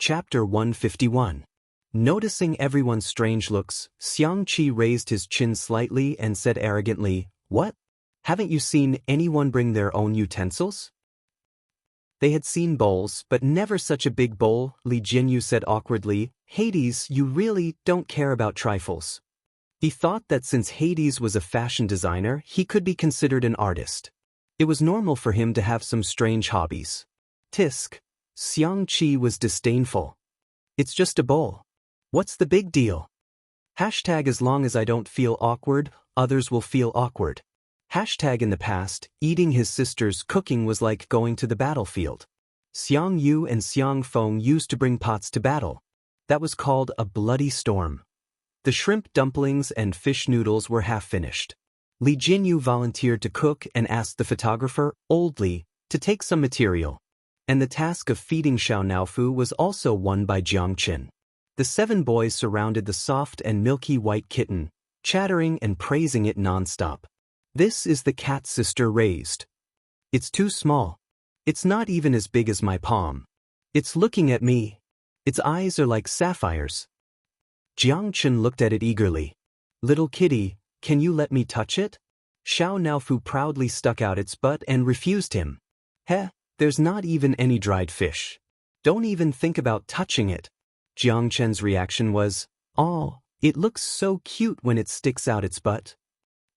Chapter 151. Noticing everyone's strange looks, Xianxia raised his chin slightly and said arrogantly, "What? Haven't you seen anyone bring their own utensils?" They had seen bowls, but never such a big bowl. Li Jinyu said awkwardly, "Hades, you really don't care about trifles." He thought that since Hades was a fashion designer, he could be considered an artist. It was normal for him to have some strange hobbies. Tisk. Xianxia was disdainful. "It's just a bowl. What's the big deal? Hashtag as long as I don't feel awkward, others will feel awkward." Hashtag in the past, eating his sister's cooking was like going to the battlefield. Xiang Yu and Xiang Feng used to bring pots to battle. That was called a bloody storm. The shrimp dumplings and fish noodles were half finished. Li Jinyu volunteered to cook and asked the photographer, Old Li, to take some material. And the task of feeding Xiao Naofu was also won by Jiang Qin. The 7 boys surrounded the soft and milky white kitten, chattering and praising it non-stop. "This is the cat sister raised. It's too small. It's not even as big as my palm. It's looking at me. Its eyes are like sapphires." Jiang Qin looked at it eagerly. "Little kitty, can you let me touch it?" Xiao Naofu proudly stuck out its butt and refused him. "Heh, there's not even any dried fish. Don't even think about touching it." Jiang Qin's reaction was, "Oh, it looks so cute when it sticks out its butt."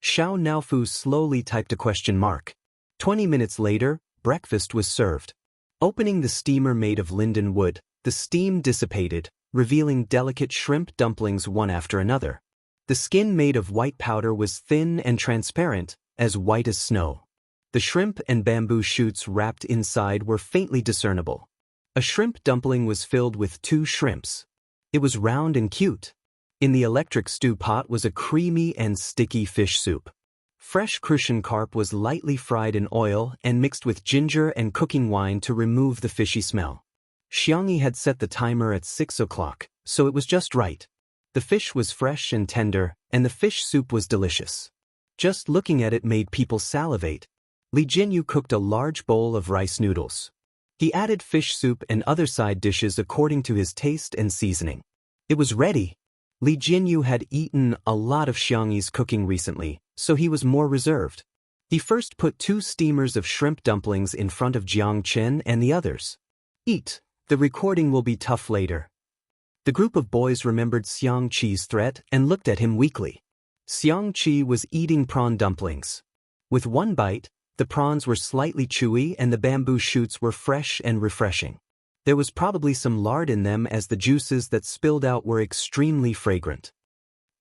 Xiao Naofu slowly typed a question mark. 20 minutes later, breakfast was served. Opening the steamer made of linden wood, the steam dissipated, revealing delicate shrimp dumplings one after another. The skin made of white powder was thin and transparent, as white as snow. The shrimp and bamboo shoots wrapped inside were faintly discernible. A shrimp dumpling was filled with 2 shrimps. It was round and cute. In the electric stew pot was a creamy and sticky fish soup. Fresh crucian carp was lightly fried in oil and mixed with ginger and cooking wine to remove the fishy smell. Xiangyi had set the timer at 6 o'clock, so it was just right. The fish was fresh and tender, and the fish soup was delicious. Just looking at it made people salivate. Li Jinyu cooked a large bowl of rice noodles. He added fish soup and other side dishes according to his taste and seasoning. It was ready. Li Jinyu had eaten a lot of Xiangyi's cooking recently, so he was more reserved. He first put 2 steamers of shrimp dumplings in front of Jiang Qin and the others. "Eat, the recording will be tough later." The group of boys remembered Xiangqi's threat and looked at him weakly. Xiangqi was eating prawn dumplings. With one bite, the prawns were slightly chewy and the bamboo shoots were fresh and refreshing. There was probably some lard in them as the juices that spilled out were extremely fragrant.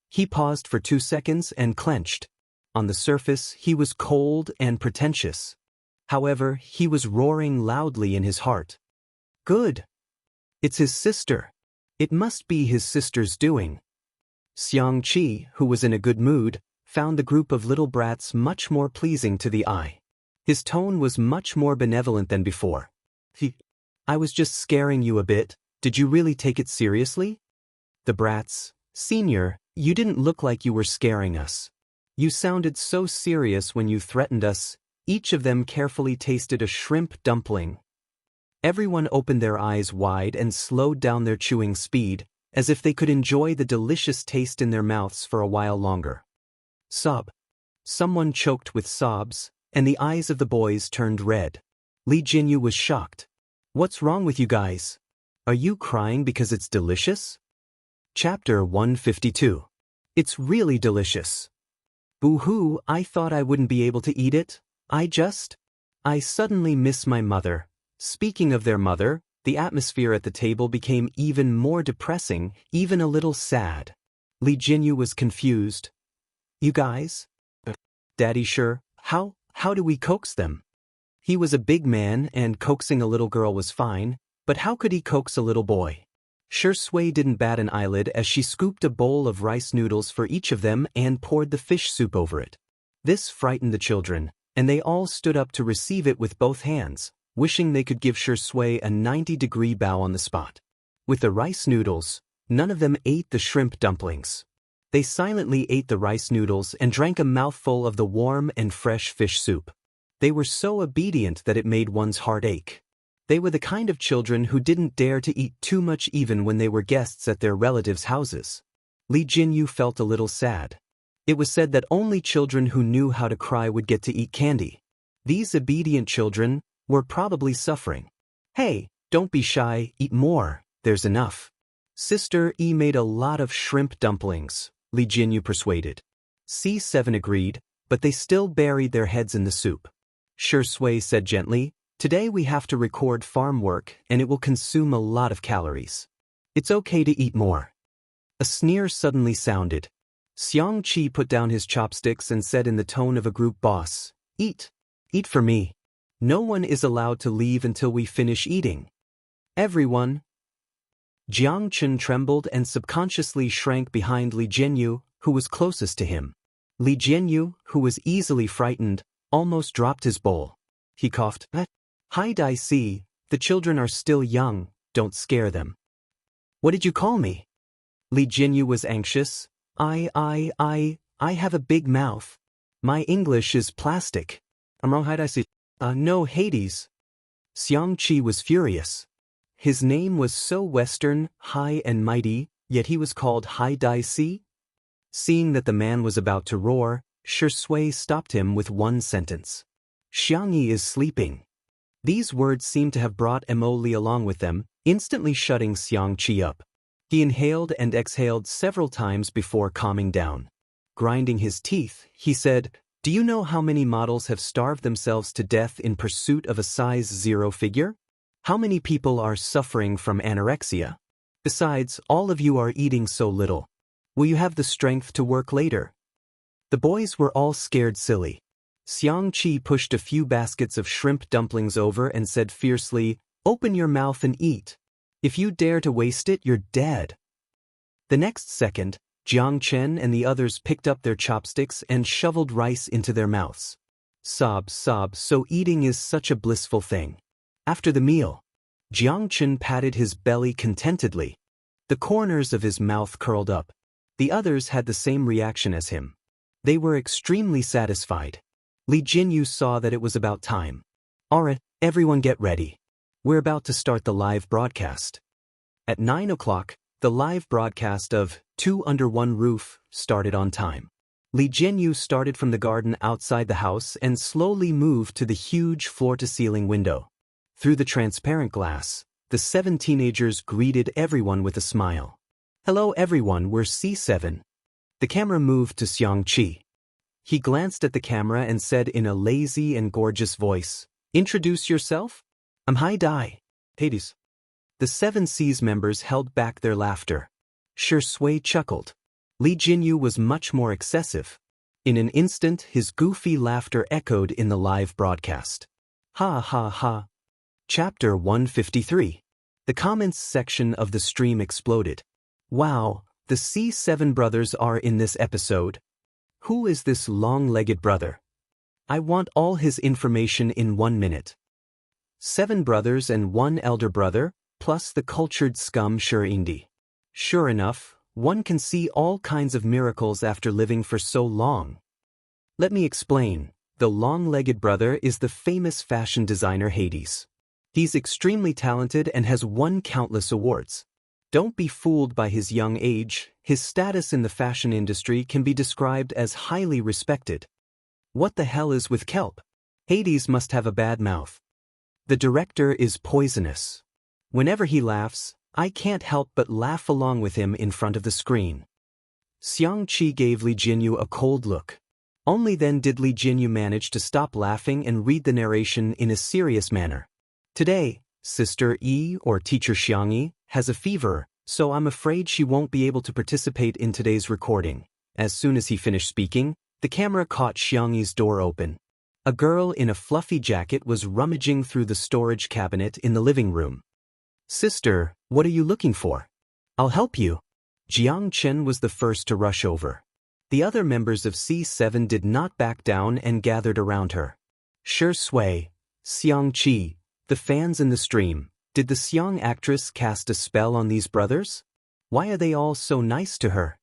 He paused for 2 seconds and clenched. On the surface, he was cold and pretentious. However, he was roaring loudly in his heart. "Good. It's his sister. It must be his sister's doing." Xiangqi, who was in a good mood, found the group of little brats much more pleasing to the eye. His tone was much more benevolent than before. "I was just scaring you a bit. Did you really take it seriously?" The brats, "Senior, you didn't look like you were scaring us. You sounded so serious when you threatened us." Each of them carefully tasted a shrimp dumpling. Everyone opened their eyes wide and slowed down their chewing speed, as if they could enjoy the delicious taste in their mouths for a while longer. Sob. Someone choked with sobs, and the eyes of the boys turned red. Li Jinyu was shocked. "What's wrong with you guys? Are you crying because it's delicious?" Chapter 152. It's really delicious. Boo-hoo, I thought I wouldn't be able to eat it. I suddenly miss my mother. Speaking of their mother, the atmosphere at the table became even more depressing, even a little sad. Li Jinyu was confused. "You guys? Daddy sure, how do we coax them?" He was a big man and coaxing a little girl was fine, but how could he coax a little boy? Shui didn't bat an eyelid as she scooped a bowl of rice noodles for each of them and poured the fish soup over it. This frightened the children, and they all stood up to receive it with both hands, wishing they could give Shui a 90-degree bow on the spot. With the rice noodles, none of them ate the shrimp dumplings. They silently ate the rice noodles and drank a mouthful of the warm and fresh fish soup. They were so obedient that it made one's heart ache. They were the kind of children who didn't dare to eat too much even when they were guests at their relatives' houses. Li Jinyu felt a little sad. It was said that only children who knew how to cry would get to eat candy. These obedient children were probably suffering. Hey, don't be shy, eat more, there's enough. Sister E made a lot of shrimp dumplings, Li Jinyu persuaded. C7 agreed, but they still buried their heads in the soup. Shui said gently, today we have to record farm work and it will consume a lot of calories. It's okay to eat more. A sneer suddenly sounded. Xianxia put down his chopsticks and said in the tone of a group boss, eat. Eat for me. No one is allowed to leave until we finish eating. Everyone. Jiang Chen trembled and subconsciously shrank behind Li Jinyu, who was closest to him. Li Jinyu, who was easily frightened, almost dropped his bowl. He coughed. Hi Daoist, the children are still young, don't scare them. What did you call me? Li Jinyu was anxious. I have a big mouth. My English is plastic. I'm wrong, hi Daoist. No Hades. Xianxia was furious. His name was so Western, high and mighty, yet he was called Hai Daoist. Seeing that the man was about to roar, Shui stopped him with one sentence. Xiangyi is sleeping. These words seemed to have brought Li along with them, instantly shutting Xianxia up. He inhaled and exhaled several times before calming down. Grinding his teeth, he said, do you know how many models have starved themselves to death in pursuit of a size 0 figure? How many people are suffering from anorexia? Besides, all of you are eating so little. Will you have the strength to work later? The boys were all scared silly. Xianxia pushed a few baskets of shrimp dumplings over and said fiercely, open your mouth and eat. If you dare to waste it, you're dead. The next second, Jiang Chen and the others picked up their chopsticks and shoveled rice into their mouths. Sob, so eating is such a blissful thing. After the meal, Jiang Chen patted his belly contentedly. The corners of his mouth curled up. The others had the same reaction as him. They were extremely satisfied. Li Jinyu saw that it was about time. Alright, everyone get ready. We're about to start the live broadcast. At 9 o'clock, the live broadcast of Two Under One Roof started on time. Li Jinyu started from the garden outside the house and slowly moved to the huge floor-to-ceiling window. Through the transparent glass, the 7 teenagers greeted everyone with a smile. Hello everyone, we're C7. The camera moved to Xianxia. He glanced at the camera and said in a lazy and gorgeous voice, introduce yourself? I'm Hai Dai. Hades. The 7 C's members held back their laughter. Shui chuckled. Li Jinyu was much more excessive. In an instant, his goofy laughter echoed in the live broadcast. Ha ha ha. Chapter 153. The comments section of the stream exploded. Wow, the C7 brothers are in this episode. Who is this long-legged brother? I want all his information in 1 minute. 7 brothers and 1 elder brother, plus the cultured scum Shurindi. Sure enough, one can see all kinds of miracles after living for so long. Let me explain. The long-legged brother is the famous fashion designer Hades. He's extremely talented and has won countless awards. Don't be fooled by his young age. His status in the fashion industry can be described as highly respected. What the hell is with kelp? Hades must have a bad mouth. The director is poisonous. Whenever he laughs, I can't help but laugh along with him in front of the screen. Xianxia gave Li Jinyu a cold look. Only then did Li Jinyu manage to stop laughing and read the narration in a serious manner. Today, Sister E, or Teacher Xiangyi, has a fever, so I'm afraid she won't be able to participate in today's recording. As soon as he finished speaking, the camera caught Xiangyi's door open. A girl in a fluffy jacket was rummaging through the storage cabinet in the living room. Sister, what are you looking for? I'll help you. Jiang Chen was the first to rush over. The other members of C7 did not back down and gathered around her. Shui, Xianxia, the fans in the stream, did the Xiang actress cast a spell on these brothers? Why are they all so nice to her?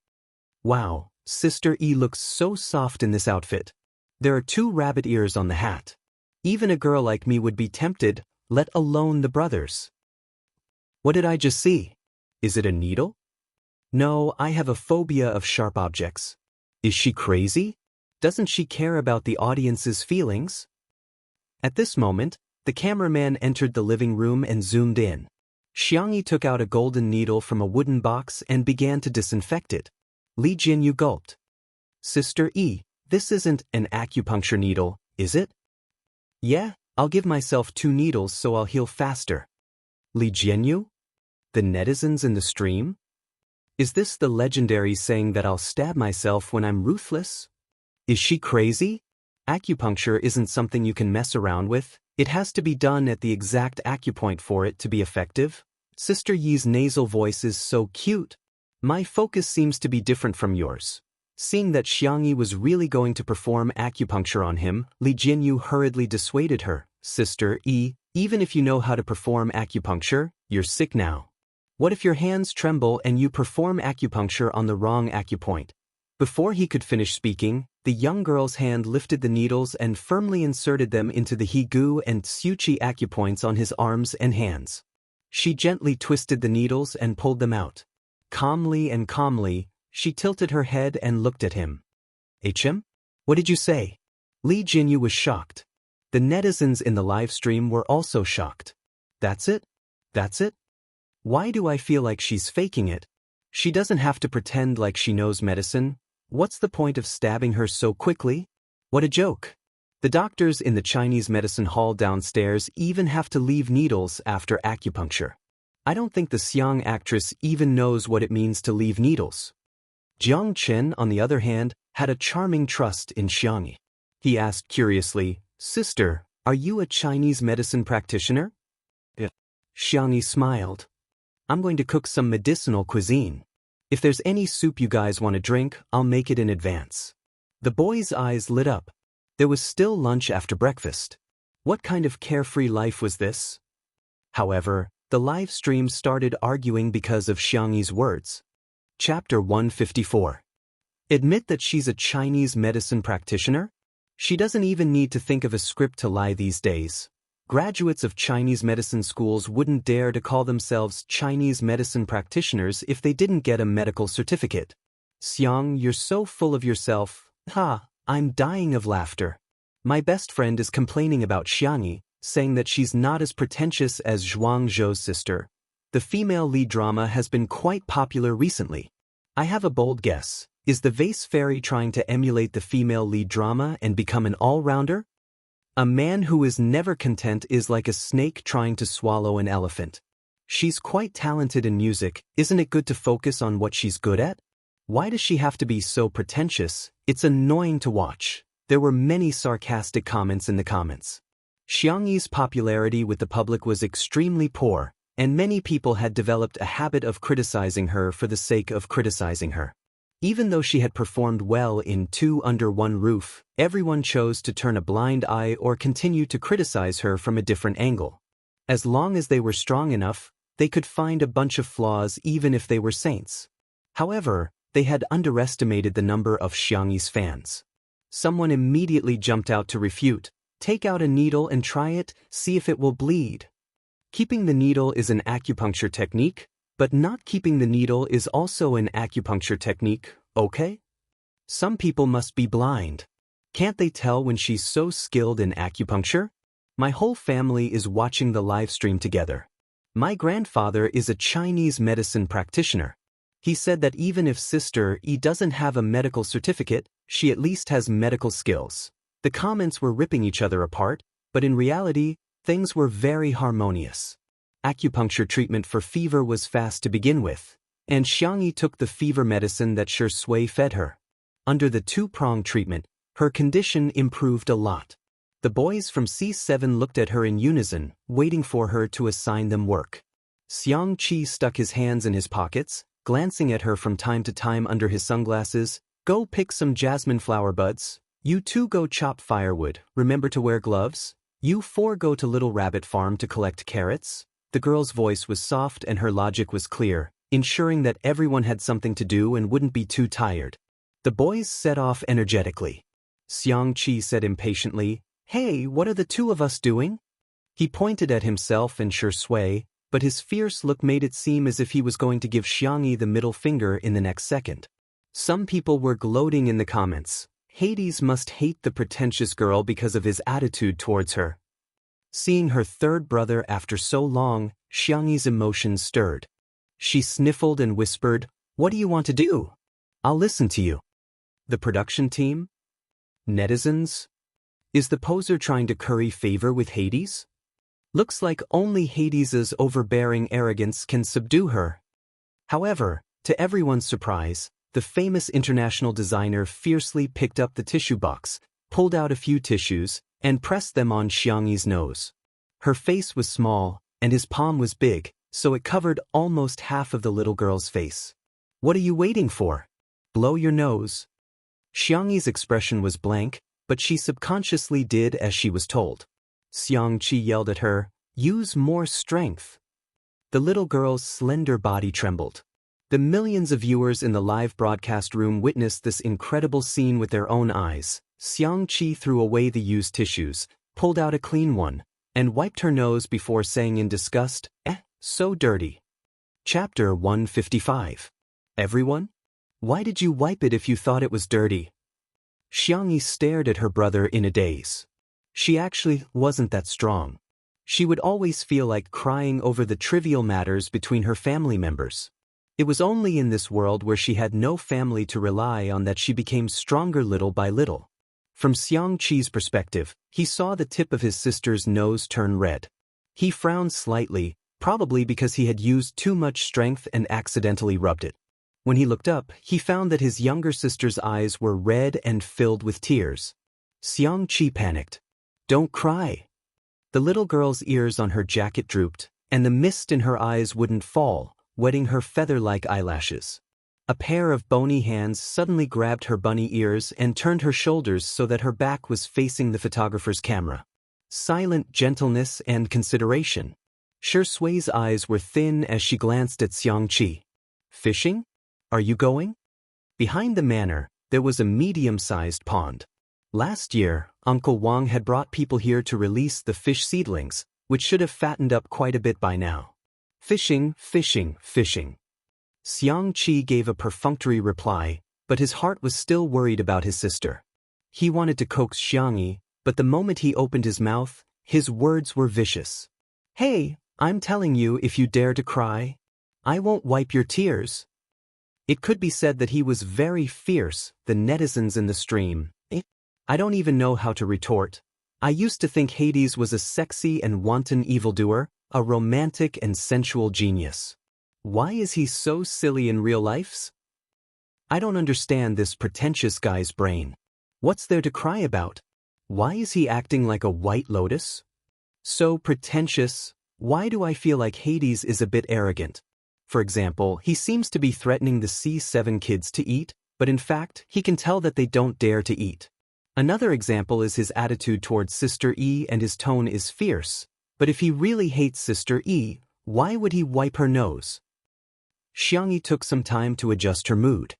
Wow, Sister E looks so soft in this outfit. There are 2 rabbit ears on the hat. Even a girl like me would be tempted. let alone the brothers. What did I just see? Is it a needle? No, I have a phobia of sharp objects. Is she crazy? Doesn't she care about the audience's feelings? At this moment, the cameraman entered the living room and zoomed in. Xianxia took out a golden needle from a wooden box and began to disinfect it. Li Jinyu gulped. Sister E, this isn't an acupuncture needle, is it? Yeah, I'll give myself 2 needles so I'll heal faster. Li Jinyu? The netizens in the stream? Is this the legendary saying that I'll stab myself when I'm ruthless? Is she crazy? Acupuncture isn't something you can mess around with. It has to be done at the exact acupoint for it to be effective. Sister Yi's nasal voice is so cute. My focus seems to be different from yours. Seeing that Xianxia was really going to perform acupuncture on him, Li Jinyu hurriedly dissuaded her. Sister E, even if you know how to perform acupuncture, you're sick now. What if your hands tremble and you perform acupuncture on the wrong acupoint? Before he could finish speaking, the young girl's hand lifted the needles and firmly inserted them into the Higu and Xiuqi acupoints on his arms and hands. She gently twisted the needles and pulled them out. Calmly, she tilted her head and looked at him. HM? What did you say? Li Jinyu was shocked. The netizens in the live stream were also shocked. That's it? That's it? Why do I feel like she's faking it? She doesn't have to pretend like she knows medicine. What's the point of stabbing her so quickly? What a joke. The doctors in the Chinese medicine hall downstairs even have to leave needles after acupuncture. I don't think the Xiang actress even knows what it means to leave needles. Jiang Chen, on the other hand, had a charming trust in Xianxia. He asked curiously, Sister, are you a Chinese medicine practitioner? Yeah. Xianxia smiled. I'm going to cook some medicinal cuisine. If there's any soup you guys want to drink, I'll make it in advance. The boy's eyes lit up. There was still lunch after breakfast. What kind of carefree life was this? However, the live stream started arguing because of Xiangxi's words. Chapter 154. Admit that she's a Chinese medicine practitioner? She doesn't even need to think of a script to lie these days. Graduates of Chinese medicine schools wouldn't dare to call themselves Chinese medicine practitioners if they didn't get a medical certificate. Xiang, you're so full of yourself. Ha, I'm dying of laughter. My best friend is complaining about Xiangxia, saying that she's not as pretentious as Zhuang Zhou's sister. The female lead drama has been quite popular recently. I have a bold guess. Is the vase fairy trying to emulate the female lead drama and become an all-rounder? A man who is never content is like a snake trying to swallow an elephant. She's quite talented in music, isn't it good to focus on what she's good at? Why does she have to be so pretentious? It's annoying to watch. There were many sarcastic comments in the comments. Xiangxi's popularity with the public was extremely poor, and many people had developed a habit of criticizing her for the sake of criticizing her. Even though she had performed well in Two Under One Roof, everyone chose to turn a blind eye or continue to criticize her from a different angle. As long as they were strong enough, they could find a bunch of flaws even if they were saints. However, they had underestimated the number of Xiangxi's fans. Someone immediately jumped out to refute. Take out a needle and try it, see if it will bleed. Keeping the needle is an acupuncture technique, but not keeping the needle is also an acupuncture technique, okay? Some people must be blind. Can't they tell when she's so skilled in acupuncture? My whole family is watching the live stream together. My grandfather is a Chinese medicine practitioner. He said that even if Sister E doesn't have a medical certificate, she at least has medical skills. The comments were ripping each other apart, but in reality, things were very harmonious. Acupuncture treatment for fever was fast to begin with, and Xiangxia took the fever medicine that Shui fed her. Under the two-pronged treatment, her condition improved a lot. The boys from C7 looked at her in unison, waiting for her to assign them work. Xiangqi stuck his hands in his pockets, glancing at her from time to time under his sunglasses. Go pick some jasmine flower buds. You two go chop firewood, remember to wear gloves. You four go to Little Rabbit Farm to collect carrots. The girl's voice was soft and her logic was clear, ensuring that everyone had something to do and wouldn't be too tired. The boys set off energetically. Xiangqi said impatiently, Hey, what are the two of us doing? He pointed at himself and Shui, but his fierce look made it seem as if he was going to give Xiangyi the middle finger in the next second. Some people were gloating in the comments. Hades must hate the pretentious girl because of his attitude towards her. Seeing her third brother after so long, Xiangyi's emotions stirred. She sniffled and whispered, "What do you want to do? I'll listen to you." The production team? Netizens? Is the poser trying to curry favor with Hades? Looks like only Hades's overbearing arrogance can subdue her. However, to everyone's surprise, the famous international designer fiercely picked up the tissue box, pulled out a few tissues, and pressed them on Xiangyi's nose. Her face was small, and his palm was big, so it covered almost half of the little girl's face. "What are you waiting for? Blow your nose." Xiangyi's expression was blank, but she subconsciously did as she was told. Xianxia yelled at her, "Use more strength." The little girl's slender body trembled. The millions of viewers in the live broadcast room witnessed this incredible scene with their own eyes. Xianxia threw away the used tissues, pulled out a clean one, and wiped her nose before saying in disgust, "So dirty." Chapter 155. Everyone? Why did you wipe it if you thought it was dirty? Xiangyi stared at her brother in a daze. She actually wasn't that strong. She would always feel like crying over the trivial matters between her family members. It was only in this world where she had no family to rely on that she became stronger little by little. From Xiangqi's perspective, he saw the tip of his sister's nose turn red. He frowned slightly, probably because he had used too much strength and accidentally rubbed it. When he looked up, he found that his younger sister's eyes were red and filled with tears. Xiangqi panicked. "Don't cry." The little girl's ears on her jacket drooped, and the mist in her eyes wouldn't fall, wetting her feather-like eyelashes. A pair of bony hands suddenly grabbed her bunny ears and turned her shoulders so that her back was facing the photographer's camera. Silent gentleness and consideration. Shui's eyes were thin as she glanced at Xiangqi. "Fishing? Are you going?" Behind the manor, there was a medium-sized pond. Last year, Uncle Wang had brought people here to release the fish seedlings, which should have fattened up quite a bit by now. Fishing, fishing, fishing. Xiangqi gave a perfunctory reply, but his heart was still worried about his sister. He wanted to coax Xiangyi, but the moment he opened his mouth, his words were vicious. "Hey, I'm telling you, if you dare to cry, I won't wipe your tears." It could be said that he was very fierce, the netizens in the stream. I don't even know how to retort. I used to think Hades was a sexy and wanton evildoer, a romantic and sensual genius. Why is he so silly in real life? I don't understand this pretentious guy's brain. What's there to cry about? Why is he acting like a white lotus? So pretentious. Why do I feel like Hades is a bit arrogant? For example, he seems to be threatening the C7 kids to eat, but in fact, he can tell that they don't dare to eat. Another example is his attitude towards Sister E, and his tone is fierce. But if he really hates Sister E, why would he wipe her nose? Xiangyi took some time to adjust her mood.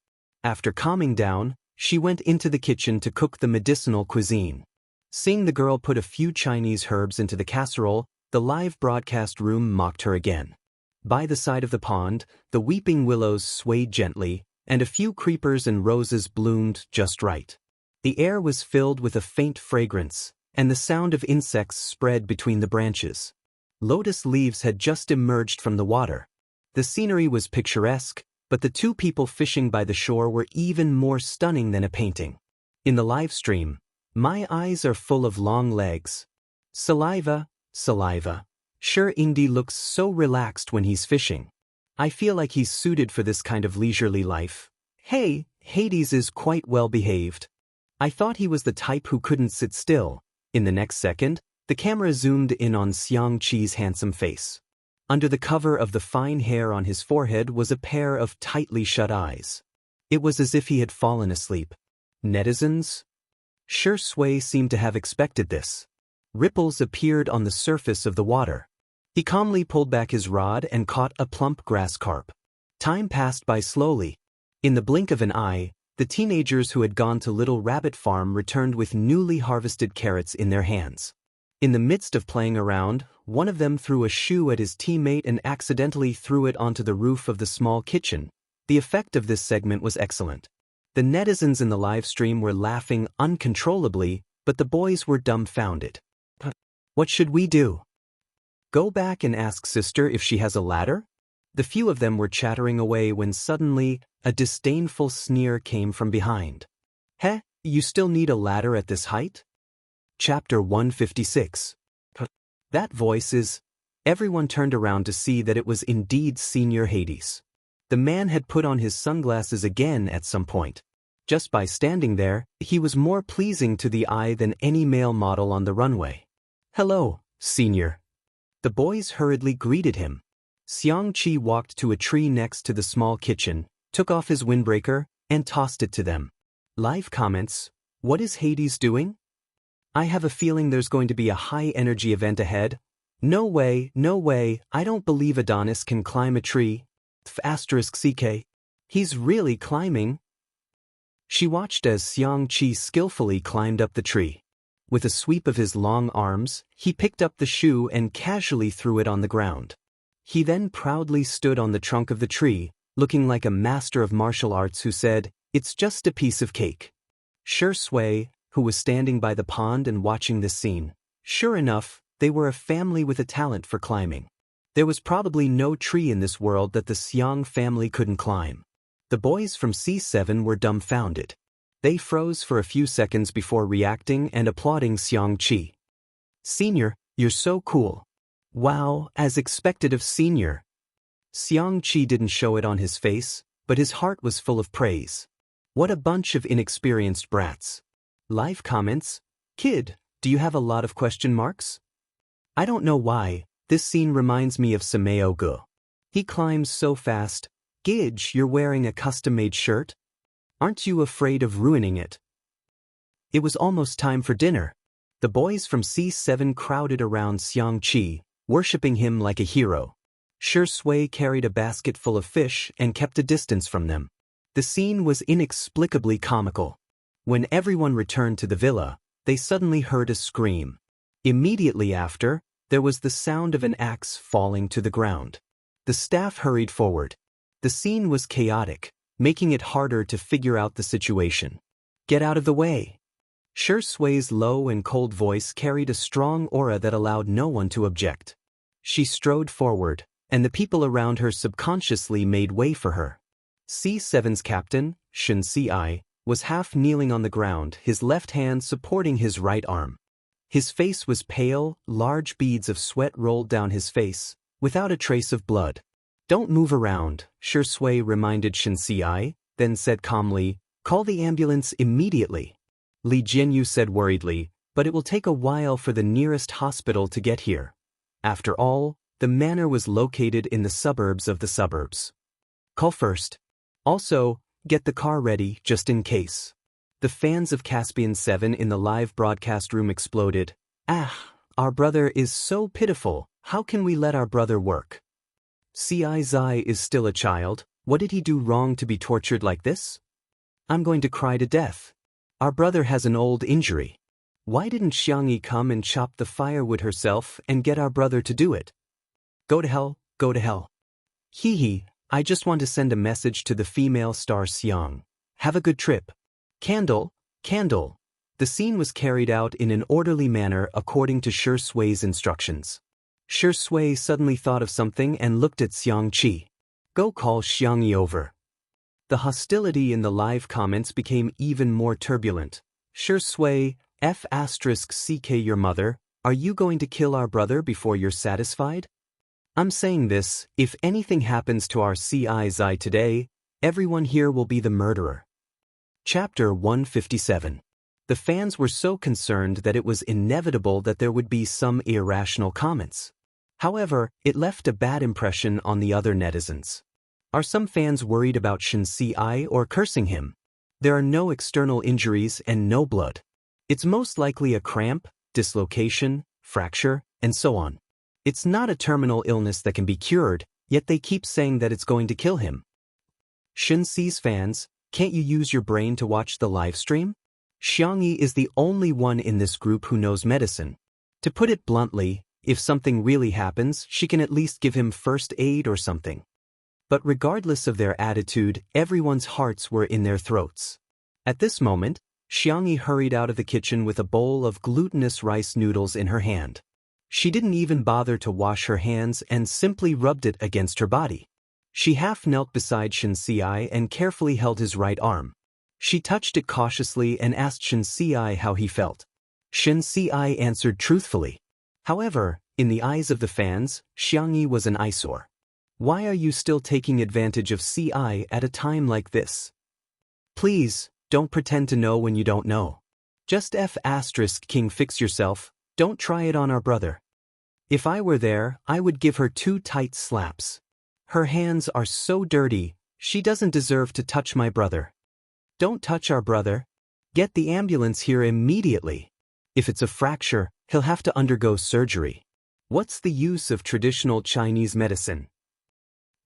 After calming down, she went into the kitchen to cook the medicinal cuisine. Seeing the girl put a few Chinese herbs into the casserole, the live broadcast room mocked her again. By the side of the pond, the weeping willows swayed gently, and a few creepers and roses bloomed just right. The air was filled with a faint fragrance, and the sound of insects spread between the branches. Lotus leaves had just emerged from the water. The scenery was picturesque, but the two people fishing by the shore were even more stunning than a painting. In the live stream, my eyes are full of long legs. Saliva, saliva. Sure, Indy looks so relaxed when he's fishing. I feel like he's suited for this kind of leisurely life. Hey, Hades is quite well behaved. I thought he was the type who couldn't sit still. In the next second, the camera zoomed in on Xiangqi's handsome face. Under the cover of the fine hair on his forehead was a pair of tightly shut eyes. It was as if he had fallen asleep. Netizens? Shui seemed to have expected this. Ripples appeared on the surface of the water. He calmly pulled back his rod and caught a plump grass carp. Time passed by slowly. In the blink of an eye, the teenagers who had gone to Little Rabbit Farm returned with newly harvested carrots in their hands. In the midst of playing around, one of them threw a shoe at his teammate and accidentally threw it onto the roof of the small kitchen. The effect of this segment was excellent. The netizens in the live stream were laughing uncontrollably, but the boys were dumbfounded. What should we do? Go back and ask sister if she has a ladder? The few of them were chattering away when suddenly, a disdainful sneer came from behind. Heh, you still need a ladder at this height? Chapter 156. That voice is... Everyone turned around to see that it was indeed Senior Hades. The man had put on his sunglasses again at some point. Just by standing there, he was more pleasing to the eye than any male model on the runway. Hello, Senior. The boys hurriedly greeted him. Xianxia walked to a tree next to the small kitchen, took off his windbreaker, and tossed it to them. Live comments: what is Hades doing? I have a feeling there's going to be a high-energy event ahead. No way, I don't believe Adonis can climb a tree. *CK. He's really climbing. She watched as Xianxia skillfully climbed up the tree. With a sweep of his long arms, he picked up the shoe and casually threw it on the ground. He then proudly stood on the trunk of the tree, looking like a master of martial arts who said, "It's just a piece of cake." Shui, who was standing by the pond and watching this scene. Sure enough, they were a family with a talent for climbing. There was probably no tree in this world that the Xiang family couldn't climb. The boys from C7 were dumbfounded. They froze for a few seconds before reacting and applauding Xianxia. Senior, you're so cool. Wow, as expected of Senior. Xianxia didn't show it on his face, but his heart was full of praise. What a bunch of inexperienced brats. Live comments: Kid, do you have a lot of question marks? I don't know why, this scene reminds me of Sameo Gu. He climbs so fast. Gidge, you're wearing a custom-made shirt? Aren't you afraid of ruining it? It was almost time for dinner. The boys from C7 crowded around Xianxia, worshipping him like a hero. Shui carried a basket full of fish and kept a distance from them. The scene was inexplicably comical. When everyone returned to the villa, they suddenly heard a scream. Immediately after, there was the sound of an axe falling to the ground. The staff hurried forward. The scene was chaotic, making it harder to figure out the situation. Get out of the way. Shui's low and cold voice carried a strong aura that allowed no one to object. She strode forward, and the people around her subconsciously made way for her. C7's captain, Xianxia, was half kneeling on the ground, his left hand supporting his right arm. His face was pale, large beads of sweat rolled down his face, without a trace of blood. Don't move around, Shui reminded Xianxia, then said calmly, call the ambulance immediately. Li Jianyu said worriedly, but it will take a while for the nearest hospital to get here. After all, the manor was located in the suburbs of the suburbs. Call first. Also, get the car ready just in case. The fans of Caspian 7 in the live broadcast room exploded. Ah, our brother is so pitiful, how can we let our brother work? Ci Zai is still a child, what did he do wrong to be tortured like this? I'm going to cry to death. Our brother has an old injury. Why didn't Xiangyi come and chop the firewood herself and get our brother to do it? Go to hell, go to hell. Hee hee, I just want to send a message to the female star Xiang. Have a good trip. Candle, candle. The scene was carried out in an orderly manner according to Shui's instructions. Shui suddenly thought of something and looked at Xianxia. Go call Xiangyi over. The hostility in the live comments became even more turbulent. Shui, F***CK your mother, are you going to kill our brother before you're satisfied? I'm saying this, if anything happens to our Ci Zai today, everyone here will be the murderer. Chapter 157. The fans were so concerned that it was inevitable that there would be some irrational comments. However, it left a bad impression on the other netizens. Are some fans worried about Xianxia or cursing him? There are no external injuries and no blood. It's most likely a cramp, dislocation, fracture, and so on. It's not a terminal illness that can be cured, yet they keep saying that it's going to kill him. Xianxia's fans, can't you use your brain to watch the live stream? Xiangyi is the only one in this group who knows medicine. To put it bluntly, if something really happens, she can at least give him first aid or something. But regardless of their attitude, everyone's hearts were in their throats. At this moment, Xiangyi hurried out of the kitchen with a bowl of glutinous rice noodles in her hand. She didn't even bother to wash her hands and simply rubbed it against her body. She half knelt beside Xianxia and carefully held his right arm. She touched it cautiously and asked Xianxia how he felt. Xianxia answered truthfully. However, in the eyes of the fans, Xiangyi was an eyesore. Why are you still taking advantage of Ci at a time like this? Please, don't pretend to know when you don't know. Just King fix yourself, don't try it on our brother. If I were there, I would give her 2 tight slaps. Her hands are so dirty, she doesn't deserve to touch my brother. Don't touch our brother. Get the ambulance here immediately. If it's a fracture, he'll have to undergo surgery. What's the use of traditional Chinese medicine?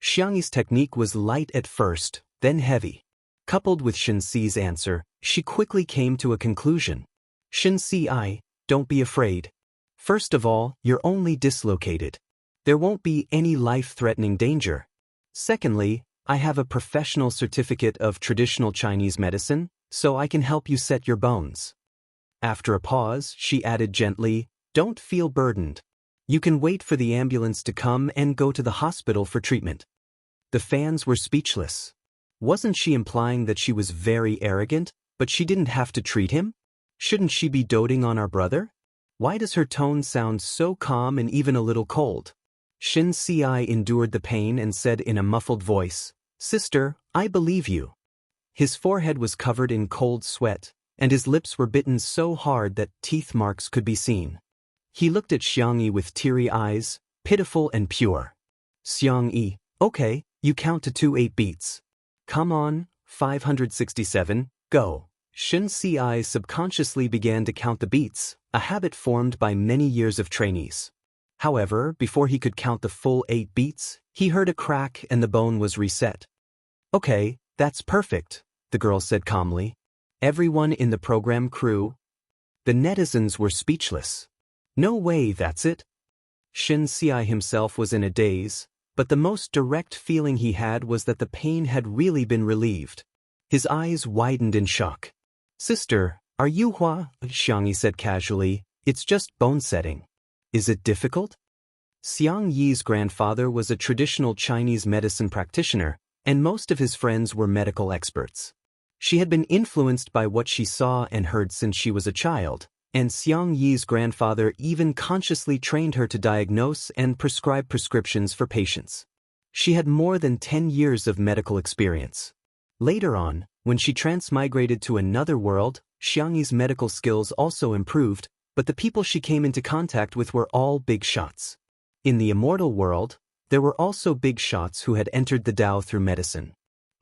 Xiangyi's technique was light at first, then heavy. Coupled with Shenxi's answer, she quickly came to a conclusion. Shenxi, don't be afraid. First of all, you're only dislocated. There won't be any life-threatening danger. Secondly, I have a professional certificate of traditional Chinese medicine, so I can help you set your bones. After a pause, she added gently, don't feel burdened. You can wait for the ambulance to come and go to the hospital for treatment. The fans were speechless. Wasn't she implying that she was very arrogant, but she didn't have to treat him? Shouldn't she be doting on our brother? Why does her tone sound so calm and even a little cold? Shenxi endured the pain and said in a muffled voice, Sister, I believe you. His forehead was covered in cold sweat, and his lips were bitten so hard that teeth marks could be seen. He looked at Xiangyi with teary eyes, pitiful and pure. Xiangyi, okay, you count to 2 8 beats. Come on, 567, go. Shenxi subconsciously began to count the beats, a habit formed by many years of trainees. However, before he could count the full 8 beats, he heard a crack and the bone was reset. Okay, that's perfect, the girl said calmly. Everyone in the program crew. The netizens were speechless. No way, that's it. Shenxi himself was in a daze, but the most direct feeling he had was that the pain had really been relieved. His eyes widened in shock. Sister, are you Hua? Xiangyi said casually, it's just bone setting. Is it difficult? Xiangyi's grandfather was a traditional Chinese medicine practitioner, and most of his friends were medical experts. She had been influenced by what she saw and heard since she was a child, and Xiangyi's grandfather even consciously trained her to diagnose and prescribe prescriptions for patients. She had more than 10 years of medical experience. Later on, when she transmigrated to another world, Xiangyi's medical skills also improved, but the people she came into contact with were all big shots. In the immortal world, there were also big shots who had entered the Dao through medicine.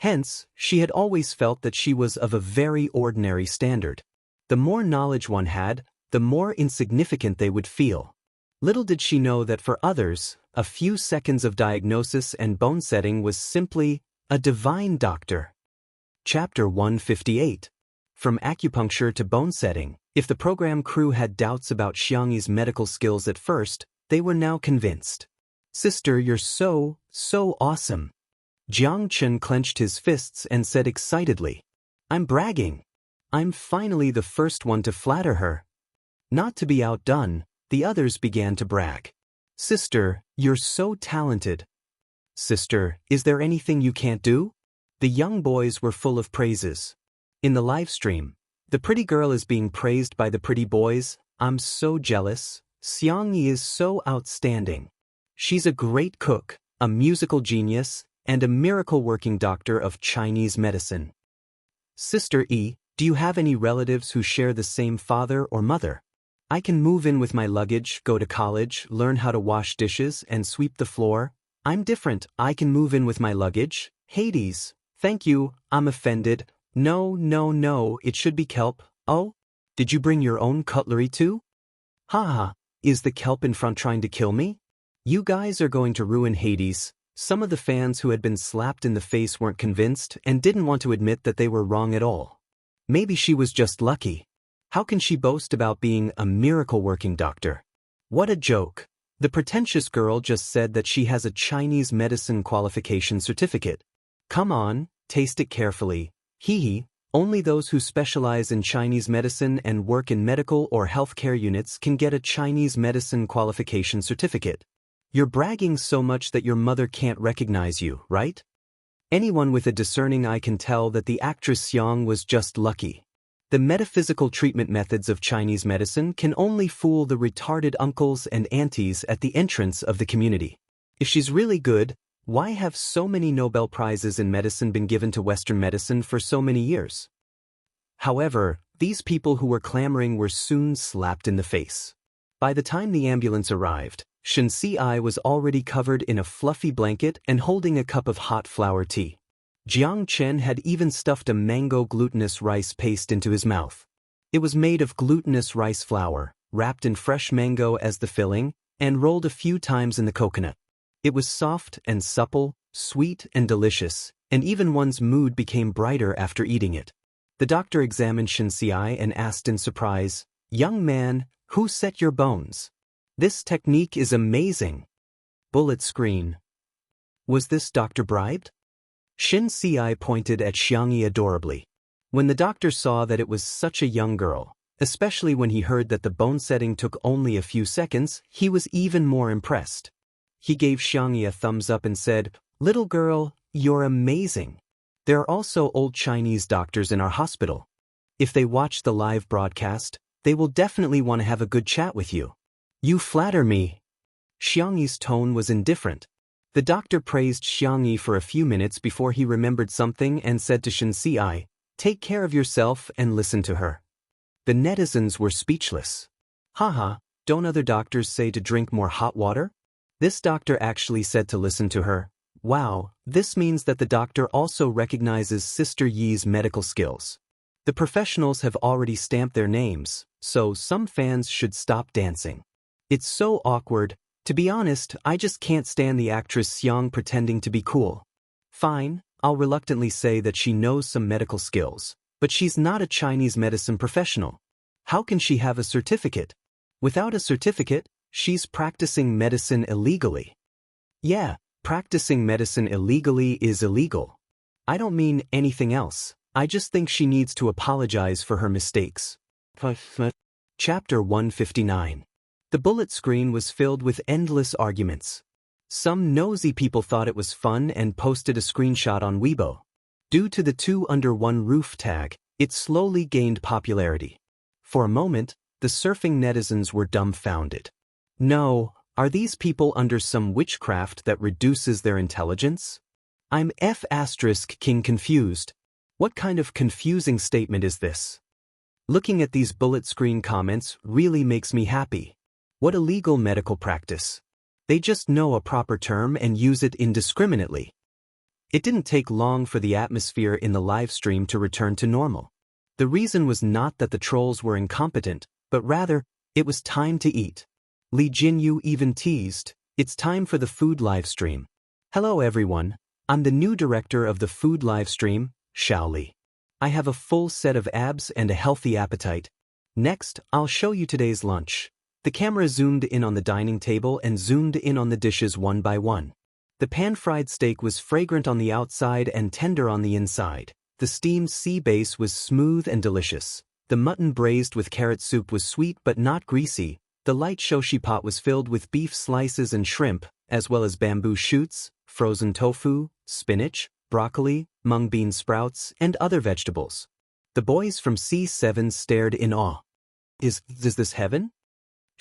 Hence, she had always felt that she was of a very ordinary standard. The more knowledge one had, the more insignificant they would feel. Little did she know that for others, a few seconds of diagnosis and bone setting was simply a divine doctor. Chapter 158. From acupuncture to bone setting. If the program crew had doubts about Xiangyi's medical skills at first, they were now convinced. Sister, you're so awesome. Jiang Chen clenched his fists and said excitedly, I'm bragging. I'm finally the first one to flatter her. Not to be outdone, the others began to brag. Sister, you're so talented. Sister, is there anything you can't do? The young boys were full of praises. In the live stream, the pretty girl is being praised by the pretty boys. I'm so jealous. Xiangyi is so outstanding. She's a great cook, a musical genius, and a miracle-working doctor of Chinese medicine. Sister E, do you have any relatives who share the same father or mother? I can move in with my luggage, go to college, learn how to wash dishes, and sweep the floor. I'm different. I can move in with my luggage. Hades, thank you, I'm offended. No, it should be kelp. Oh? Did you bring your own cutlery too? Haha, is the kelp in front trying to kill me? You guys are going to ruin Hades. Some of the fans who had been slapped in the face weren't convinced and didn't want to admit that they were wrong at all. Maybe she was just lucky. How can she boast about being a miracle-working doctor? What a joke. The pretentious girl just said that she has a Chinese medicine qualification certificate. Come on, taste it carefully. Hee hee, only those who specialize in Chinese medicine and work in medical or healthcare units can get a Chinese medicine qualification certificate. You're bragging so much that your mother can't recognize you, right? Anyone with a discerning eye can tell that the actress Xiang was just lucky. The metaphysical treatment methods of Chinese medicine can only fool the retarded uncles and aunties at the entrance of the community. If she's really good, why have so many Nobel Prizes in medicine been given to Western medicine for so many years? However, these people who were clamoring were soon slapped in the face. By the time the ambulance arrived, Xianxia was already covered in a fluffy blanket and holding a cup of hot flower tea. Jiang Chen had even stuffed a mango glutinous rice paste into his mouth. It was made of glutinous rice flour, wrapped in fresh mango as the filling, and rolled a few times in the coconut. It was soft and supple, sweet and delicious, and even one's mood became brighter after eating it. The doctor examined Xianxia and asked in surprise, "Young man, who set your bones? This technique is amazing." Bullet screen. Was this doctor bribed? Xianxia pointed at Xiangyi adorably. When the doctor saw that it was such a young girl, especially when he heard that the bone setting took only a few seconds, he was even more impressed. He gave Xiangyi a thumbs up and said, "Little girl, you're amazing. There are also old Chinese doctors in our hospital. If they watch the live broadcast, they will definitely want to have a good chat with you. You flatter me." Xiangyi's tone was indifferent. The doctor praised Xiangyi for a few minutes before he remembered something and said to Xianxia, "Take care of yourself and listen to her." The netizens were speechless. Haha, don't other doctors say to drink more hot water? This doctor actually said to listen to her. Wow, this means that the doctor also recognizes Sister Yi's medical skills. The professionals have already stamped their names, so some fans should stop dancing. It's so awkward. To be honest, I just can't stand the actress Xiang pretending to be cool. Fine, I'll reluctantly say that she knows some medical skills, but she's not a Chinese medicine professional. How can she have a certificate? Without a certificate, she's practicing medicine illegally. Yeah, practicing medicine illegally is illegal. I don't mean anything else. I just think she needs to apologize for her mistakes. Chapter 159. The bullet screen was filled with endless arguments. Some nosy people thought it was fun and posted a screenshot on Weibo. Due to the two under one roof tag, it slowly gained popularity. For a moment, the surfing netizens were dumbfounded. No, are these people under some witchcraft that reduces their intelligence? I'm King confused. What kind of confusing statement is this? Looking at these bullet screen comments really makes me happy. What illegal medical practice? They just know a proper term and use it indiscriminately. It didn't take long for the atmosphere in the live stream to return to normal. The reason was not that the trolls were incompetent, but rather, it was time to eat. Li Jinyu even teased, "It's time for the food live stream." Hello everyone, I'm the new director of the food live stream, Shaoli. I have a full set of abs and a healthy appetite. Next, I'll show you today's lunch. The camera zoomed in on the dining table and zoomed in on the dishes one by one. The pan-fried steak was fragrant on the outside and tender on the inside. The steamed sea bass was smooth and delicious. The mutton braised with carrot soup was sweet but not greasy. The light shoshi pot was filled with beef slices and shrimp, as well as bamboo shoots, frozen tofu, spinach, broccoli, mung bean sprouts, and other vegetables. The boys from C7 stared in awe. Is this heaven?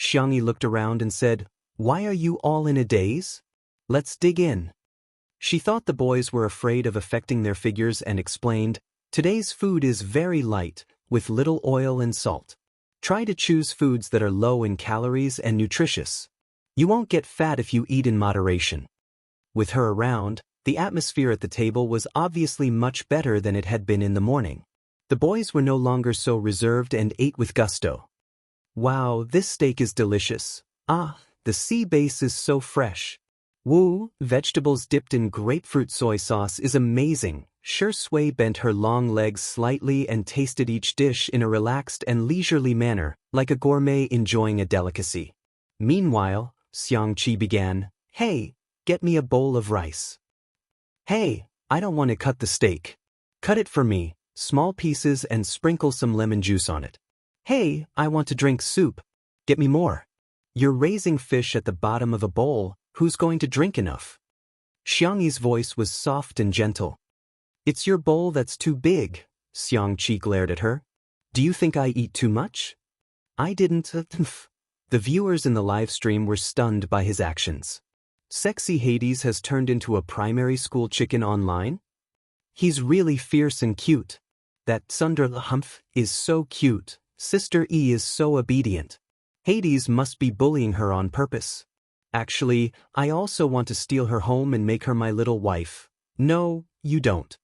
Xiangyi looked around and said, "Why are you all in a daze? Let's dig in." She thought the boys were afraid of affecting their figures and explained, "Today's food is very light, with little oil and salt. Try to choose foods that are low in calories and nutritious. You won't get fat if you eat in moderation." With her around, the atmosphere at the table was obviously much better than it had been in the morning. The boys were no longer so reserved and ate with gusto. Wow, this steak is delicious. Ah, the sea bass is so fresh. Woo, vegetables dipped in grapefruit soy sauce is amazing. Shui bent her long legs slightly and tasted each dish in a relaxed and leisurely manner, like a gourmet enjoying a delicacy. Meanwhile, Xianxia began, "Hey, get me a bowl of rice." "Hey, I don't want to cut the steak. Cut it for me, small pieces and sprinkle some lemon juice on it." "Hey, I want to drink soup. Get me more." "You're raising fish at the bottom of a bowl, who's going to drink enough?" Xiangyi's voice was soft and gentle. "It's your bowl that's too big," Xianxia glared at her. "Do you think I eat too much?" "I didn't." The viewers in the live stream were stunned by his actions. Sexy Hades has turned into a primary school chicken online? He's really fierce and cute. That Sunderhumph is so cute. Sister E is so obedient. Hades must be bullying her on purpose. Actually, I also want to steal her home and make her my little wife. No, you don't.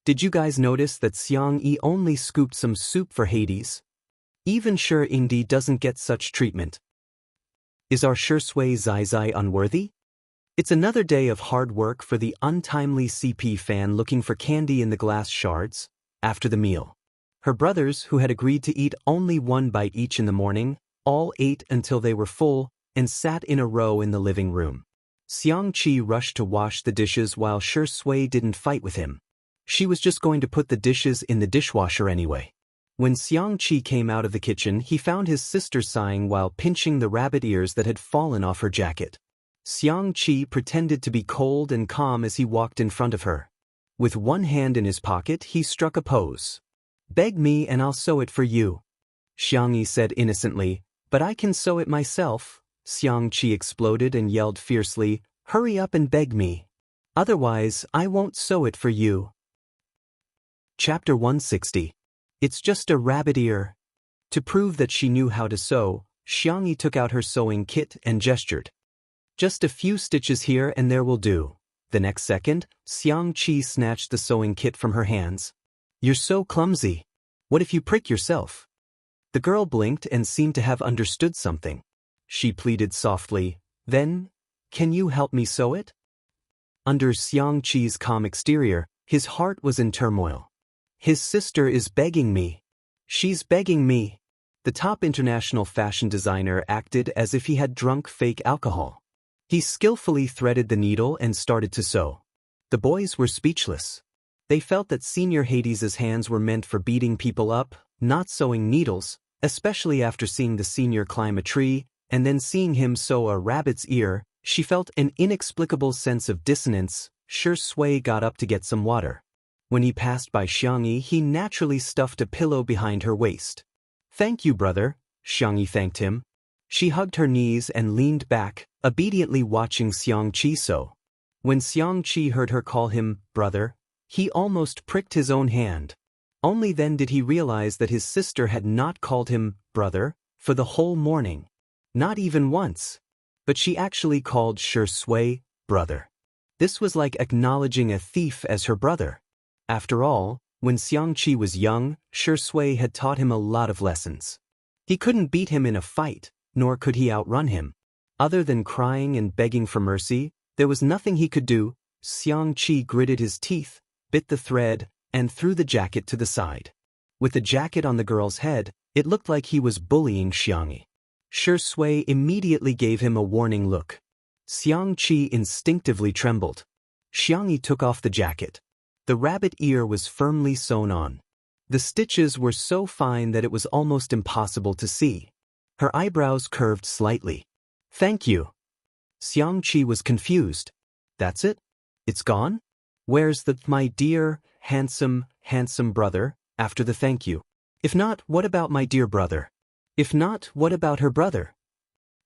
Did you guys notice that Xiang Yi only scooped some soup for Hades? Even Shi Ingdi doesn't get such treatment. Is our Shi Sui Zai Zai unworthy? It's another day of hard work for the untimely CP fan looking for candy in the glass shards. After the meal, her brothers, who had agreed to eat only one bite each in the morning, all ate until they were full and sat in a row in the living room. Xiangqi rushed to wash the dishes while Shi Sui didn't fight with him. She was just going to put the dishes in the dishwasher anyway. When Xiangqi came out of the kitchen, he found his sister sighing while pinching the rabbit ears that had fallen off her jacket. Xiangqi pretended to be cold and calm as he walked in front of her. With one hand in his pocket, he struck a pose. "Beg me and I'll sew it for you," Xiangyi said innocently. "But I can sew it myself." Xiangqi exploded and yelled fiercely, "Hurry up and beg me. Otherwise, I won't sew it for you." Chapter 160. It's just a rabbit ear. To prove that she knew how to sew, Xiangyi took out her sewing kit and gestured. "Just a few stitches here and there will do." The next second, Xiangqi snatched the sewing kit from her hands. "You're so clumsy. What if you prick yourself?" The girl blinked and seemed to have understood something. She pleaded softly, "Then, can you help me sew it?" Under Xiangqi's calm exterior, his heart was in turmoil. His sister is begging me. She's begging me. The top international fashion designer acted as if he had drunk fake alcohol. He skillfully threaded the needle and started to sew. The boys were speechless. They felt that Senior Hades's hands were meant for beating people up, not sewing needles, especially after seeing the senior climb a tree, and then seeing him sew a rabbit's ear. She felt an inexplicable sense of dissonance. Shi Sui got up to get some water. When he passed by Xiangyi, he naturally stuffed a pillow behind her waist. "Thank you, brother," Xiangyi thanked him. She hugged her knees and leaned back, obediently watching Xiangqi sew. When Xiangqi heard her call him brother, he almost pricked his own hand. Only then did he realize that his sister had not called him brother for the whole morning. Not even once. But she actually called Shi Sui brother. This was like acknowledging a thief as her brother. After all, when Xiangqi was young, Shi Sui had taught him a lot of lessons. He couldn't beat him in a fight, nor could he outrun him. Other than crying and begging for mercy, there was nothing he could do. Xiangqi gritted his teeth, bit the thread, and threw the jacket to the side. With the jacket on the girl's head, it looked like he was bullying Xiangyi. Shi Sui immediately gave him a warning look. Xiangqi instinctively trembled. Xiangyi took off the jacket. The rabbit ear was firmly sewn on. The stitches were so fine that it was almost impossible to see. Her eyebrows curved slightly. "Thank you." Xiangqi was confused. "That's it? It's gone? Where's the my dear, handsome brother, after the thank you? If not, what about my dear brother? If not, what about her brother?"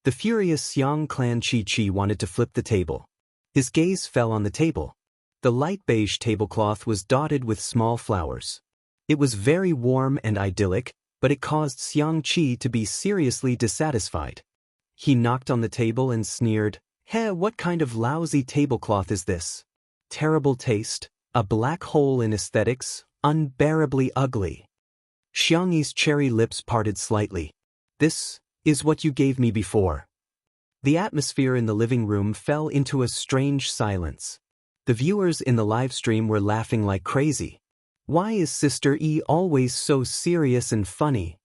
The furious Xiang clan Chi wanted to flip the table. His gaze fell on the table. The light beige tablecloth was dotted with small flowers. It was very warm and idyllic, but it caused Xiangqi to be seriously dissatisfied. He knocked on the table and sneered, "Heh, what kind of lousy tablecloth is this? Terrible taste, a black hole in aesthetics, unbearably ugly." Xiangyi's cherry lips parted slightly. "This is what you gave me before." The atmosphere in the living room fell into a strange silence. The viewers in the live stream were laughing like crazy. Why is Sister E always so serious and funny?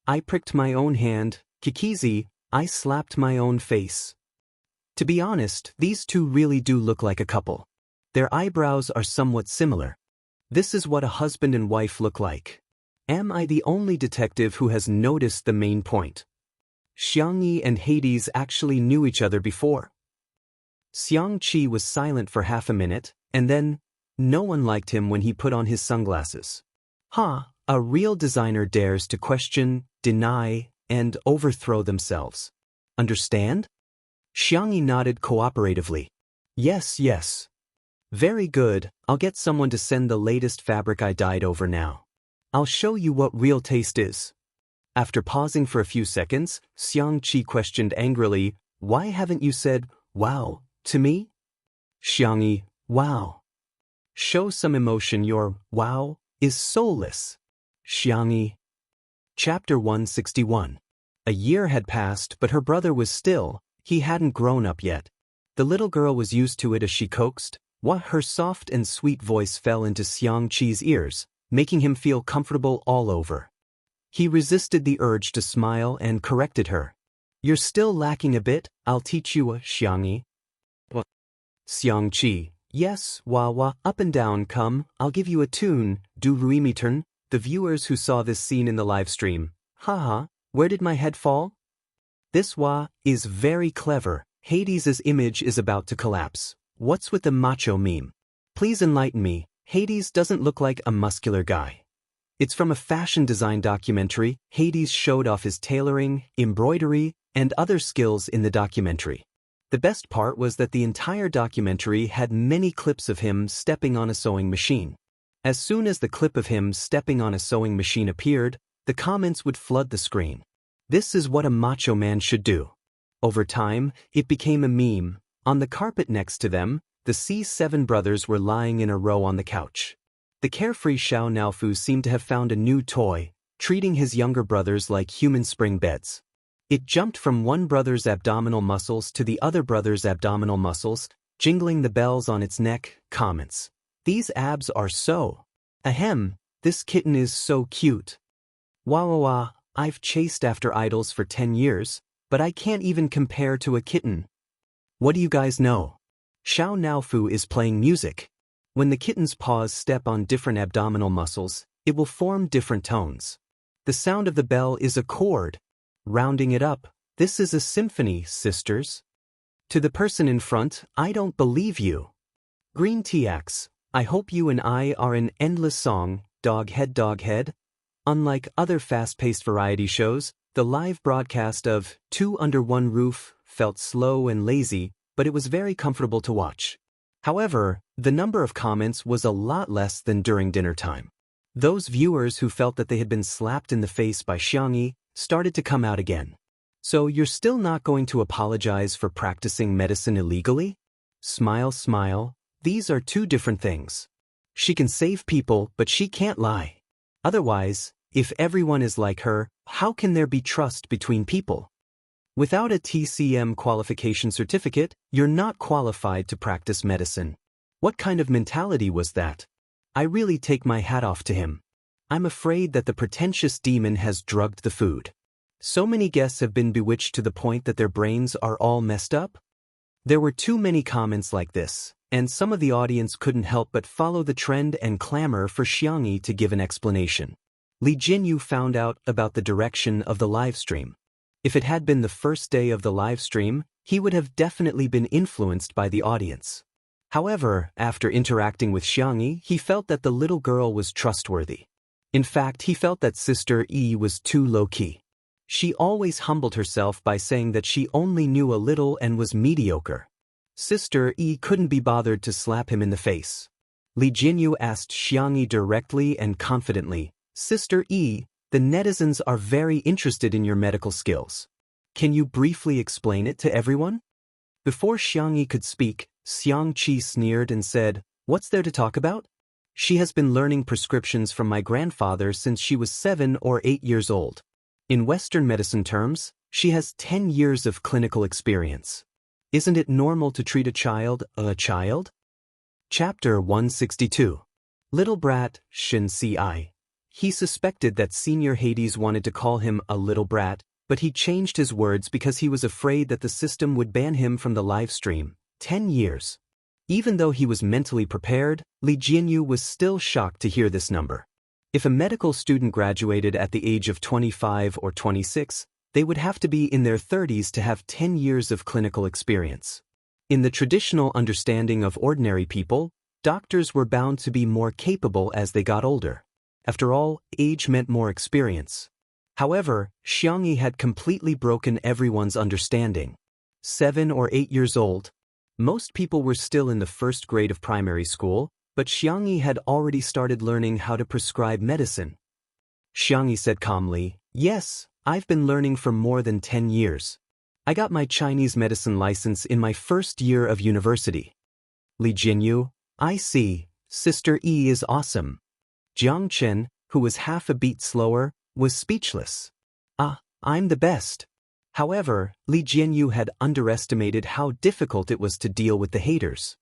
I pricked my own hand, Kikizi, I slapped my own face. To be honest, these two really do look like a couple. Their eyebrows are somewhat similar. This is what a husband and wife look like. Am I the only detective who has noticed the main point? Xianxia and Hades actually knew each other before. Xianxia was silent for half a minute, and then, no one liked him when he put on his sunglasses. A real designer dares to question, deny, and overthrow themselves. Understand? Xianxia nodded cooperatively. Yes. Very good, I'll get someone to send the latest fabric I dyed over now. I'll show you what real taste is. After pausing for a few seconds, Xianxia questioned angrily, why haven't you said, wow, to me? Xianxia, wow. Show some emotion, your wow is soulless. Xianxia. Chapter 161. A year had passed, but her brother was still, he hadn't grown up yet. The little girl was used to it as she coaxed, while her soft and sweet voice fell into Xianxi's ears, making him feel comfortable all over. He resisted the urge to smile and corrected her. You're still lacking a bit, I'll teach you, Xianxia. What? Xianxi, yes, wah, up and down, come, I'll give you a tune, do ruimi turn. The viewers who saw this scene in the live stream, haha, where did my head fall? This wah is very clever. Hades' image is about to collapse. What's with the macho meme? Please enlighten me. Hades doesn't look like a muscular guy. It's from a fashion design documentary. Hades showed off his tailoring, embroidery, and other skills in the documentary. The best part was that the entire documentary had many clips of him stepping on a sewing machine. As soon as the clip of him stepping on a sewing machine appeared, the comments would flood the screen. This is what a macho man should do. Over time, it became a meme. On the carpet next to them, the C7 brothers were lying in a row on the couch. The carefree Xiao Naofu seemed to have found a new toy, treating his younger brothers like human spring beds. It jumped from one brother's abdominal muscles to the other brother's abdominal muscles, jingling the bells on its neck. Comments. These abs are so. Ahem, this kitten is so cute. Wah, I've chased after idols for 10 years, but I can't even compare to a kitten. What do you guys know? Xiao Naofu is playing music. When the kitten's paws step on different abdominal muscles, it will form different tones. The sound of the bell is a chord. Rounding it up, this is a symphony, sisters. To the person in front, I don't believe you. Green TX, I hope you and I are an endless song, dog head. Unlike other fast-paced variety shows, the live broadcast of Two Under One Roof felt slow and lazy, but it was very comfortable to watch. However, the number of comments was a lot less than during dinner time. Those viewers who felt that they had been slapped in the face by Xianxia started to come out again. So you're still not going to apologize for practicing medicine illegally? Smile. These are two different things. She can save people, but she can't lie. Otherwise, if everyone is like her, how can there be trust between people? Without a TCM qualification certificate, you're not qualified to practice medicine. What kind of mentality was that? I really take my hat off to him. I'm afraid that the pretentious demon has drugged the food. So many guests have been bewitched to the point that their brains are all messed up? There were too many comments like this, and some of the audience couldn't help but follow the trend and clamor for Xianxia to give an explanation. Li Jinyu found out about the direction of the live stream. If it had been the first day of the live stream, he would have definitely been influenced by the audience. However, after interacting with Xianxia, he felt that the little girl was trustworthy. In fact, he felt that Sister E was too low-key. She always humbled herself by saying that she only knew a little and was mediocre. Sister E couldn't be bothered to slap him in the face. Li Jinyu asked Xianxia directly and confidently, Sister E, the netizens are very interested in your medical skills. Can you briefly explain it to everyone? Before Xianxia could speak, Xianxi sneered and said, What's there to talk about? She has been learning prescriptions from my grandfather since she was 7 or 8 years old. In Western medicine terms, she has 10 years of clinical experience. Isn't it normal to treat a child? Chapter 162. Little brat, Xianxia. He suspected that Senior Hades wanted to call him a little brat, but he changed his words because he was afraid that the system would ban him from the live stream. 10 years. Even though he was mentally prepared, Li Jianyu was still shocked to hear this number. If a medical student graduated at the age of 25 or 26, they would have to be in their 30s to have 10 years of clinical experience. In the traditional understanding of ordinary people, doctors were bound to be more capable as they got older. After all, age meant more experience. However, Xianxia had completely broken everyone's understanding. 7 or 8 years old. Most people were still in the first grade of primary school, but Xianxia had already started learning how to prescribe medicine. Xianxia said calmly, "Yes, I've been learning for more than 10 years. I got my Chinese medicine license in my first year of university." Li Jianyu, "I see, Sister E is awesome." Jiang Chen, who was half a beat slower, was speechless. I'm the best." However, Li Jianyu had underestimated how difficult it was to deal with the haters.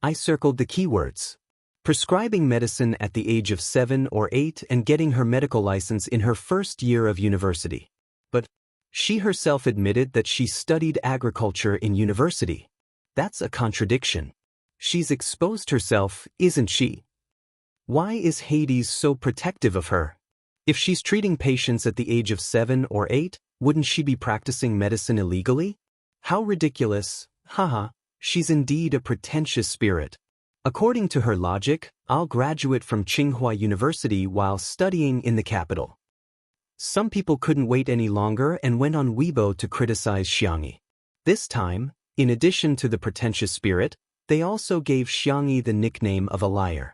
I circled the keywords. Prescribing medicine at the age of 7 or 8 and getting her medical license in her first year of university. But she herself admitted that she studied agriculture in university. That's a contradiction. She's exposed herself, isn't she? Why is Hades so protective of her? If she's treating patients at the age of 7 or 8, wouldn't she be practicing medicine illegally? How ridiculous, haha, she's indeed a pretentious spirit. According to her logic, I'll graduate from Tsinghua University while studying in the capital. Some people couldn't wait any longer and went on Weibo to criticize Xianxia. This time, in addition to the pretentious spirit, they also gave Xianxia the nickname of a liar.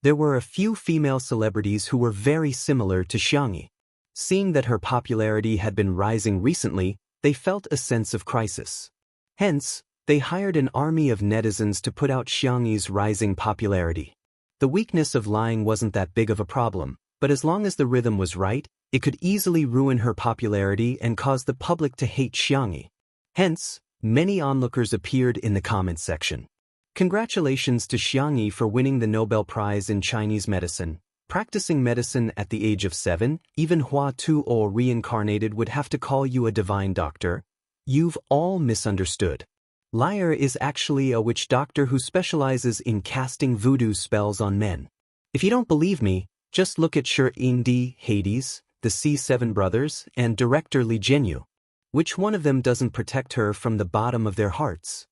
There were a few female celebrities who were very similar to Xianxia. Seeing that her popularity had been rising recently, they felt a sense of crisis. Hence, they hired an army of netizens to put out Xianxia's rising popularity. The weakness of lying wasn't that big of a problem, but as long as the rhythm was right, it could easily ruin her popularity and cause the public to hate Xianxia. Hence, many onlookers appeared in the comments section. Congratulations to Xianxia for winning the Nobel Prize in Chinese medicine. Practicing medicine at the age of 7, even Hua Tuo reincarnated would have to call you a divine doctor. You've all misunderstood. Liar is actually a witch doctor who specializes in casting voodoo spells on men. If you don't believe me, just look at Shi Indi, Hades, the C7 brothers, and director Li Jianyu. Which one of them doesn't protect her from the bottom of their hearts?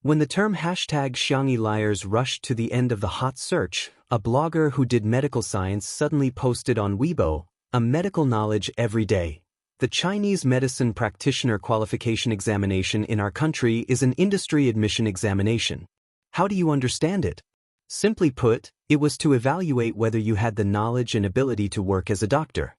When the term #Xianxia liars rushed to the end of the hot search, a blogger who did medical science suddenly posted on Weibo, a medical knowledge every day. The Chinese medicine practitioner qualification examination in our country is an industry admission examination. How do you understand it? Simply put, it was to evaluate whether you had the knowledge and ability to work as a doctor.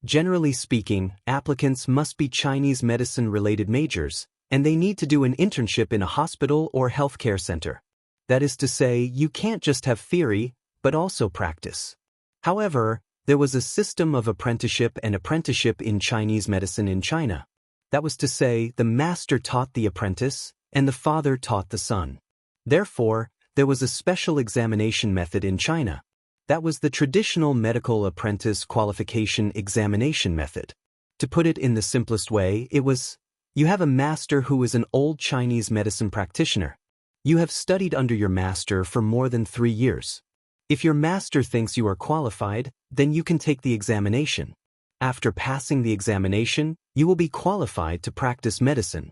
Generally speaking, applicants must be Chinese medicine-related majors, and they need to do an internship in a hospital or healthcare center. That is to say, you can't just have theory, but also practice. However, there was a system of apprenticeship in Chinese medicine in China. That was to say, the master taught the apprentice, and the father taught the son. Therefore, there was a special examination method in China. That was the traditional medical apprentice qualification examination method. To put it in the simplest way, it was, you have a master who is an old Chinese medicine practitioner. You have studied under your master for more than 3 years. If your master thinks you are qualified, then you can take the examination. After passing the examination, you will be qualified to practice medicine.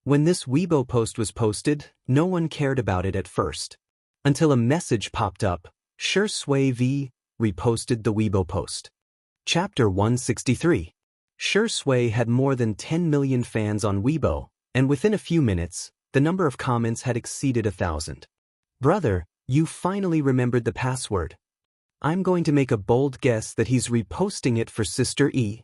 When this Weibo post was posted, no one cared about it at first. Until a message popped up, Shi Sui V reposted the Weibo post. Chapter 163. Shi Sui had more than 10 million fans on Weibo, and within a few minutes, the number of comments had exceeded 1,000. Brother, you finally remembered the password. I'm going to make a bold guess that he's reposting it for Sister E.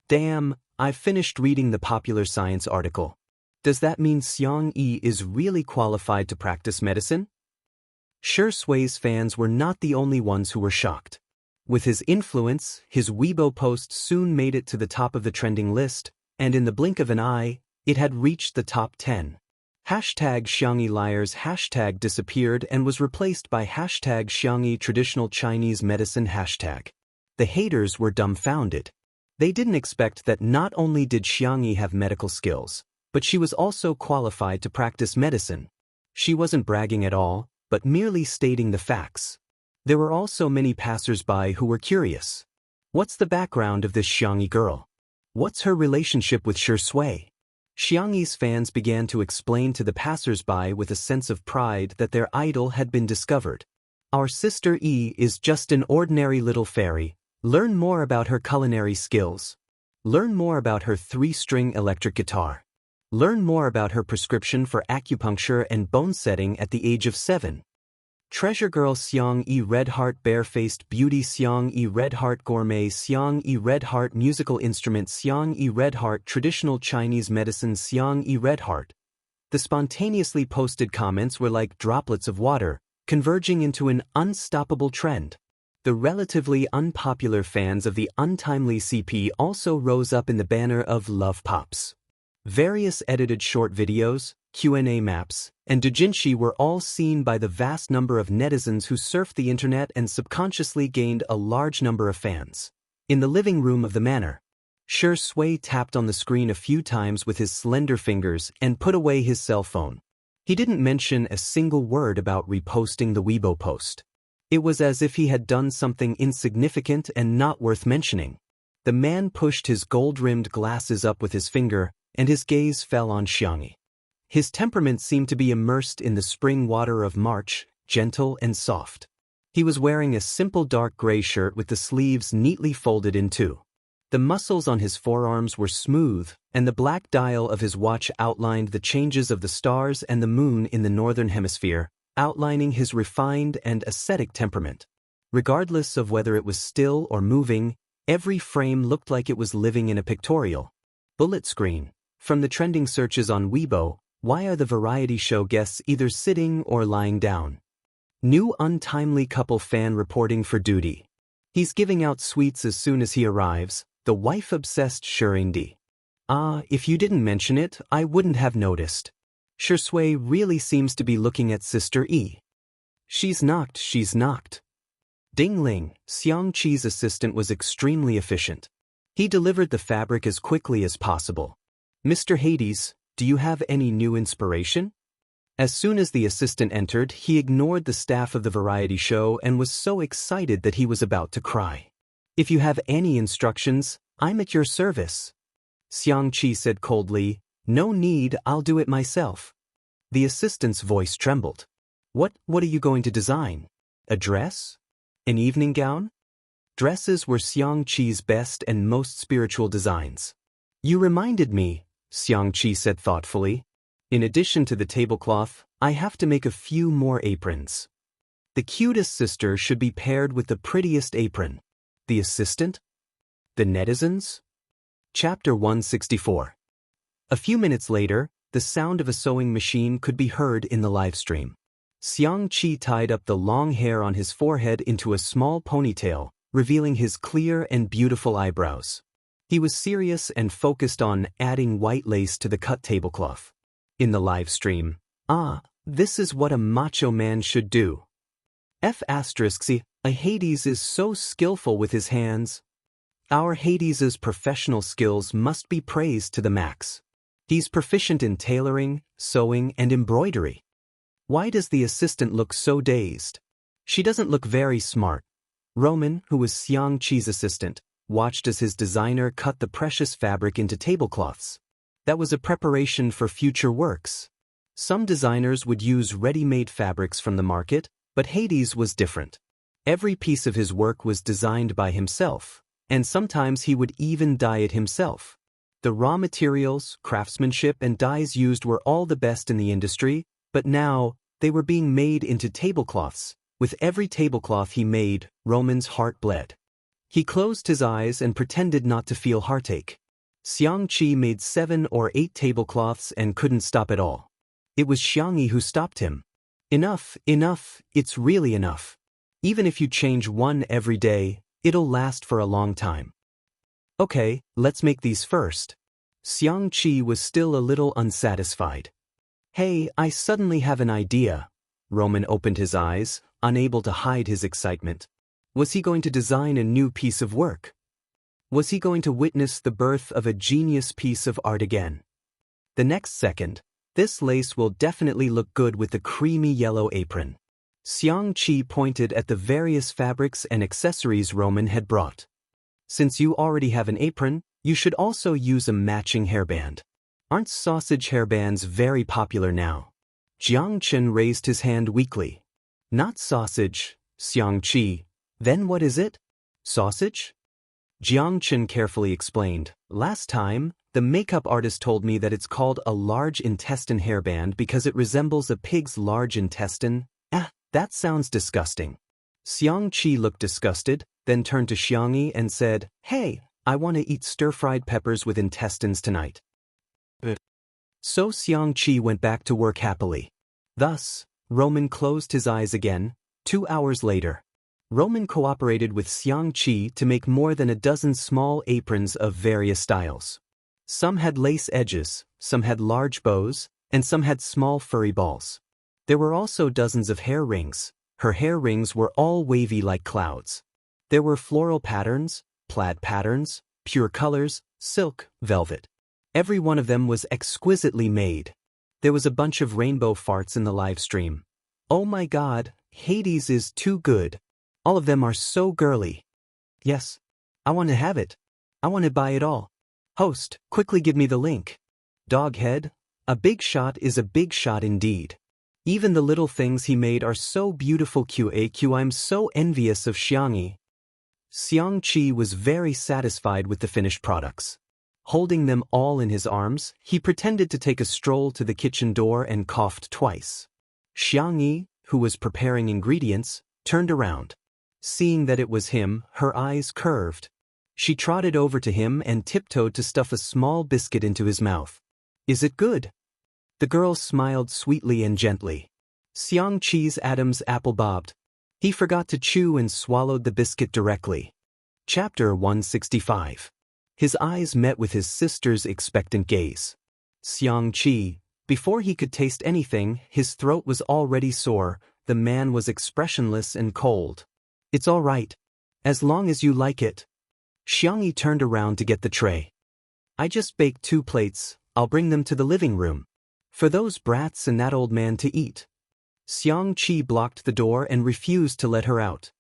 Damn, I've finished reading the popular science article. Does that mean Xianxia is really qualified to practice medicine? Shi Sui's fans were not the only ones who were shocked. With his influence, his Weibo post soon made it to the top of the trending list, and in the blink of an eye, it had reached the top 10. #Xianxia liars hashtag disappeared and was replaced by #Xianxia traditional Chinese medicine hashtag. The haters were dumbfounded. They didn't expect that not only did Xiangyi have medical skills, but she was also qualified to practice medicine. She wasn't bragging at all, but merely stating the facts. There were also many passers-by who were curious. What's the background of this Xiangyi girl? What's her relationship with Shui? Xiangyi's fans began to explain to the passers-by with a sense of pride that their idol had been discovered. Our sister Yi is just an ordinary little fairy. Learn more about her culinary skills. Learn more about her 3-string electric guitar. Learn more about her prescription for acupuncture and bone setting at the age of 7. Treasure Girl Xiangyi Red Heart Barefaced Beauty Xiangyi Red Heart Gourmet Xiangyi Red Heart Musical Instrument Xiangyi Red Heart Traditional Chinese Medicine Xiangyi Red Heart. The spontaneously posted comments were like droplets of water, converging into an unstoppable trend. The relatively unpopular fans of the untimely CP also rose up in the banner of Love Pops. Various edited short videos, Q&A maps, and doujinshi were all seen by the vast number of netizens who surfed the internet and subconsciously gained a large number of fans. In the living room of the manor, Shui tapped on the screen a few times with his slender fingers and put away his cell phone. He didn't mention a single word about reposting the Weibo post. It was as if he had done something insignificant and not worth mentioning. The man pushed his gold-rimmed glasses up with his finger, and his gaze fell on Xiangyi. His temperament seemed to be immersed in the spring water of March, gentle and soft. He was wearing a simple dark gray shirt with the sleeves neatly folded in two. The muscles on his forearms were smooth, and the black dial of his watch outlined the changes of the stars and the moon in the northern hemisphere, outlining his refined and ascetic temperament. Regardless of whether it was still or moving, every frame looked like it was living in a pictorial. Bullet screen. From the trending searches on Weibo, why are the variety show guests either sitting or lying down? New untimely couple fan reporting for duty. He's giving out sweets as soon as he arrives, the wife-obsessed Shurindi. If you didn't mention it, I wouldn't have noticed. Shui really seems to be looking at Sister E. She's knocked. Ding Ling, Xiangqi's assistant, was extremely efficient. He delivered the fabric as quickly as possible. Mr. Hades, do you have any new inspiration? As soon as the assistant entered, he ignored the staff of the variety show and was so excited that he was about to cry. If you have any instructions, I'm at your service. Xiangqi said coldly, no need, I'll do it myself. The assistant's voice trembled. What are you going to design? A dress? An evening gown? Dresses were Xiangqi's best and most spiritual designs. You reminded me, Xiangqi said thoughtfully. In addition to the tablecloth, I have to make a few more aprons. The cutest sister should be paired with the prettiest apron. The assistant? The netizens? Chapter 164. A few minutes later, the sound of a sewing machine could be heard in the live stream. Xiangqi tied up the long hair on his forehead into a small ponytail, revealing his clear and beautiful eyebrows. He was serious and focused on adding white lace to the cut tablecloth. In the live stream, this is what a macho man should do. A Hades is so skillful with his hands. Our Hades's professional skills must be praised to the max. He's proficient in tailoring, sewing, and embroidery. Why does the assistant look so dazed? She doesn't look very smart. Roman, who was Xiangqi's assistant, watched as his designer cut the precious fabric into tablecloths. That was a preparation for future works. Some designers would use ready-made fabrics from the market, but Hades was different. Every piece of his work was designed by himself, and sometimes he would even dye it himself. The raw materials, craftsmanship, and dyes used were all the best in the industry, but now they were being made into tablecloths. With every tablecloth he made, Roman's heart bled. He closed his eyes and pretended not to feel heartache. Xiangqi made 7 or 8 tablecloths and couldn't stop at all. It was Xiangyi who stopped him. Enough, it's really enough. Even if you change one every day, it'll last for a long time. Okay, let's make these first. Xiangqi was still a little unsatisfied. Hey, I suddenly have an idea. Roman opened his eyes, unable to hide his excitement. Was he going to design a new piece of work? Was he going to witness the birth of a genius piece of art again? The next second, this lace will definitely look good with the creamy yellow apron. Xianxia pointed at the various fabrics and accessories Roman had brought. Since you already have an apron, you should also use a matching hairband. Aren't sausage hairbands very popular now? Jiangchen raised his hand weakly. Not sausage, Xianxia. Then what is it? Sausage? Jiangchen carefully explained. Last time, the makeup artist told me that it's called a large intestine hairband because it resembles a pig's large intestine. That sounds disgusting. Xianxia looked disgusted, then turned to Xiangyi and said, "Hey, I want to eat stir-fried peppers with intestines tonight." So Xianxia went back to work happily. Thus, Roman closed his eyes again. 2 hours later, Roman cooperated with Xianxia to make more than a dozen small aprons of various styles. Some had lace edges, some had large bows, and some had small furry balls. There were also dozens of hair rings. Her hair rings were all wavy like clouds. There were floral patterns, plaid patterns, pure colors, silk, velvet. Every one of them was exquisitely made. There was a bunch of rainbow farts in the live stream. Oh my god, Hades is too good. All of them are so girly. Yes. I want to have it. I want to buy it all. Host, quickly give me the link. Doghead, a big shot is a big shot indeed. Even the little things he made are so beautiful. QAQ, I'm so envious of Xiangyi. Xianxia was very satisfied with the finished products. Holding them all in his arms, he pretended to take a stroll to the kitchen door and coughed twice. Xiangyi, who was preparing ingredients, turned around. Seeing that it was him, her eyes curved. She trotted over to him and tiptoed to stuff a small biscuit into his mouth. Is it good? The girl smiled sweetly and gently. Xianxia's Adam's apple bobbed. He forgot to chew and swallowed the biscuit directly. Chapter 165. His eyes met with his sister's expectant gaze. Xianxia, before he could taste anything, his throat was already sore. The man was expressionless and cold. It's all right. As long as you like it. Xiangyi turned around to get the tray. I just baked 2 plates, I'll bring them to the living room. For those brats and that old man to eat. Xianxia blocked the door and refused to let her out.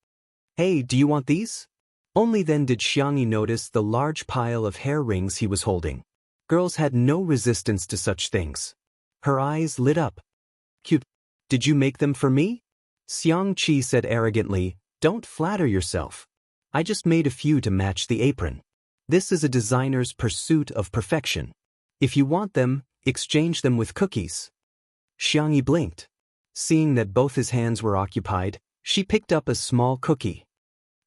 Hey, do you want these? Only then did Xiangyi notice the large pile of hair rings he was holding. Girls had no resistance to such things. Her eyes lit up. Cute. Did you make them for me? Xianxia said arrogantly, don't flatter yourself. I just made a few to match the apron. This is a designer's pursuit of perfection. If you want them, exchange them with cookies. Xiangyi blinked. Seeing that both his hands were occupied, she picked up a small cookie.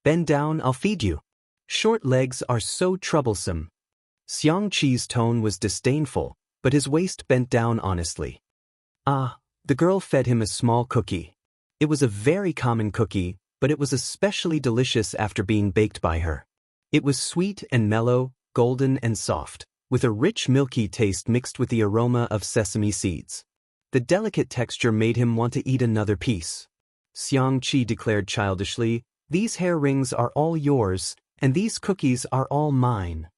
Bend down, I'll feed you. Short legs are so troublesome. Xianxi's tone was disdainful, but his waist bent down honestly. The girl fed him a small cookie. It was a very common cookie, but it was especially delicious after being baked by her. It was sweet and mellow, golden and soft, with a rich milky taste mixed with the aroma of sesame seeds. The delicate texture made him want to eat another piece. Xianxia declared childishly, these hair rings are all yours, and these cookies are all mine.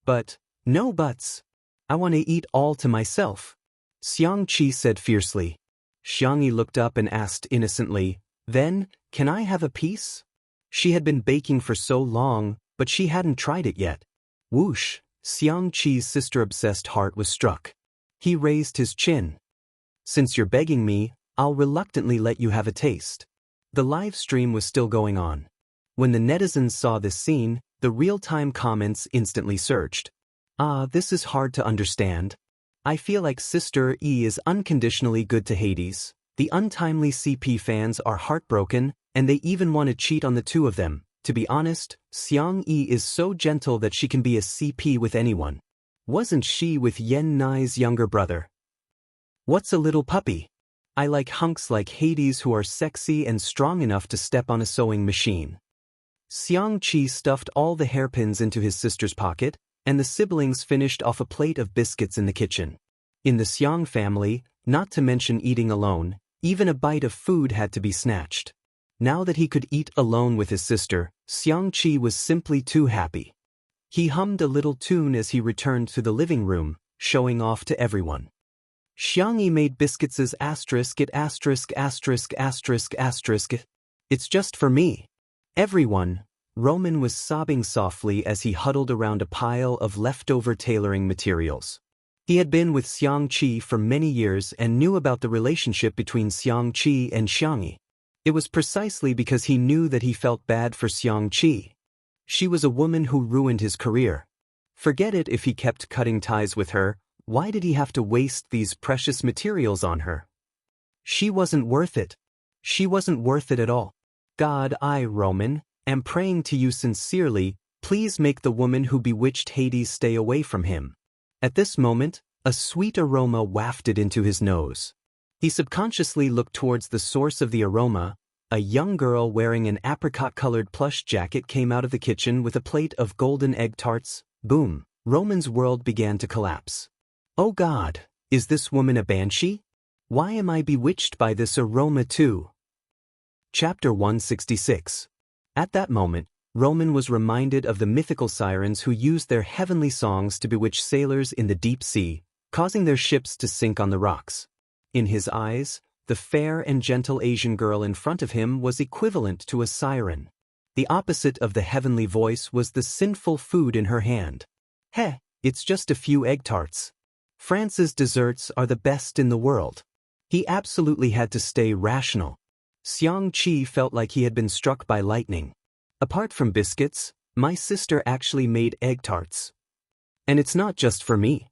But, no buts. I want to eat all to myself. Xianxia said fiercely. Xiangyi looked up and asked innocently, then, can I have a piece? She had been baking for so long, but she hadn't tried it yet. Whoosh, Xianxi's sister-obsessed heart was struck. He raised his chin. Since you're begging me, I'll reluctantly let you have a taste. The live stream was still going on. When the netizens saw this scene, the real-time comments instantly surged. This is hard to understand. I feel like Sister E is unconditionally good to Hades. The untimely CP fans are heartbroken, and they even want to cheat on the two of them. To be honest, Xiangyi is so gentle that she can be a CP with anyone. Wasn't she with Yen Nai's younger brother? What's a little puppy? I like hunks like Hades who are sexy and strong enough to step on a sewing machine. Xianxia stuffed all the hairpins into his sister's pocket, and the siblings finished off a plate of biscuits in the kitchen. In the Xiang family, not to mention eating alone, even a bite of food had to be snatched. Now that he could eat alone with his sister, Xianxia was simply too happy. He hummed a little tune as he returned to the living room, showing off to everyone. Xianxia made biscuits as asterisk it asterisk asterisk asterisk asterisk. It's just for me. Everyone. Roman was sobbing softly as he huddled around a pile of leftover tailoring materials. He had been with Xianxia for many years and knew about the relationship between Xianxia and Xianxia. It was precisely because he knew that he felt bad for Xianxia. She was a woman who ruined his career. Forget it if he kept cutting ties with her, why did he have to waste these precious materials on her? She wasn't worth it. She wasn't worth it at all. God, I, Roman, am praying to you sincerely, please make the woman who bewitched Hades stay away from him. At this moment, a sweet aroma wafted into his nose. He subconsciously looked towards the source of the aroma. A young girl wearing an apricot-colored plush jacket came out of the kitchen with a plate of golden egg tarts. Boom! Roman's world began to collapse. Oh God, is this woman a banshee? Why am I bewitched by this aroma too? Chapter 166. At that moment, Roman was reminded of the mythical sirens who used their heavenly songs to bewitch sailors in the deep sea, causing their ships to sink on the rocks. In his eyes, the fair and gentle Asian girl in front of him was equivalent to a siren. The opposite of the heavenly voice was the sinful food in her hand. Heh, it's just a few egg tarts. France's desserts are the best in the world. He absolutely had to stay rational. Xianxia felt like he had been struck by lightning. Apart from biscuits, my sister actually made egg tarts. And it's not just for me.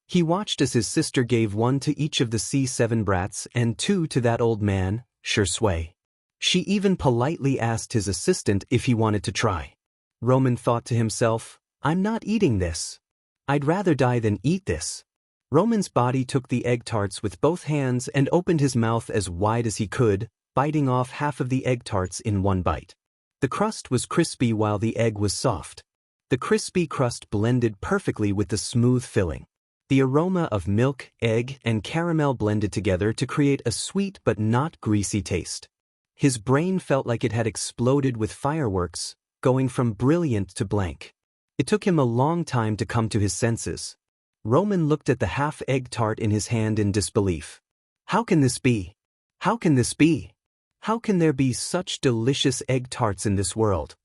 He watched as his sister gave one to each of the C7 brats and two to that old man, Shui. She even politely asked his assistant if he wanted to try. Roman thought to himself, I'm not eating this. I'd rather die than eat this. Roman's body took the egg tarts with both hands and opened his mouth as wide as he could, biting off half of the egg tarts in one bite. The crust was crispy while the egg was soft. The crispy crust blended perfectly with the smooth filling. The aroma of milk, egg, and caramel blended together to create a sweet but not greasy taste. His brain felt like it had exploded with fireworks, going from brilliant to blank. It took him a long time to come to his senses. Roman looked at the half-egg tart in his hand in disbelief. How can this be? How can this be? How can there be such delicious egg tarts in this world?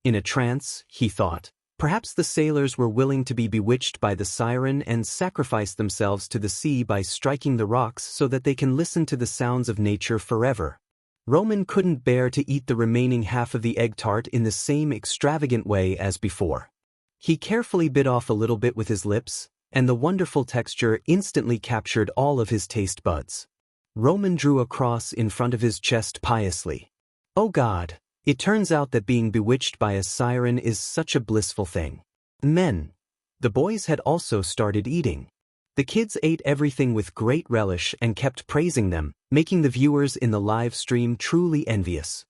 In a trance, he thought. Perhaps the sailors were willing to be bewitched by the siren and sacrifice themselves to the sea by striking the rocks so that they can listen to the sounds of nature forever. Roman couldn't bear to eat the remaining half of the egg tart in the same extravagant way as before. He carefully bit off a little bit with his lips, and the wonderful texture instantly captured all of his taste buds. Roman drew a cross in front of his chest piously. Oh God, it turns out that being bewitched by a siren is such a blissful thing. Men. The boys had also started eating. The kids ate everything with great relish and kept praising them, making the viewers in the live stream truly envious.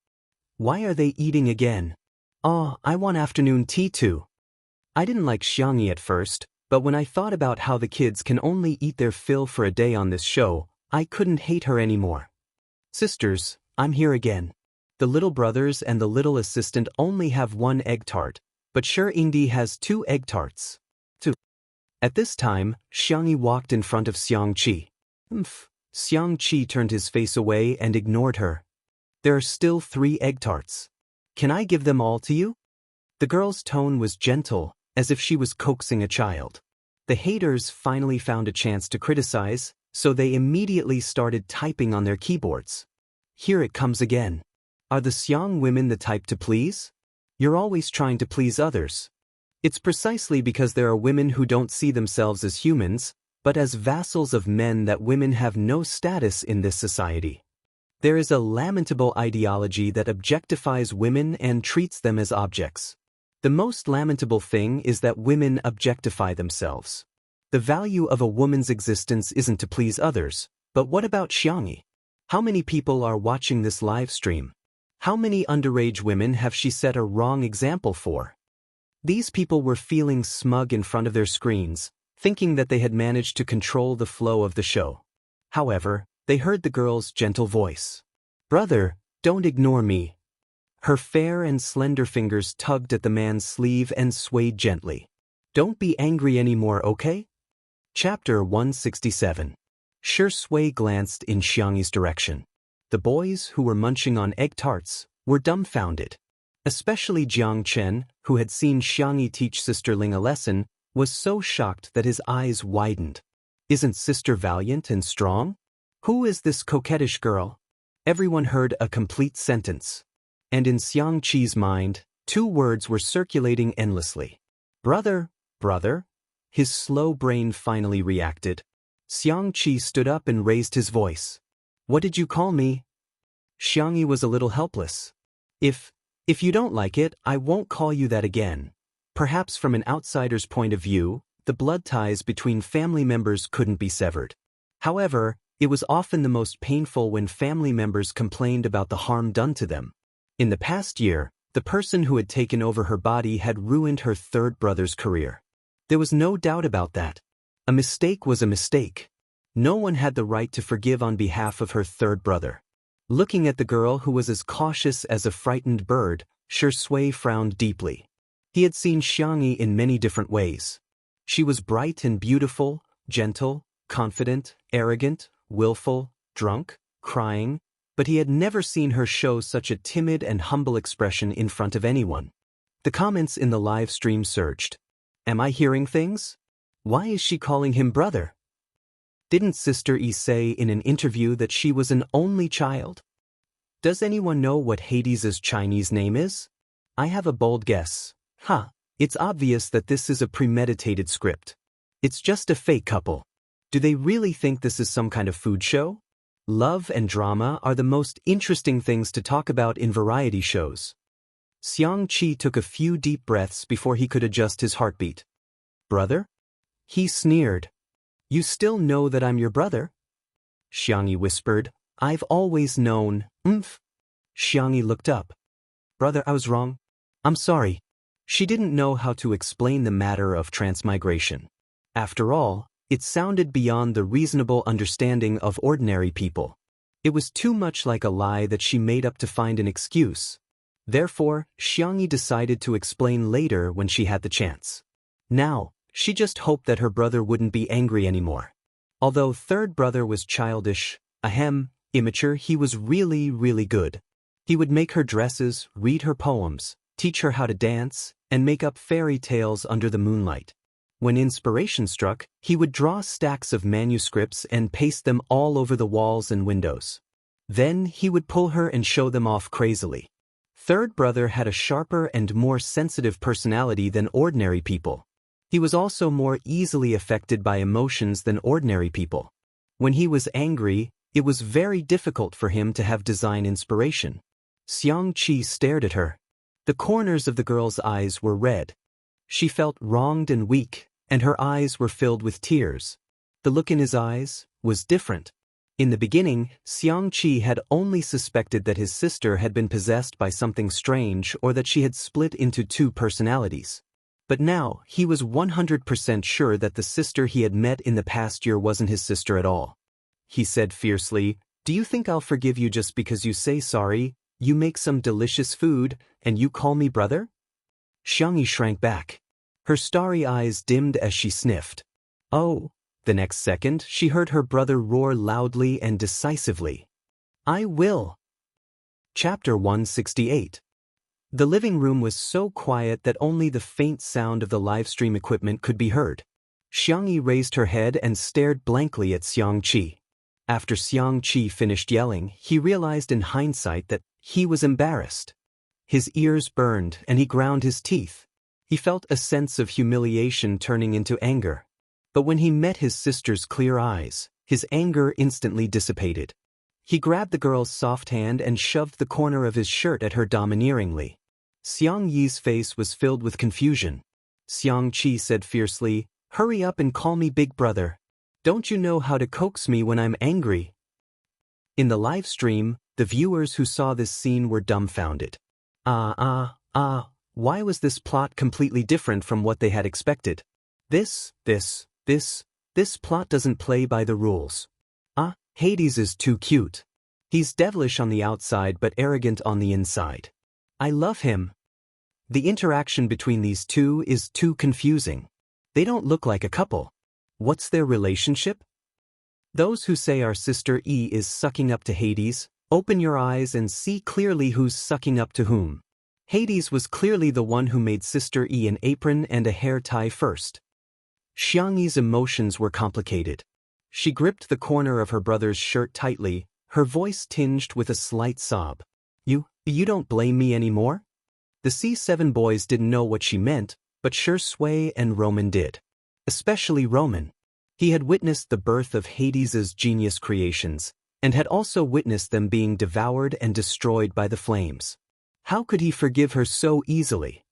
Why are they eating again? Oh, I want afternoon tea too. I didn't like Xianxia at first, but when I thought about how the kids can only eat their fill for a day on this show, I couldn't hate her anymore. Sisters, I'm here again. The little brothers and the little assistant only have one egg tart, but sure Ingdi has 2 egg tarts. 2. At this time, Xianxia walked in front of Xianxia. Xianxia turned his face away and ignored her. There are still 3 egg tarts. Can I give them all to you? The girl's tone was gentle, as if she was coaxing a child. The haters finally found a chance to criticize, so they immediately started typing on their keyboards. Here it comes again. Are the Xiang women the type to please? You're always trying to please others. It's precisely because there are women who don't see themselves as humans, but as vassals of men that women have no status in this society. There is a lamentable ideology that objectifies women and treats them as objects. The most lamentable thing is that women objectify themselves. The value of a woman's existence isn't to please others, but what about Xianxia? How many people are watching this live stream? How many underage women have she set a wrong example for? These people were feeling smug in front of their screens, thinking that they had managed to control the flow of the show. However, they heard the girl's gentle voice. Brother, don't ignore me. Her fair and slender fingers tugged at the man's sleeve and swayed gently. Don't be angry anymore, okay? Chapter 167. Shui glanced in Xiangyi's direction. The boys, who were munching on egg tarts, were dumbfounded. Especially Jiang Chen, who had seen Xiangyi teach Sister Ling a lesson, was so shocked that his eyes widened. Isn't Sister valiant and strong? Who is this coquettish girl? Everyone heard a complete sentence. And in Xiangqi's mind, 2 words were circulating endlessly. Brother, brother? His slow brain finally reacted. Xiangqi stood up and raised his voice. What did you call me? Xiangyi was a little helpless. If you don't like it, I won't call you that again. Perhaps from an outsider's point of view, the blood ties between family members couldn't be severed. However, it was often the most painful when family members complained about the harm done to them. In the past year, the person who had taken over her body had ruined her 3rd brother's career. There was no doubt about that. A mistake was a mistake. No one had the right to forgive on behalf of her 3rd brother. Looking at the girl who was as cautious as a frightened bird, Shui frowned deeply. He had seen Xiangyi in many different ways. She was bright and beautiful, gentle, confident, arrogant, willful, drunk, crying, but he had never seen her show such a timid and humble expression in front of anyone. The comments in the live stream surged. Am I hearing things? Why is she calling him brother? Didn't Sister Yi say in an interview that she was an only child? Does anyone know what Hades's Chinese name is? I have a bold guess. It's obvious that this is a premeditated script. It's just a fake couple. Do they really think this is some kind of food show? Love and drama are the most interesting things to talk about in variety shows. Xiangqi took a few deep breaths before he could adjust his heartbeat. Brother? He sneered. You still know that I'm your brother? Xiangyi whispered. I've always known. Xiangyi looked up. Brother, I was wrong. I'm sorry. She didn't know how to explain the matter of transmigration. After all, it sounded beyond the reasonable understanding of ordinary people. It was too much like a lie that she made up to find an excuse. Therefore, Xiangyi decided to explain later when she had the chance. Now, she just hoped that her brother wouldn't be angry anymore. Although 3rd brother was childish, immature, he was really, really good. He would make her dresses, read her poems, teach her how to dance, and make up fairy tales under the moonlight. When inspiration struck, he would draw stacks of manuscripts and paste them all over the walls and windows. Then he would pull her and show them off crazily. 3rd brother had a sharper and more sensitive personality than ordinary people. He was also more easily affected by emotions than ordinary people. When he was angry, it was very difficult for him to have design inspiration. Xiangqi stared at her. The corners of the girl's eyes were red. She felt wronged and weak, and her eyes were filled with tears. The look in his eyes was different. In the beginning, Xiangqi had only suspected that his sister had been possessed by something strange or that she had split into 2 personalities. But now, he was 100% sure that the sister he had met in the past year wasn't his sister at all. He said fiercely, Do you think I'll forgive you just because you say sorry, you make some delicious food, and you call me brother? Xiangyi shrank back. Her starry eyes dimmed as she sniffed. Oh! The next second, she heard her brother roar loudly and decisively. I will! Chapter 168. The living room was so quiet that only the faint sound of the livestream equipment could be heard. Xiangyi raised her head and stared blankly at Xiangqi. After Xiangqi finished yelling, he realized in hindsight that he was embarrassed. His ears burned and he ground his teeth. He felt a sense of humiliation turning into anger. But when he met his sister's clear eyes, his anger instantly dissipated. He grabbed the girl's soft hand and shoved the corner of his shirt at her domineeringly. Xiangyi's face was filled with confusion. Xiangqi said fiercely, Hurry up and call me big brother. Don't you know how to coax me when I'm angry? In the live stream, the viewers who saw this scene were dumbfounded. Why was this plot completely different from what they had expected? This plot doesn't play by the rules. Hades is too cute. He's devilish on the outside but arrogant on the inside. I love him. The interaction between these two is too confusing. They don't look like a couple. What's their relationship? Those who say our sister E is sucking up to Hades, open your eyes and see clearly who's sucking up to whom. Hades was clearly the one who made Sister E an apron and a hair tie first. Xianxi's emotions were complicated. She gripped the corner of her brother's shirt tightly, her voice tinged with a slight sob. You don't blame me anymore? The C7 boys didn't know what she meant, but Shui and Roman did. Especially Roman. He had witnessed the birth of Hades's genius creations, and had also witnessed them being devoured and destroyed by the flames. How could he forgive her so easily?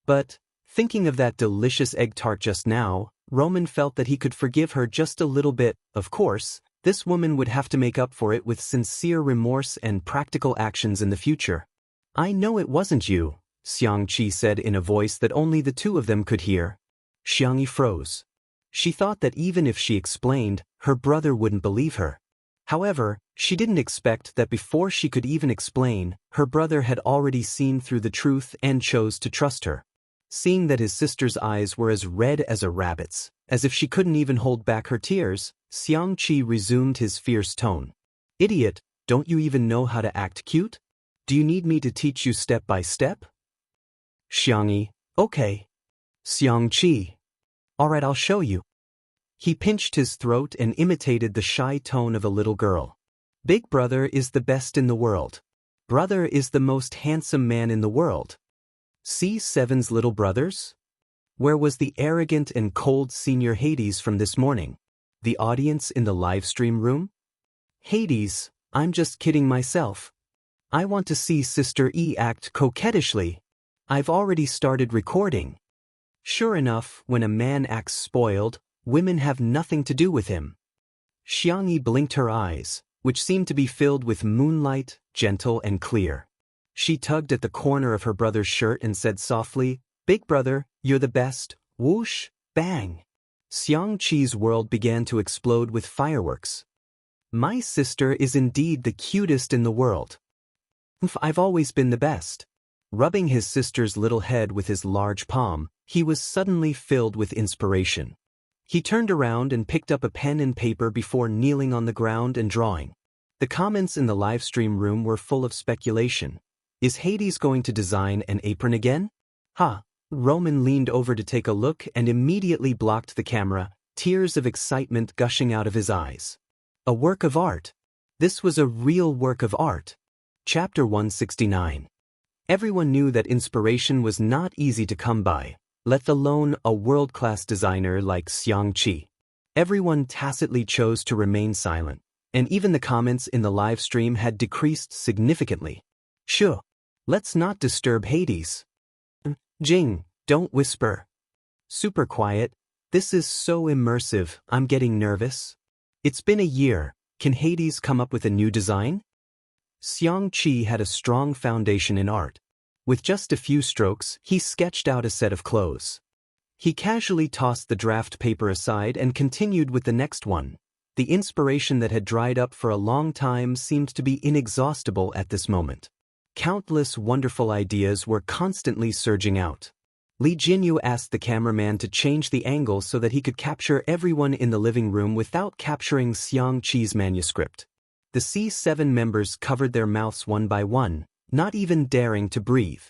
But, thinking of that delicious egg tart just now, Roman felt that he could forgive her just a little bit. Of course, this woman would have to make up for it with sincere remorse and practical actions in the future. I know it wasn't you, Xianxia said in a voice that only the two of them could hear. Xianxia froze. She thought that even if she explained, her brother wouldn't believe her. However, she didn't expect that before she could even explain, her brother had already seen through the truth and chose to trust her. Seeing that his sister's eyes were as red as a rabbit's, as if she couldn't even hold back her tears, Xianxia resumed his fierce tone. Idiot, don't you even know how to act cute? Do you need me to teach you step by step? Xianxia, okay. Xianxia. Alright, I'll show you. He pinched his throat and imitated the shy tone of a little girl. Big brother is the best in the world. Brother is the most handsome man in the world. C7's little brothers? Where was the arrogant and cold senior Hades from this morning? The audience in the live stream room? Hades, I'm just kidding myself. I want to see Sister E act coquettishly. I've already started recording. Sure enough, when a man acts spoiled, women have nothing to do with him. Xianxia blinked her eyes, which seemed to be filled with moonlight, gentle and clear. She tugged at the corner of her brother's shirt and said softly, Big brother, you're the best. Whoosh, bang. Xianxi's world began to explode with fireworks. My sister is indeed the cutest in the world. I've always been the best. Rubbing his sister's little head with his large palm, he was suddenly filled with inspiration. He turned around and picked up a pen and paper before kneeling on the ground and drawing. The comments in the live stream room were full of speculation. Is Hades going to design an apron again? Roman leaned over to take a look and immediately blocked the camera, tears of excitement gushing out of his eyes. A work of art. This was a real work of art. Chapter 169. Everyone knew that inspiration was not easy to come by, let alone a world-class designer like Xianxia. Everyone tacitly chose to remain silent, and even the comments in the live stream had decreased significantly. Sure. Let's not disturb Hades. Jing, don't whisper. Super quiet. This is so immersive, I'm getting nervous. It's been a year. Can Hades come up with a new design? Xianxia had a strong foundation in art. With just a few strokes, he sketched out a set of clothes. He casually tossed the draft paper aside and continued with the next one. The inspiration that had dried up for a long time seemed to be inexhaustible at this moment. Countless wonderful ideas were constantly surging out. Li Jinyu asked the cameraman to change the angle so that he could capture everyone in the living room without capturing Xianxi's manuscript. The C7 members covered their mouths one by one, not even daring to breathe.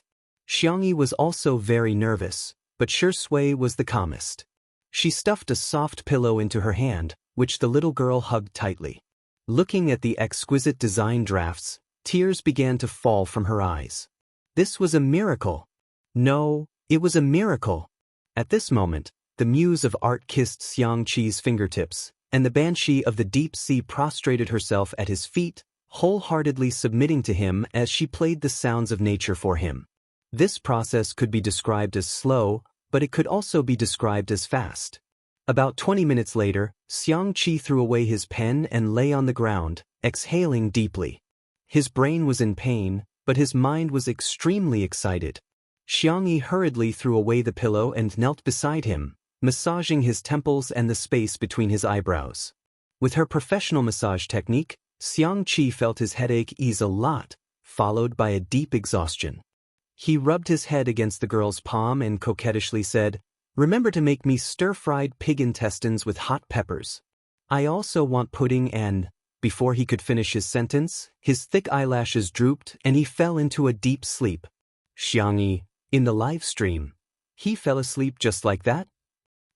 Xianxia was also very nervous, but Shui was the calmest. She stuffed a soft pillow into her hand, which the little girl hugged tightly. Looking at the exquisite design drafts, tears began to fall from her eyes. This was a miracle. No, it was a miracle. At this moment, the muse of art kissed Xianxi's fingertips, and the banshee of the deep sea prostrated herself at his feet, wholeheartedly submitting to him as she played the sounds of nature for him. This process could be described as slow, but it could also be described as fast. About 20 minutes later, Xianxia threw away his pen and lay on the ground, exhaling deeply. His brain was in pain, but his mind was extremely excited. Xianxia hurriedly threw away the pillow and knelt beside him, massaging his temples and the space between his eyebrows. With her professional massage technique, Xianxia felt his headache ease a lot, followed by a deep exhaustion. He rubbed his head against the girl's palm and coquettishly said, "Remember to make me stir-fried pig intestines with hot peppers. I also want pudding and—" Before he could finish his sentence, his thick eyelashes drooped and he fell into a deep sleep. Xiangyi, in the live stream, he fell asleep just like that?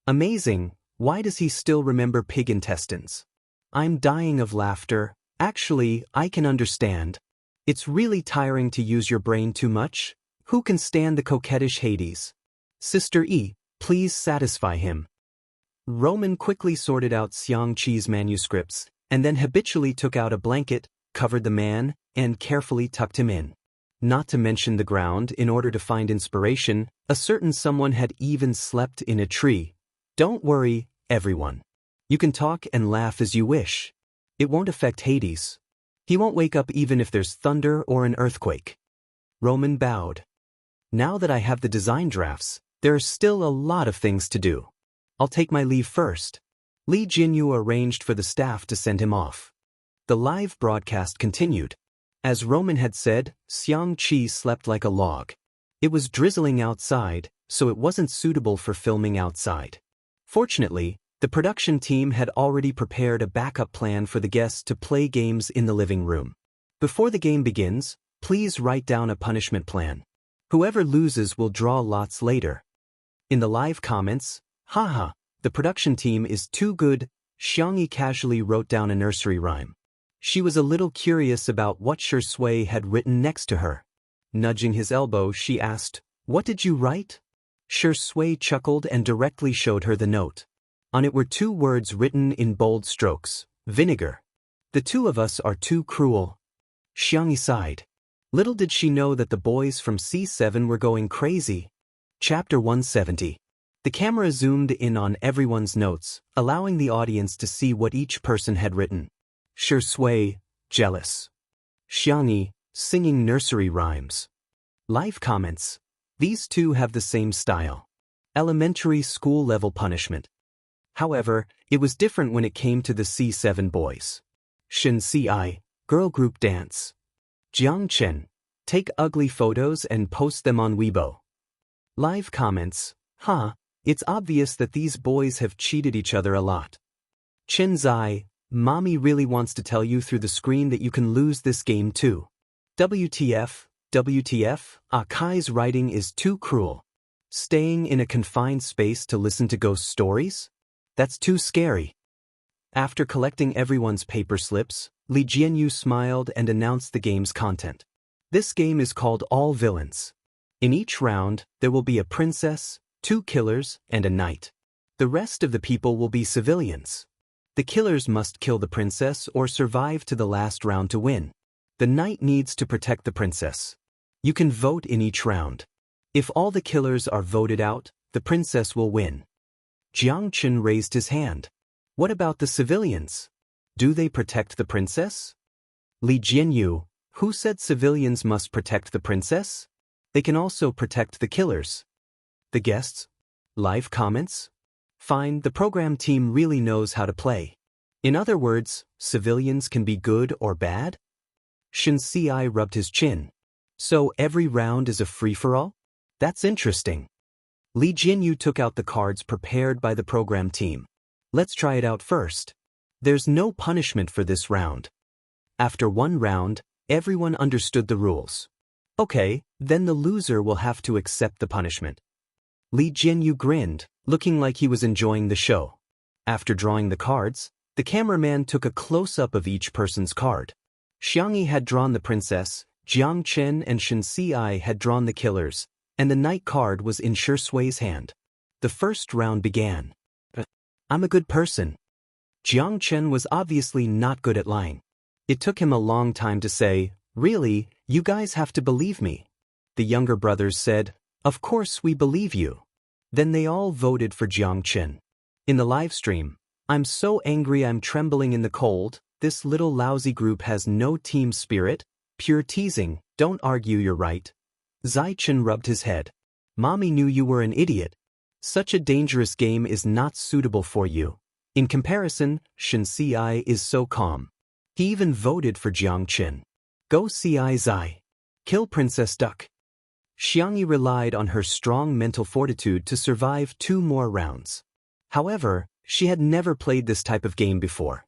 Amazing, why does he still remember pig intestines? I'm dying of laughter. Actually, I can understand. It's really tiring to use your brain too much. Who can stand the coquettish Hades? Sister E, please satisfy him. Roman quickly sorted out Xiangqi's manuscripts, and then habitually took out a blanket, covered the man, and carefully tucked him in. Not to mention the ground in order to find inspiration, a certain someone had even slept in a tree. Don't worry, everyone. You can talk and laugh as you wish. It won't affect Hades. He won't wake up even if there's thunder or an earthquake. Roman bowed. Now that I have the design drafts, there are still a lot of things to do. I'll take my leave first. Li Jinyu arranged for the staff to send him off. The live broadcast continued. As Roman had said, Xiangqi slept like a log. It was drizzling outside, so it wasn't suitable for filming outside. Fortunately, the production team had already prepared a backup plan for the guests to play games in the living room. Before the game begins, please write down a punishment plan. Whoever loses will draw lots later. In the live comments, haha, the production team is too good, Xiangyi casually wrote down a nursery rhyme. She was a little curious about what Shui had written next to her. Nudging his elbow, she asked, "What did you write?" Shui chuckled and directly showed her the note. On it were 2 words written in bold strokes, vinegar. The 2 of us are too cruel. Xiangyi sighed. Little did she know that the boys from C7 were going crazy. Chapter 170. The camera zoomed in on everyone's notes, allowing the audience to see what each person had written. Shui, jealous. Xiangyi, singing nursery rhymes. Live comments. These 2 have the same style. Elementary school level punishment. However, it was different when it came to the C7 boys. Xianxia, girl group dance. Jiangchen, take ugly photos and post them on Weibo. Live comments. It's obvious that these boys have cheated each other a lot. Chen Zai, mommy really wants to tell you through the screen that you can lose this game too. WTF, Akai's writing is too cruel. Staying in a confined space to listen to ghost stories? That's too scary. After collecting everyone's paper slips, Li Jianyu smiled and announced the game's content. This game is called All Villains. In each round, there will be a princess, 2 killers, and a knight. The rest of the people will be civilians. The killers must kill the princess or survive to the last round to win. The knight needs to protect the princess. You can vote in each round. If all the killers are voted out, the princess will win. Jiangchen raised his hand. What about the civilians? Do they protect the princess? Li Jianyu, who said civilians must protect the princess? They can also protect the killers. The guests? Live comments? Fine, the program team really knows how to play. In other words, civilians can be good or bad? Xianxia rubbed his chin. So every round is a free-for-all? That's interesting. Li Jinyu took out the cards prepared by the program team. Let's try it out first. There's no punishment for this round. After 1 round, everyone understood the rules. Okay, then the loser will have to accept the punishment. Li Jinyu grinned, looking like he was enjoying the show. After drawing the cards, the cameraman took a close-up of each person's card. Xiangyi had drawn the princess, Jiangchen and Xianxia had drawn the killers, and the knight card was in Shui's hand. The first round began. I'm a good person. Jiangchen was obviously not good at lying. It took him a long time to say, really, you guys have to believe me. The younger brothers said, of course we believe you. Then they all voted for Jiangchen. In the live stream, I'm so angry I'm trembling in the cold, this little lousy group has no team spirit, pure teasing, don't argue you're right. Zai-Chen rubbed his head. Mommy knew you were an idiot. Such a dangerous game is not suitable for you. In comparison, Xianxia is so calm. He even voted for Jiangchen. Go Ci Zai. Kill Princess Duck. Xianxia relied on her strong mental fortitude to survive 2 more rounds. However, she had never played this type of game before.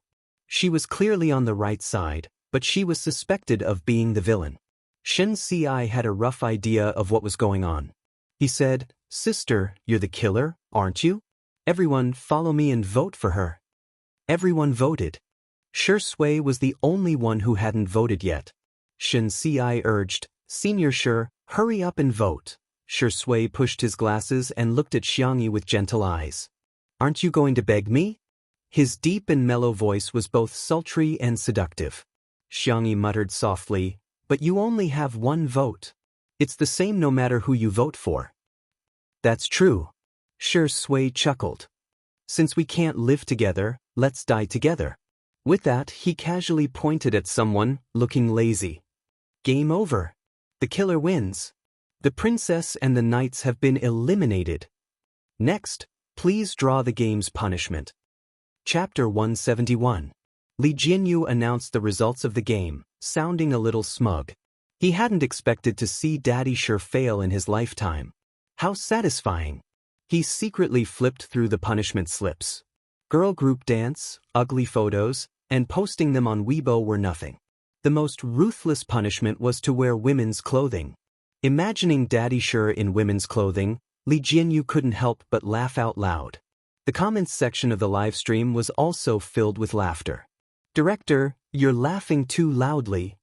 She was clearly on the right side, but she was suspected of being the villain. Xianxia had a rough idea of what was going on. He said, "Sister, you're the killer, aren't you? Everyone follow me and vote for her." Everyone voted. Shui was the only one who hadn't voted yet. Xianxia urged, "Senior Shi, hurry up and vote." Shui pushed his glasses and looked at Xianxia with gentle eyes. "Aren't you going to beg me?" His deep and mellow voice was both sultry and seductive. Xianxia muttered softly, "But you only have 1 vote. It's the same no matter who you vote for." "That's true." Shui chuckled. "Since we can't live together, let's die together." With that, he casually pointed at someone, looking lazy. "Game over. The killer wins. The princess and the knights have been eliminated. Next, please draw the game's punishment." Chapter 171. Li Jinyu announced the results of the game, sounding a little smug. He hadn't expected to see Daddy Shi fail in his lifetime. How satisfying. He secretly flipped through the punishment slips. Girl group dance, ugly photos, and posting them on Weibo were nothing. The most ruthless punishment was to wear women's clothing. Imagining Daddy Shi in women's clothing, Li Jinyu couldn't help but laugh out loud. The comments section of the livestream was also filled with laughter. "Director, you're laughing too loudly.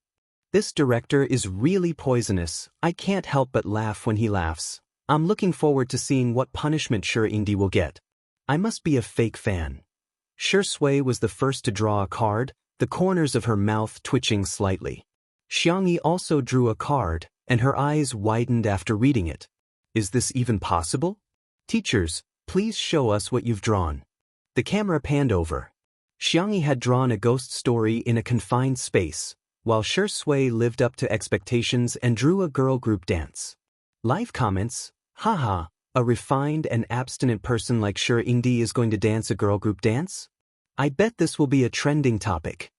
This director is really poisonous. I can't help but laugh when he laughs. I'm looking forward to seeing what punishment Indi will get. I must be a fake fan." Shui was the first to draw a card, the corners of her mouth twitching slightly. Xianxia also drew a card, and her eyes widened after reading it. "Is this even possible? Teachers, please show us what you've drawn." The camera panned over. Xianxia had drawn a ghost story in a confined space, while Shui lived up to expectations and drew a girl group dance. Live comments, "Haha, a refined and abstinent person like Indi is going to dance a girl group dance? I bet this will be a trending topic.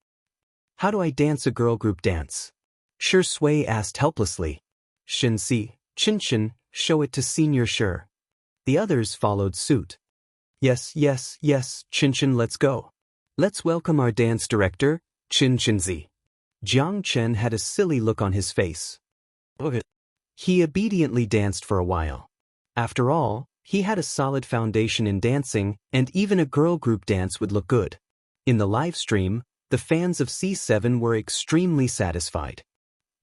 How do I dance a girl group dance?" Shui asked helplessly. "Shenxi, Qinchin, show it to Senior Shi." The others followed suit. Yes, Qinchin, let's go. Let's welcome our dance director, Qinchinzi." Jiang Chen had a silly look on his face. Okay. He obediently danced for a while. After all, he had a solid foundation in dancing, and even a girl group dance would look good. In the live stream, the fans of C7 were extremely satisfied.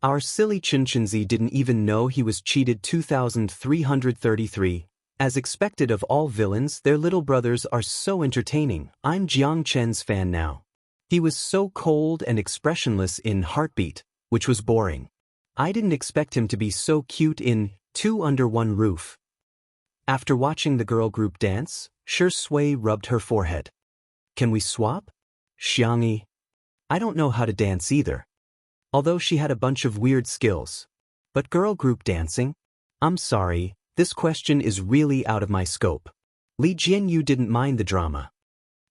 Our silly Qinchinzi didn't even know he was cheated 2333. As expected of all villains, their little brothers are so entertaining. I'm Jiang Chen's fan now. He was so cold and expressionless in Heartbeat, which was boring. I didn't expect him to be so cute in Two Under One Roof. After watching the girl group dance, Shui rubbed her forehead. "Can we swap?" "Xianxia, I don't know how to dance either." Although she had a bunch of weird skills. But girl group dancing? I'm sorry, this question is really out of my scope. Li Jinyu didn't mind the drama.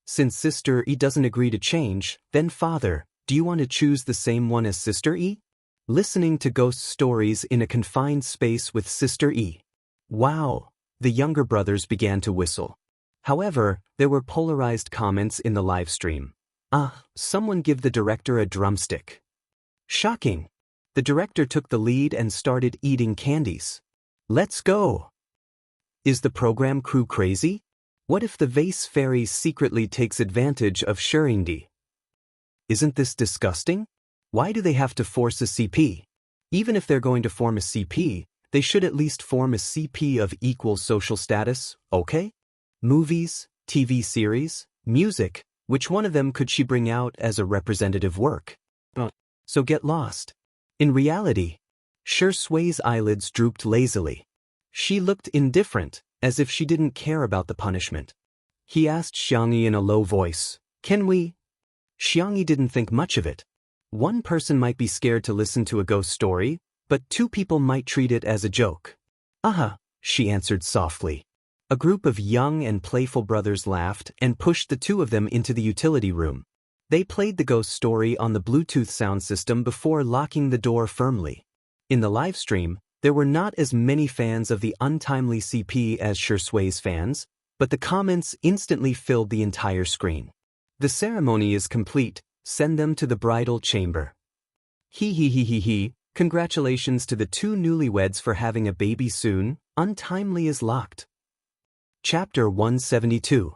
Since Sister E doesn't agree to change, then Father, do you want to choose the same one as Sister E? Listening to ghost stories in a confined space with Sister E. Wow! The younger brothers began to whistle. However, there were polarized comments in the live stream. Someone give the director a drumstick. Shocking! The director took the lead and started eating candies. Let's go! Is the program crew crazy? What if the vase fairy secretly takes advantage of Indi? Isn't this disgusting? Why do they have to force a CP? Even if they're going to form a CP, they should at least form a CP of equal social status, okay? Movies, TV series, music, which one of them could she bring out as a representative work? So get lost. In reality, Shui's eyelids drooped lazily. She looked indifferent, as if she didn't care about the punishment. He asked Xianxia in a low voice, "Can we?" Xianxia didn't think much of it. One person might be scared to listen to a ghost story, but 2 people might treat it as a joke. She answered softly. A group of young and playful brothers laughed and pushed the 2 of them into the utility room. They played the ghost story on the Bluetooth sound system before locking the door firmly. In the live stream, There were not as many fans of the untimely CP as Shui's fans, but the comments instantly filled the entire screen. The ceremony is complete, send them to the bridal chamber. He. Congratulations to the two newlyweds for having a baby soon, untimely is locked. Chapter 172.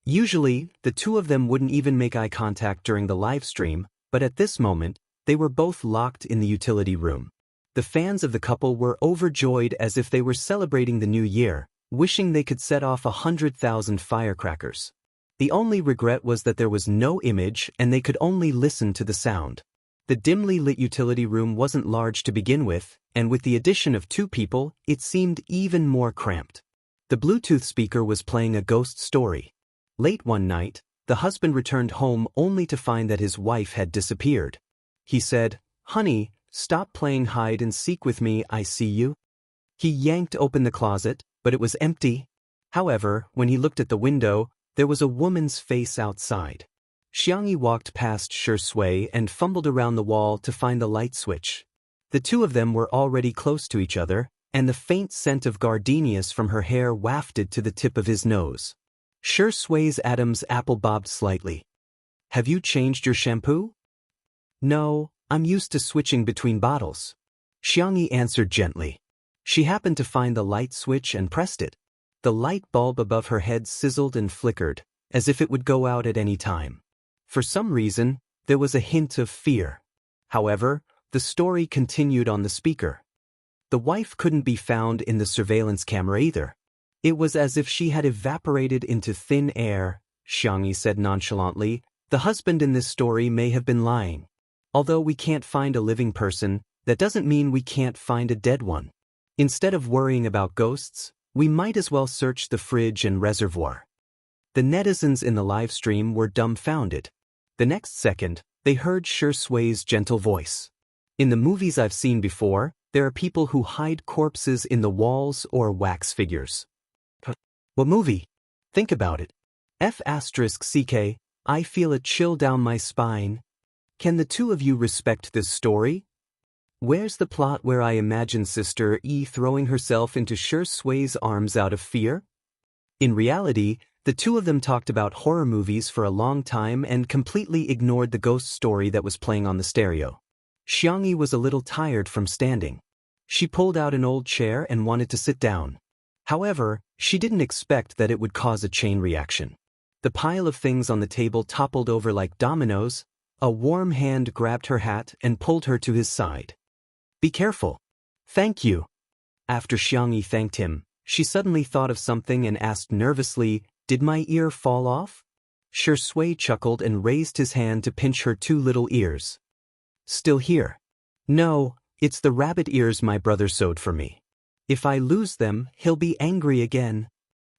Usually, the two of them wouldn't even make eye contact during the live stream, but at this moment, they were both locked in the utility room. The fans of the couple were overjoyed as if they were celebrating the new year, wishing they could set off 100,000 firecrackers. The only regret was that there was no image and they could only listen to the sound. The dimly lit utility room wasn't large to begin with, and with the addition of two people, it seemed even more cramped. The Bluetooth speaker was playing a ghost story. Late one night, the husband returned home only to find that his wife had disappeared. He said, "Honey, stop playing hide and seek with me, I see you." He yanked open the closet, but it was empty. However, when he looked at the window, there was a woman's face outside. Xianxia walked past Shui and fumbled around the wall to find the light switch. The two of them were already close to each other, and the faint scent of gardenias from her hair wafted to the tip of his nose. Shui's Adam's apple bobbed slightly. "Have you changed your shampoo?" "No, I'm used to switching between bottles," Xianxia answered gently. She happened to find the light switch and pressed it. The light bulb above her head sizzled and flickered, as if it would go out at any time. For some reason, there was a hint of fear. However, the story continued on the speaker. The wife couldn't be found in the surveillance camera either. It was as if she had evaporated into thin air, Xianxia said nonchalantly. The husband in this story may have been lying. Although we can't find a living person, that doesn't mean we can't find a dead one. Instead of worrying about ghosts, we might as well search the fridge and reservoir. The netizens in the live stream were dumbfounded. The next second, they heard Shui's gentle voice. "In the movies I've seen before, there are people who hide corpses in the walls or wax figures." "What movie? Think about it. F***CK, I feel a chill down my spine. Can the two of you respect this story? Where's the plot where I imagine Sister E throwing herself into Shui's arms out of fear?" In reality, the two of them talked about horror movies for a long time and completely ignored the ghost story that was playing on the stereo. Xianxia was a little tired from standing. She pulled out an old chair and wanted to sit down. However, she didn't expect that it would cause a chain reaction. The pile of things on the table toppled over like dominoes. A warm hand grabbed her hat and pulled her to his side. "Be careful." "Thank you." After Xianxia thanked him, she suddenly thought of something and asked nervously, "Did my ear fall off?" Shui chuckled and raised his hand to pinch her two little ears. "Still here." "No, it's the rabbit ears my brother sewed for me. If I lose them, he'll be angry again."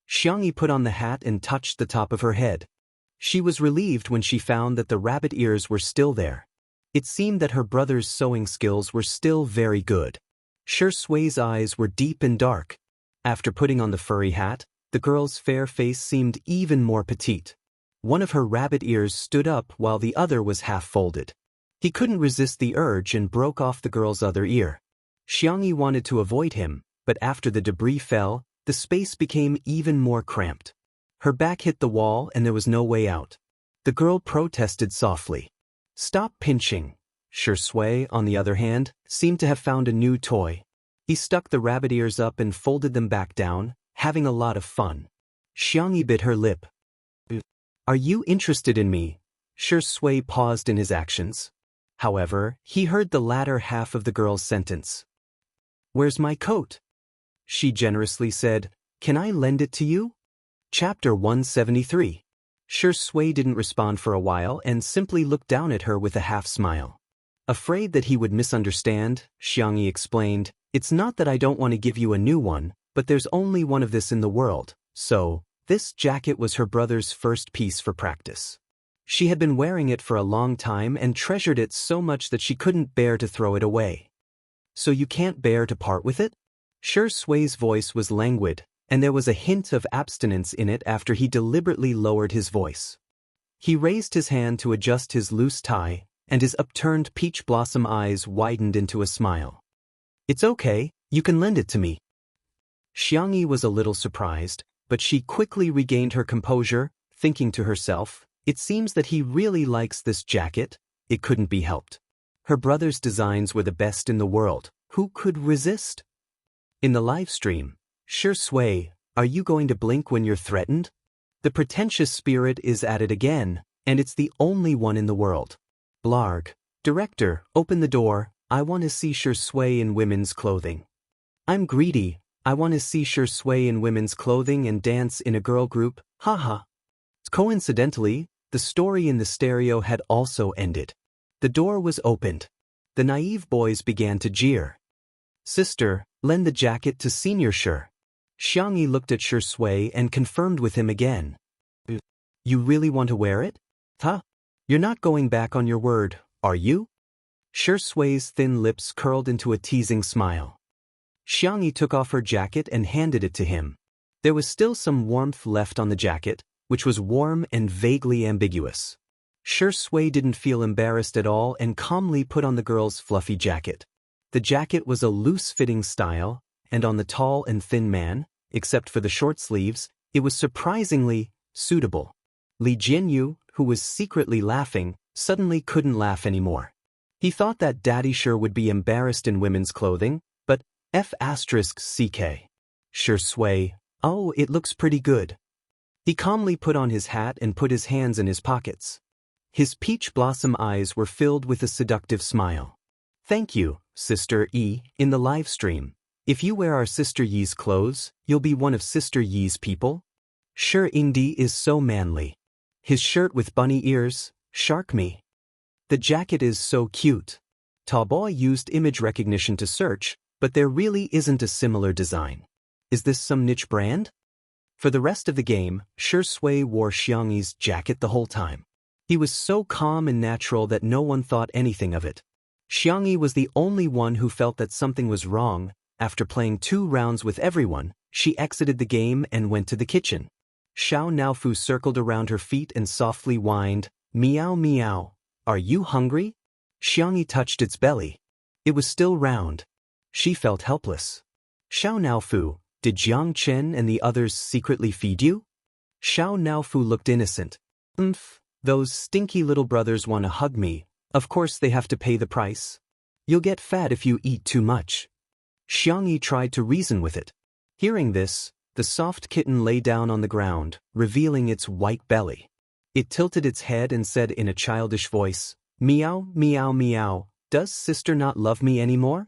Xianxia put on the hat and touched the top of her head. She was relieved when she found that the rabbit ears were still there. It seemed that her brother's sewing skills were still very good. Shui's eyes were deep and dark. After putting on the furry hat, the girl's fair face seemed even more petite. One of her rabbit ears stood up while the other was half folded. He couldn't resist the urge and broke off the girl's other ear. Xianxia wanted to avoid him, but after the debris fell, the space became even more cramped. Her back hit the wall and there was no way out. The girl protested softly. "Stop pinching." Shui, on the other hand, seemed to have found a new toy. He stuck the rabbit ears up and folded them back down, having a lot of fun. Xianxia bit her lip. "Are you interested in me?" Shui paused in his actions. However, he heard the latter half of the girl's sentence. "Where's my coat?" She generously said, "Can I lend it to you?" Chapter 173. Shui didn't respond for a while and simply looked down at her with a half smile. Afraid that he would misunderstand, Xianxia explained, "It's not that I don't want to give you a new one, but there's only one of this in the world, so, this jacket was her brother's first piece for practice. She had been wearing it for a long time and treasured it so much that she couldn't bear to throw it away." "So you can't bear to part with it?" Shui's voice was languid, and there was a hint of abstinence in it after he deliberately lowered his voice. He raised his hand to adjust his loose tie, and his upturned peach blossom eyes widened into a smile. "It's okay, You can lend it to me. Xiangyi was a little surprised, but she quickly regained her composure, thinking to herself, it seems that he really likes this jacket. It couldn't be helped. Her brother's designs were the best in the world. Who could resist? In the live stream, Shi Sui, are you going to blink when you're threatened? The pretentious spirit is at it again, and it's the only one in the world. Blarg. Director, open the door. I want to see Shi Sui in women's clothing. I'm greedy. I want to see Shi Sui in women's clothing and dance in a girl group. Haha. Coincidentally, the story in the stereo had also ended. The door was opened. The naive boys began to jeer. Sister, lend the jacket to Senior Shi. Xiangyi looked at Shi Sui and confirmed with him again. You really want to wear it? Huh? You're not going back on your word, are you? Shi Sui's thin lips curled into a teasing smile. Xiangyi took off her jacket and handed it to him. There was still some warmth left on the jacket, which was warm and vaguely ambiguous. Shi Sui didn't feel embarrassed at all and calmly put on the girl's fluffy jacket. The jacket was a loose-fitting style, and on the tall and thin man, except for the short sleeves, it was surprisingly suitable. Li Jianyu, who was secretly laughing, suddenly couldn't laugh anymore. He thought that Daddy Shi would be embarrassed in women's clothing, but F***ck. Shi Sui, oh, it looks pretty good. He calmly put on his hat and put his hands in his pockets. His peach blossom eyes were filled with a seductive smile. Thank you, Sister Yi, in the live stream. If you wear our Sister Yi's clothes, you'll be one of Sister Yi's people? Shi Yingdi is so manly. His shirt with bunny ears, shark me. The jacket is so cute. Taobao used image recognition to search, but there really isn't a similar design. Is this some niche brand? For the rest of the game, Shi Sui wore Xiangyi's jacket the whole time. He was so calm and natural that no one thought anything of it. Xiangyi was the only one who felt that something was wrong. After playing 2 rounds with everyone, she exited the game and went to the kitchen. Xiao Naofu circled around her feet and softly whined, meow meow. Are you hungry? Xiangyi touched its belly. It was still round. She felt helpless. Xiao Naofu, did Jiang Chen and the others secretly feed you? Xiao Naofu looked innocent. Those stinky little brothers want to hug me. Of course they have to pay the price. You'll get fat if you eat too much. Xiangyi tried to reason with it. Hearing this, the soft kitten lay down on the ground, revealing its white belly. It tilted its head and said in a childish voice, meow, meow, meow, does sister not love me anymore?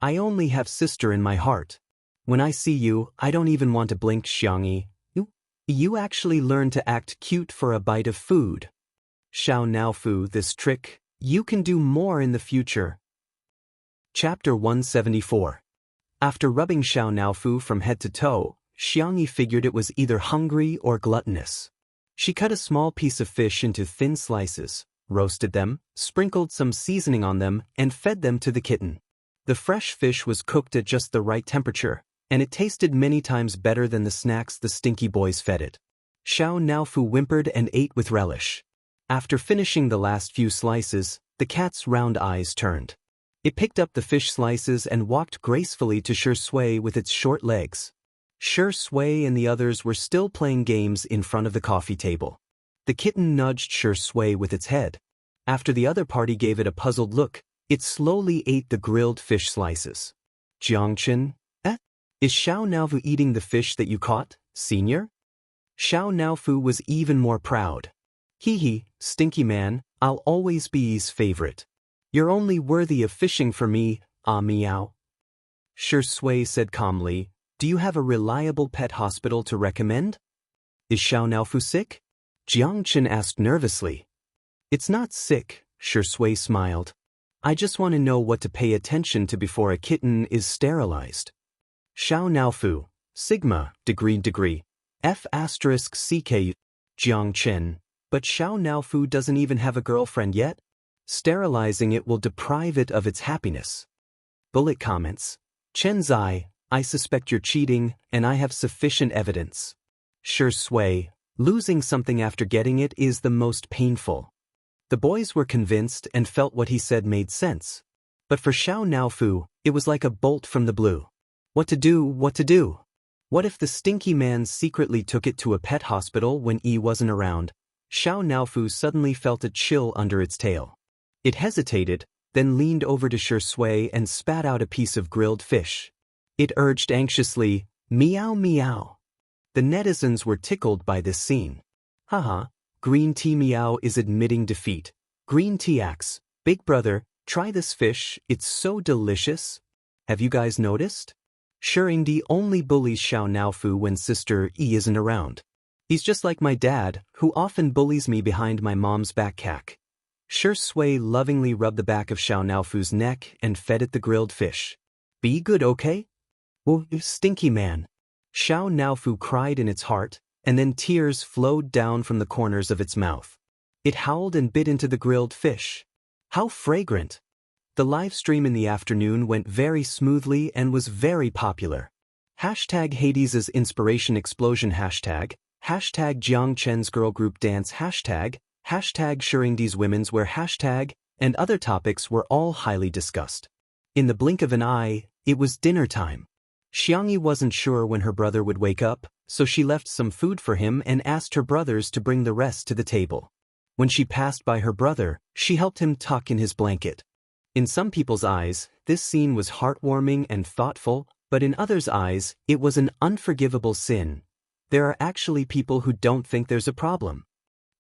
I only have sister in my heart. When I see you, I don't even want to blink. Xiangyi. You actually learned to act cute for a bite of food. Xiao Naofu, this trick, you can do more in the future. Chapter 174. After rubbing Xiao Naofu from head to toe, Xiangyi figured it was either hungry or gluttonous. She cut a small piece of fish into thin slices, roasted them, sprinkled some seasoning on them, and fed them to the kitten. The fresh fish was cooked at just the right temperature, and it tasted many times better than the snacks the stinky boys fed it. Xiao Naofu whimpered and ate with relish. After finishing the last few slices, the cat's round eyes turned. It picked up the fish slices and walked gracefully to Shi Sui with its short legs. Shi Sui and the others were still playing games in front of the coffee table. The kitten nudged Shi Sui with its head. After the other party gave it a puzzled look, it slowly ate the grilled fish slices. Jiangchen? Is Xiao Naofu eating the fish that you caught, senior? Xiao Naofu was even more proud. Hee, stinky man, I'll always be Yi's favorite. You're only worthy of fishing for me, ah meow. Shi Sui said calmly, do you have a reliable pet hospital to recommend? Is Xiao Naofu sick? Jiangchen asked nervously. It's not sick, Shi Sui smiled. I just want to know what to pay attention to before a kitten is sterilized. Xiao Naofu, Sigma, degree, F***ck, Jiangchen, but Xiao Naofu doesn't even have a girlfriend yet? Sterilizing it will deprive it of its happiness. Bullet comments. Chen Zai, I suspect you're cheating, and I have sufficient evidence. Shi Sui, losing something after getting it is the most painful. The boys were convinced and felt what he said made sense. But for Xiao Naofu, it was like a bolt from the blue. What to do, what to do? What if the stinky man secretly took it to a pet hospital when Yi wasn't around? Xiao Naofu suddenly felt a chill under its tail. It hesitated, then leaned over to Shi Sui and spat out a piece of grilled fish. It urged anxiously, meow meow. The netizens were tickled by this scene. Haha, Green Tea Meow is admitting defeat. Green Tea acts, Big Brother, try this fish, it's so delicious. Have you guys noticed? Shirindi only bullies Xiao Naofu when Sister Yi isn't around. He's just like my dad, who often bullies me behind my mom's back. Shi Sui lovingly rubbed the back of Xiao Naofu's neck and fed it the grilled fish. Be good, okay? Oh, stinky man. Xiao Naofu cried in its heart, and then tears flowed down from the corners of its mouth. It howled and bit into the grilled fish. How fragrant! The live stream in the afternoon went very smoothly and was very popular. Hashtag Hades' inspiration explosion hashtag Jiang Chen's girl group dance hashtag Shiringdi's women's wear hashtag, and other topics were all highly discussed. In the blink of an eye, it was dinner time. Xiangyi wasn't sure when her brother would wake up, so she left some food for him and asked her brothers to bring the rest to the table. When she passed by her brother, she helped him tuck in his blanket. In some people's eyes, this scene was heartwarming and thoughtful, but in others' eyes, it was an unforgivable sin. There are actually people who don't think there's a problem.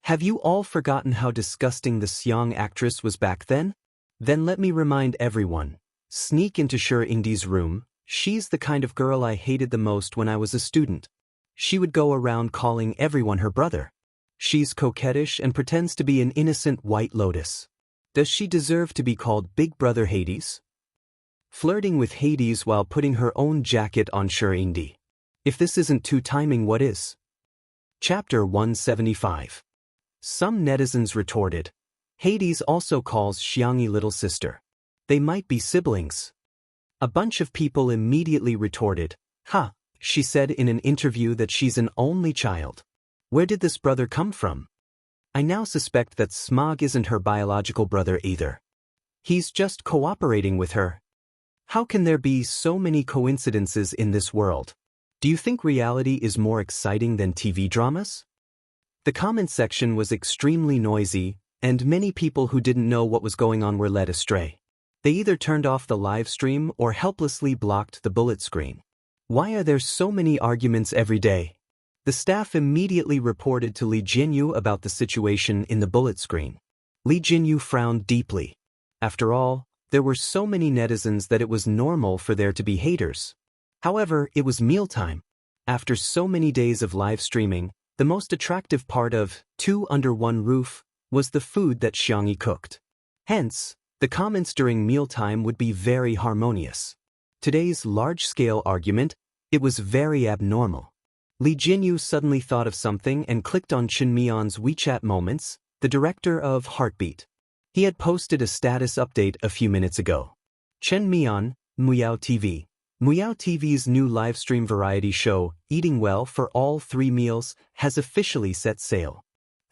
Have you all forgotten how disgusting the Xiang actress was back then? Then let me remind everyone. Sneak into Shiringdi's room. She's the kind of girl I hated the most when I was a student. She would go around calling everyone her brother. She's coquettish and pretends to be an innocent white lotus. Does she deserve to be called Big Brother Hades? Flirting with Hades while putting her own jacket on Shirindi. If this isn't two timing, what is? Chapter 175. Some netizens retorted. Hades also calls Xiangyi little sister. They might be siblings. A bunch of people immediately retorted. She said in an interview that she's an only child. Where did this brother come from? I now suspect that Smog isn't her biological brother either. He's just cooperating with her. How can there be so many coincidences in this world? Do you think reality is more exciting than TV dramas? The comment section was extremely noisy, and many people who didn't know what was going on were led astray. They either turned off the live stream or helplessly blocked the bullet screen. Why are there so many arguments every day? The staff immediately reported to Li Jinyu about the situation in the bullet screen. Li Jinyu frowned deeply. After all, there were so many netizens that it was normal for there to be haters. However, it was mealtime. After so many days of live streaming, the most attractive part of Two Under One Roof was the food that Xiangyi cooked. Hence, the comments during mealtime would be very harmonious. Today's large-scale argument, it was very abnormal. Li Jinyu suddenly thought of something and clicked on Chen Mian's WeChat Moments, the director of Heartbeat. He had posted a status update a few minutes ago. Chen Mian, Muyao TV. Muyao TV's new livestream variety show, Eating Well for All 3 Meals, has officially set sail.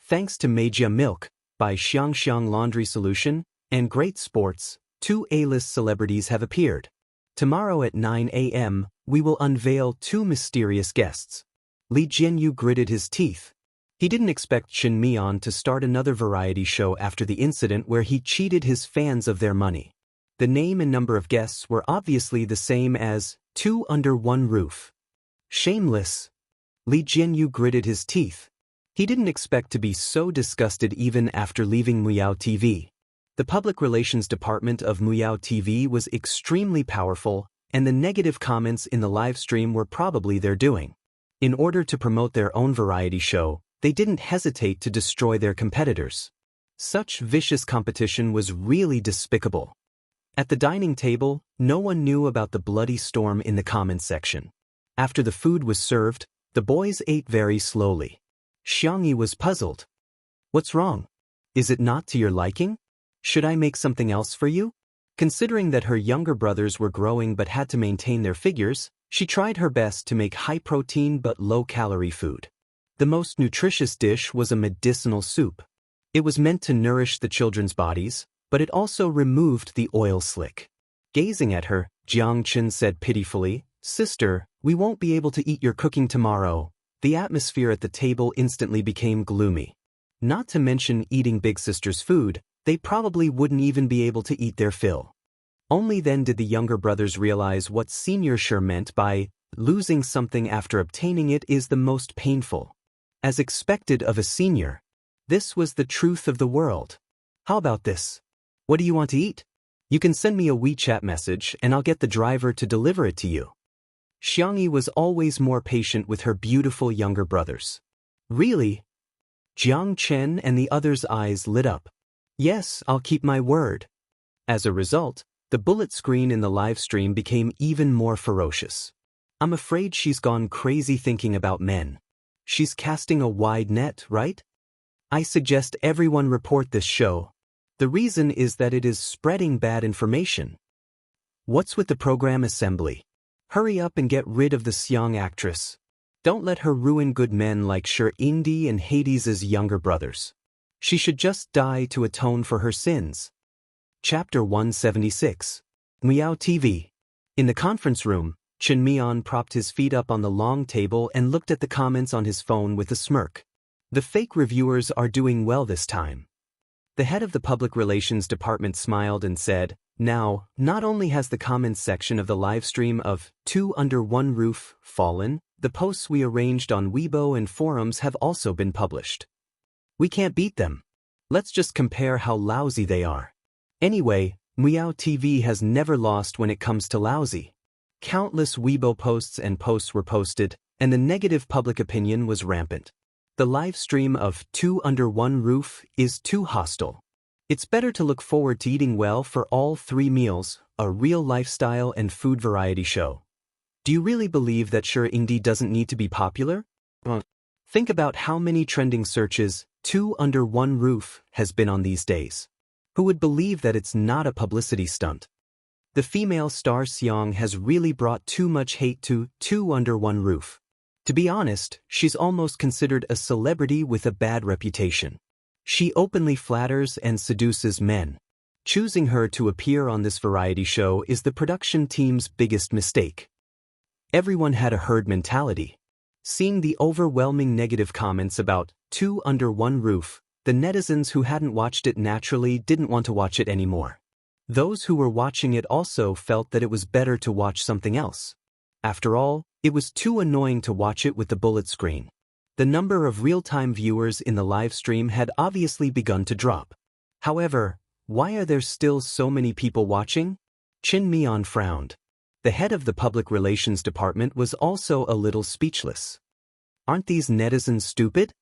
Thanks to Meijia Milk, by Xiangxiang Laundry Solution, and Great Sports, 2 A-list celebrities have appeared. Tomorrow at 9 a.m., we will unveil 2 mysterious guests. Li Jinyu gritted his teeth. He didn't expect Chen Mian to start another variety show after the incident where he cheated his fans of their money. The name and number of guests were obviously the same as Two Under One Roof. Shameless. Li Jinyu gritted his teeth. He didn't expect to be so disgusted even after leaving Muyao TV. The public relations department of Muyao TV was extremely powerful, and the negative comments in the live stream were probably their doing. In order to promote their own variety show, they didn't hesitate to destroy their competitors. Such vicious competition was really despicable. At the dining table, no one knew about the bloody storm in the comments section. After the food was served, the boys ate very slowly. Xiangyi was puzzled. What's wrong? Is it not to your liking? Should I make something else for you? Considering that her younger brothers were growing but had to maintain their figures, she tried her best to make high-protein but low-calorie food. The most nutritious dish was a medicinal soup. It was meant to nourish the children's bodies, but it also removed the oil slick. Gazing at her, Jiang Chen said pitifully, "Sister, we won't be able to eat your cooking tomorrow." The atmosphere at the table instantly became gloomy. Not to mention eating big sister's food, they probably wouldn't even be able to eat their fill. Only then did the younger brothers realize what senior sure meant by losing something after obtaining it is the most painful. As expected of a senior, this was the truth of the world. "How about this? What do you want to eat? You can send me a WeChat message and I'll get the driver to deliver it to you." Xiangyi was always more patient with her beautiful younger brothers. "Really?" Jiang Chen and the others' eyes lit up. "Yes, I'll keep my word." As a result, the bullet screen in the live stream became even more ferocious. "I'm afraid she's gone crazy thinking about men. She's casting a wide net, right? I suggest everyone report this show. The reason is that it is spreading bad information." "What's with the program assembly? Hurry up and get rid of the Xiang actress. Don't let her ruin good men like Indi and Hades' younger brothers. She should just die to atone for her sins." Chapter 176. Miao TV. In the conference room, Chen Mian propped his feet up on the long table and looked at the comments on his phone with a smirk. The fake reviewers are doing well this time. The head of the public relations department smiled and said, "Now, not only has the comments section of the live stream of Two Under One Roof fallen, the posts we arranged on Weibo and forums have also been published. We can't beat them. Let's just compare how lousy they are. Anyway, Miao TV has never lost when it comes to lousy." Countless Weibo posts and posts were posted, and the negative public opinion was rampant. The live stream of Two Under One Roof is too hostile. It's better to look forward to eating well for all 3 meals, a real lifestyle and food variety show. Do you really believe that Indi doesn't need to be popular? Think about how many trending searches Two Under One Roof has been on these days. Who would believe that it's not a publicity stunt? The female star Xiang has really brought too much hate to Two Under One Roof. To be honest, she's almost considered a celebrity with a bad reputation. She openly flatters and seduces men. Choosing her to appear on this variety show is the production team's biggest mistake. Everyone had a herd mentality. Seeing the overwhelming negative comments about Two Under One Roof, the netizens who hadn't watched it naturally didn't want to watch it anymore. Those who were watching it also felt that it was better to watch something else. After all, it was too annoying to watch it with the bullet screen. The number of real-time viewers in the live stream had obviously begun to drop. However, why are there still so many people watching? Chen Mian frowned. The head of the public relations department was also a little speechless. Aren't these netizens stupid?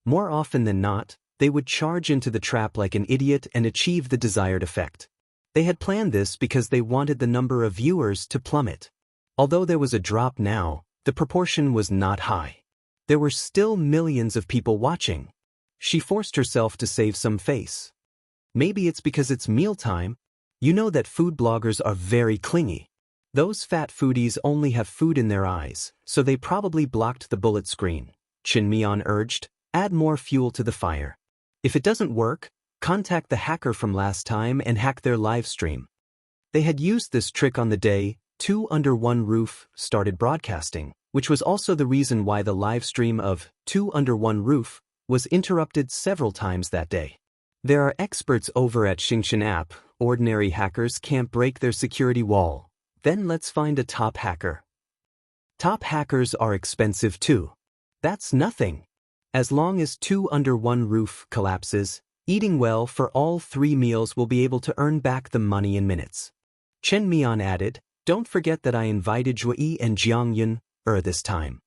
More often than not, they would charge into the trap like an idiot and achieve the desired effect. They had planned this because they wanted the number of viewers to plummet. Although there was a drop now, the proportion was not high. There were still millions of people watching. She forced herself to save some face. Maybe it's because it's mealtime. You know that food bloggers are very clingy. Those fat foodies only have food in their eyes, so they probably blocked the bullet screen. Chen Mian urged, "Add more fuel to the fire. If it doesn't work, contact the hacker from last time and hack their live stream." They had used this trick on the day Two Under One Roof started broadcasting, which was also the reason why the live stream of Two Under One Roof was interrupted several times that day. There are experts over at Xingshan app. Ordinary hackers can't break their security wall. Then let's find a top hacker. Top hackers are expensive too. That's nothing. As long as Two Under One Roof collapses, eating well for all 3 meals will be able to earn back the money in minutes. Chen Mian added, "Don't forget that I invited Zhuyi and Jiang Yun this time."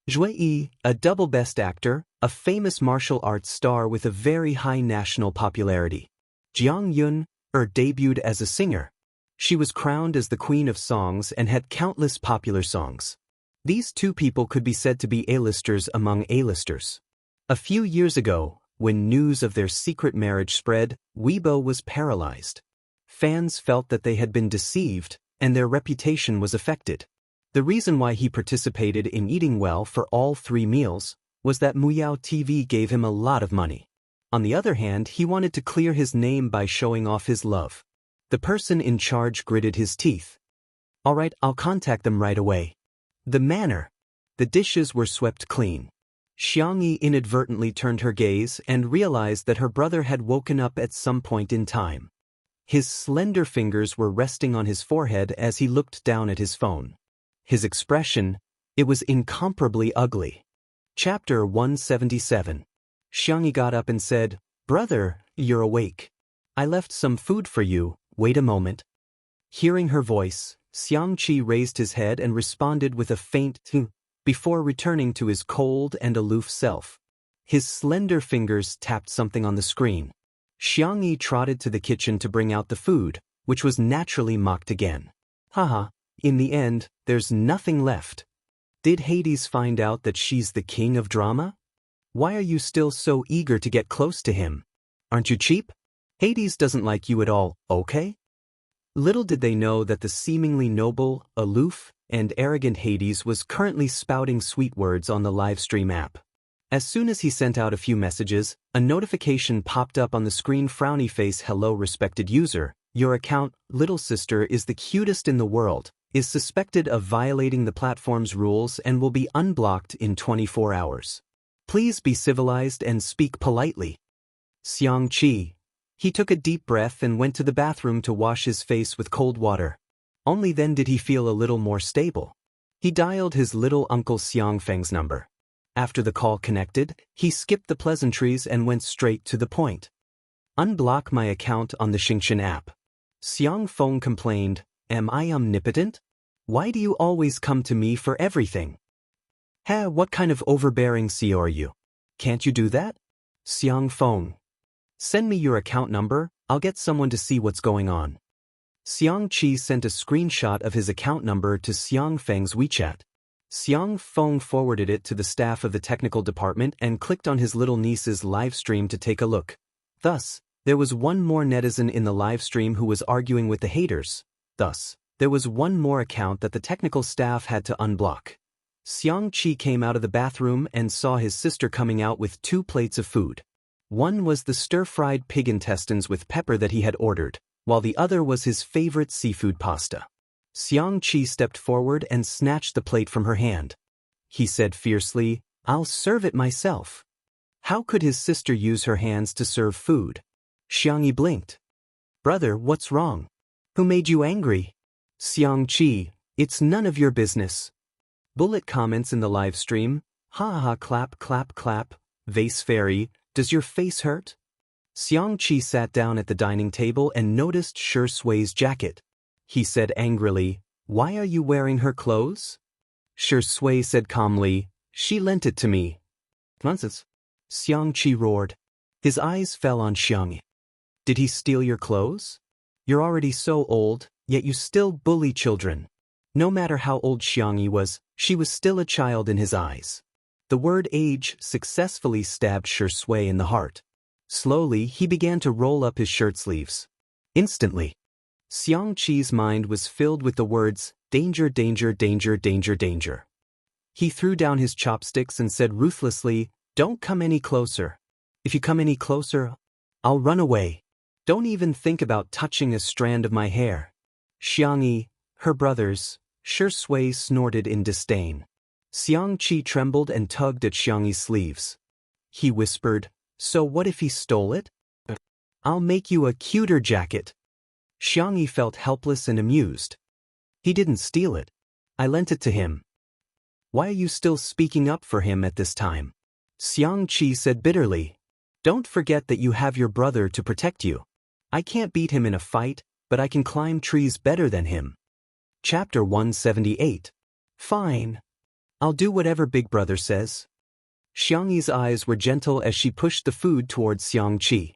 Zhuyi, a double best actor, a famous martial arts star with a very high national popularity. Jiang Yun debuted as a singer. She was crowned as the Queen of Songs and had countless popular songs. These 2 people could be said to be A-listers among A-listers. A few years ago, when news of their secret marriage spread, Weibo was paralyzed. Fans felt that they had been deceived, and their reputation was affected. The reason why he participated in eating well for all 3 meals was that Miao TV gave him a lot of money. On the other hand, he wanted to clear his name by showing off his love. The person in charge gritted his teeth. "All right, I'll contact them right away." The manner. The dishes were swept clean. Xianxia inadvertently turned her gaze and realized that her brother had woken up at some point in time. His slender fingers were resting on his forehead as he looked down at his phone. His expression, it was incomparably ugly. Chapter 177. Xianxia got up and said, "Brother, you're awake. I left some food for you, wait a moment." Hearing her voice, Xianxia raised his head and responded with a faint before returning to his cold and aloof self. His slender fingers tapped something on the screen. Xianxia trotted to the kitchen to bring out the food, which was naturally mocked again. Haha, in the end, there's nothing left. Did Hades find out that she's the king of drama? Why are you still so eager to get close to him? Aren't you cheap? Hades doesn't like you at all, okay? Little did they know that the seemingly noble, aloof, and arrogant Hades was currently spouting sweet words on the livestream app. As soon as he sent out a few messages, a notification popped up on the screen. Frowny face. Hello respected user, your account, little sister is the cutest in the world, is suspected of violating the platform's rules and will be unblocked in 24 hours. Please be civilized and speak politely. Xianxia. He took a deep breath and went to the bathroom to wash his face with cold water. Only then did he feel a little more stable. He dialed his little uncle Xiangfeng's number. After the call connected, he skipped the pleasantries and went straight to the point. Unblock my account on the Xianxia app. Xiangfeng complained, am I omnipotent? Why do you always come to me for everything? What kind of overbearing CEO are you? Can't you do that? Xiangfeng. Send me your account number, I'll get someone to see what's going on. Xianxia sent a screenshot of his account number to Xiangfeng's WeChat. Xiangfeng forwarded it to the staff of the technical department and clicked on his little niece's livestream to take a look. Thus, there was one more netizen in the livestream who was arguing with the haters. Thus, there was one more account that the technical staff had to unblock. Xianxia came out of the bathroom and saw his sister coming out with 2 plates of food. One was the stir-fried pig intestines with pepper that he had ordered, while the other was his favorite seafood pasta. Xianxia stepped forward and snatched the plate from her hand. He said fiercely, I'll serve it myself. How could his sister use her hands to serve food? Xianxia blinked. Brother, what's wrong? Who made you angry? Xianxia, it's none of your business. Bullet comments in the live stream, ha ha clap clap clap, vase fairy, does your face hurt? Xianxia sat down at the dining table and noticed Shi Sui's jacket. He said angrily, why are you wearing her clothes? Shi Sui said calmly, she lent it to me. Nonsense. Xianxia roared. His eyes fell on Xianxia. Did he steal your clothes? You're already so old, yet you still bully children. No matter how old Xianxia was, she was still a child in his eyes. The word age successfully stabbed Shi Sui in the heart. Slowly, he began to roll up his shirt sleeves. Instantly, Xianxia's mind was filled with the words, danger, danger, danger, danger, danger. He threw down his chopsticks and said ruthlessly, don't come any closer. If you come any closer, I'll run away. Don't even think about touching a strand of my hair. Xianxia, her brothers, Shi Sui snorted in disdain. Xianxia trembled and tugged at Xianxia's sleeves. He whispered, so what if he stole it? I'll make you a cuter jacket. Xianxia felt helpless and amused. He didn't steal it. I lent it to him. Why are you still speaking up for him at this time? Xianxia said bitterly. Don't forget that you have your brother to protect you. I can't beat him in a fight, but I can climb trees better than him. Chapter 178. Fine. I'll do whatever Big Brother says. Xianxia's eyes were gentle as she pushed the food towards Xianxia.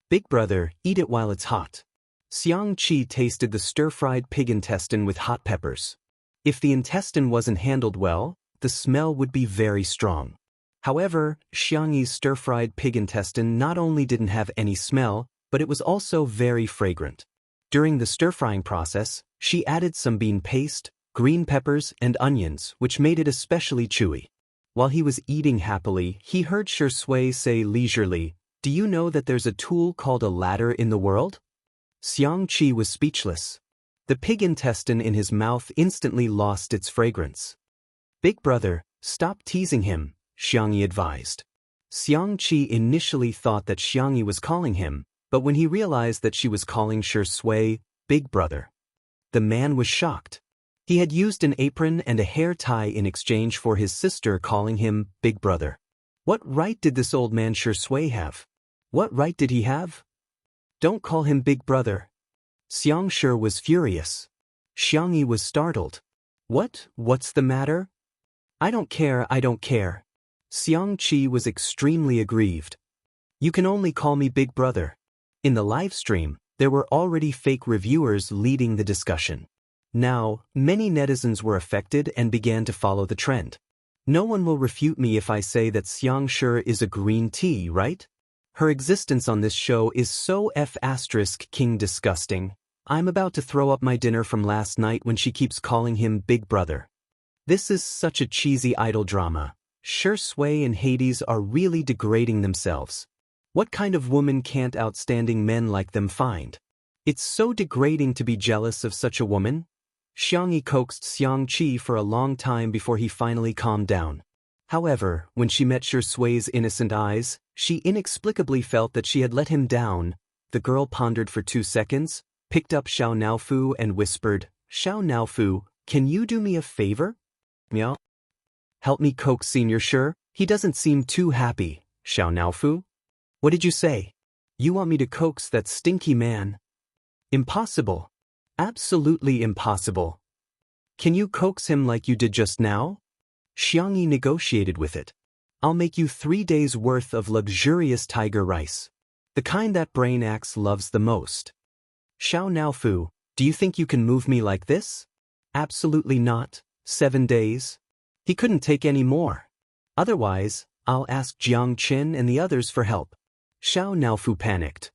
Big Brother, eat it while it's hot. Xianxia tasted the stir-fried pig intestine with hot peppers. If the intestine wasn't handled well, the smell would be very strong. However, Xianxia's stir-fried pig intestine not only didn't have any smell, but it was also very fragrant. During the stir-frying process, she added some bean paste, green peppers, and onions, which made it especially chewy. While he was eating happily, he heard Shi Sui say leisurely, do you know that there's a tool called a ladder in the world? Xianxia was speechless. The pig intestine in his mouth instantly lost its fragrance. Big brother, stop teasing him, Xiangyi advised. Xiangqi initially thought that Xiangyi was calling him, but when he realized that she was calling Shui big brother, the man was shocked. He had used an apron and a hair tie in exchange for his sister calling him big brother. What right did this old man Shui have? What right did he have? Don't call him big brother. Xiangshi was furious. Xiangyi was startled. What's the matter? I don't care. Xiangqi was extremely aggrieved. You can only call me big brother. In the live stream, there were already fake reviewers leading the discussion. Now, many netizens were affected and began to follow the trend. No one will refute me if I say that Xiangshi is a green tea, right? Her existence on this show is so F***king disgusting. I'm about to throw up my dinner from last night when she keeps calling him big brother. This is such a cheesy idol drama. Shui and Hades are really degrading themselves. What kind of woman can't outstanding men like them find? It's so degrading to be jealous of such a woman. Xiangyi coaxed Xiangqi for a long time before he finally calmed down. However, when she met Shui's innocent eyes, she inexplicably felt that she had let him down. The girl pondered for 2 seconds, picked up Xiao Naofu and whispered, Xiao Naofu, can you do me a favor? Meow. Help me coax Senior Shi. He doesn't seem too happy, Xiao Naofu. What did you say? You want me to coax that stinky man? Impossible. Absolutely impossible. Can you coax him like you did just now? Xiangyi negotiated with it. I'll make you 3 days' worth of luxurious tiger rice. The kind that brain axe loves the most. Xiao Naofu, do you think you can move me like this? Absolutely not. 7 days. He couldn't take any more. Otherwise, I'll ask Jiang Qin and the others for help. Xiao Naofu panicked.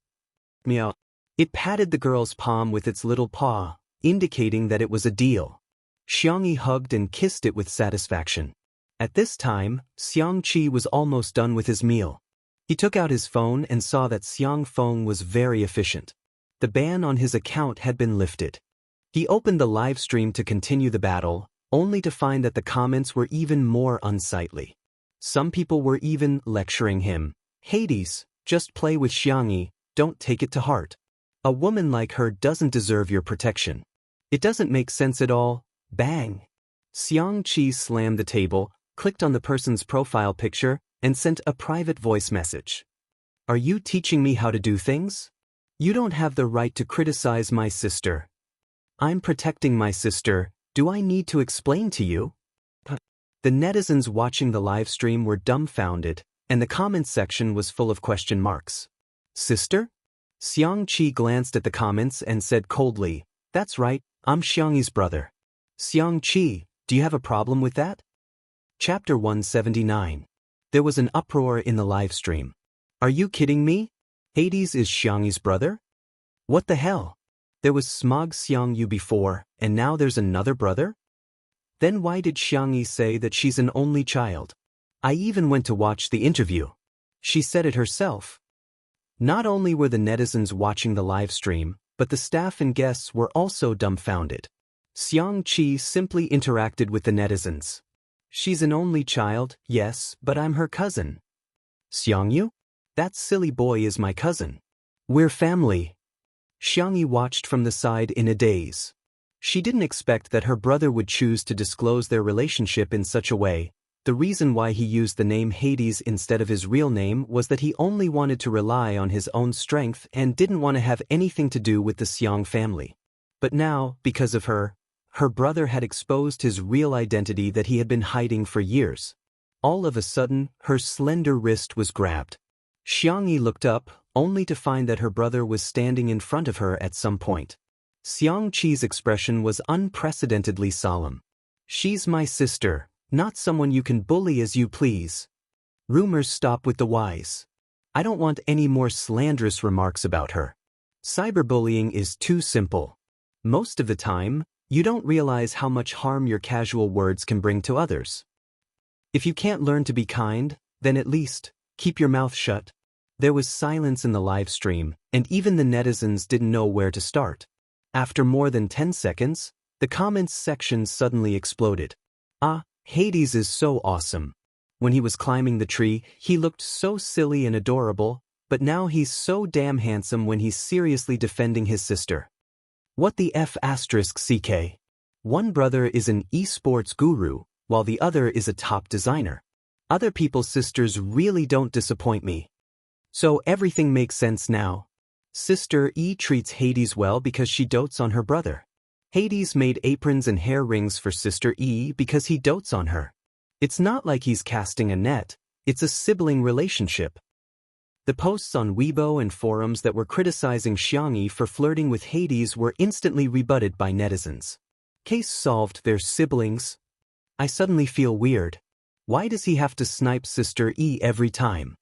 Meow. It patted the girl's palm with its little paw, indicating that it was a deal. Xiangyi hugged and kissed it with satisfaction. At this time, Xiangqi was almost done with his meal. He took out his phone and saw that Xiang Feng was very efficient. The ban on his account had been lifted. He opened the live stream to continue the battle, only to find that the comments were even more unsightly. Some people were even lecturing him. Hades, just play with Xiangyi, don't take it to heart. A woman like her doesn't deserve your protection. It doesn't make sense at all. Bang! Xiangqi slammed the table, clicked on the person's profile picture, and sent a private voice message. Are you teaching me how to do things? You don't have the right to criticize my sister. I'm protecting my sister. Do I need to explain to you? The netizens watching the live stream were dumbfounded, and the comments section was full of question marks. Sister? Xiangqi glanced at the comments and said coldly, That's right, I'm Xiangyi's brother. Xiangqi, do you have a problem with that? Chapter 179. There was an uproar in the live stream. Are you kidding me? Hades is Xiangyi's brother? What the hell? There was Smog Xiangyu before, and now there's another brother? Then why did Xiangyi say that she's an only child? I even went to watch the interview. She said it herself. Not only were the netizens watching the live stream, but the staff and guests were also dumbfounded. Xiangqi simply interacted with the netizens. She's an only child, yes, but I'm her cousin. Xiangyu? That silly boy is my cousin. We're family. Xiangyi watched from the side in a daze. She didn't expect that her brother would choose to disclose their relationship in such a way. The reason why he used the name Hades instead of his real name was that he only wanted to rely on his own strength and didn't want to have anything to do with the Xiang family. But now, because of her brother had exposed his real identity that he had been hiding for years. All of a sudden, her slender wrist was grabbed. Xiangyi looked up, only to find that her brother was standing in front of her at some point. Xiangqi's expression was unprecedentedly solemn. She's my sister, not someone you can bully as you please. Rumors stop with the wise. I don't want any more slanderous remarks about her. Cyberbullying is too simple. Most of the time, you don't realize how much harm your casual words can bring to others. If you can't learn to be kind, then at least, keep your mouth shut. There was silence in the live stream, and even the netizens didn't know where to start. After more than 10 seconds, the comments section suddenly exploded. Ah, Hades is so awesome. When he was climbing the tree, he looked so silly and adorable, but now he's so damn handsome when he's seriously defending his sister. What the F*** CK? One brother is an esports guru, while the other is a top designer. Other people's sisters really don't disappoint me. So everything makes sense now. Sister E treats Hades well because she dotes on her brother. Hades made aprons and hair rings for Sister E because he dotes on her. It's not like he's casting a net, it's a sibling relationship. The posts on Weibo and forums that were criticizing Xianxia for flirting with Hades were instantly rebutted by netizens. Case solved, they're siblings. I suddenly feel weird. Why does he have to snipe Sister E every time?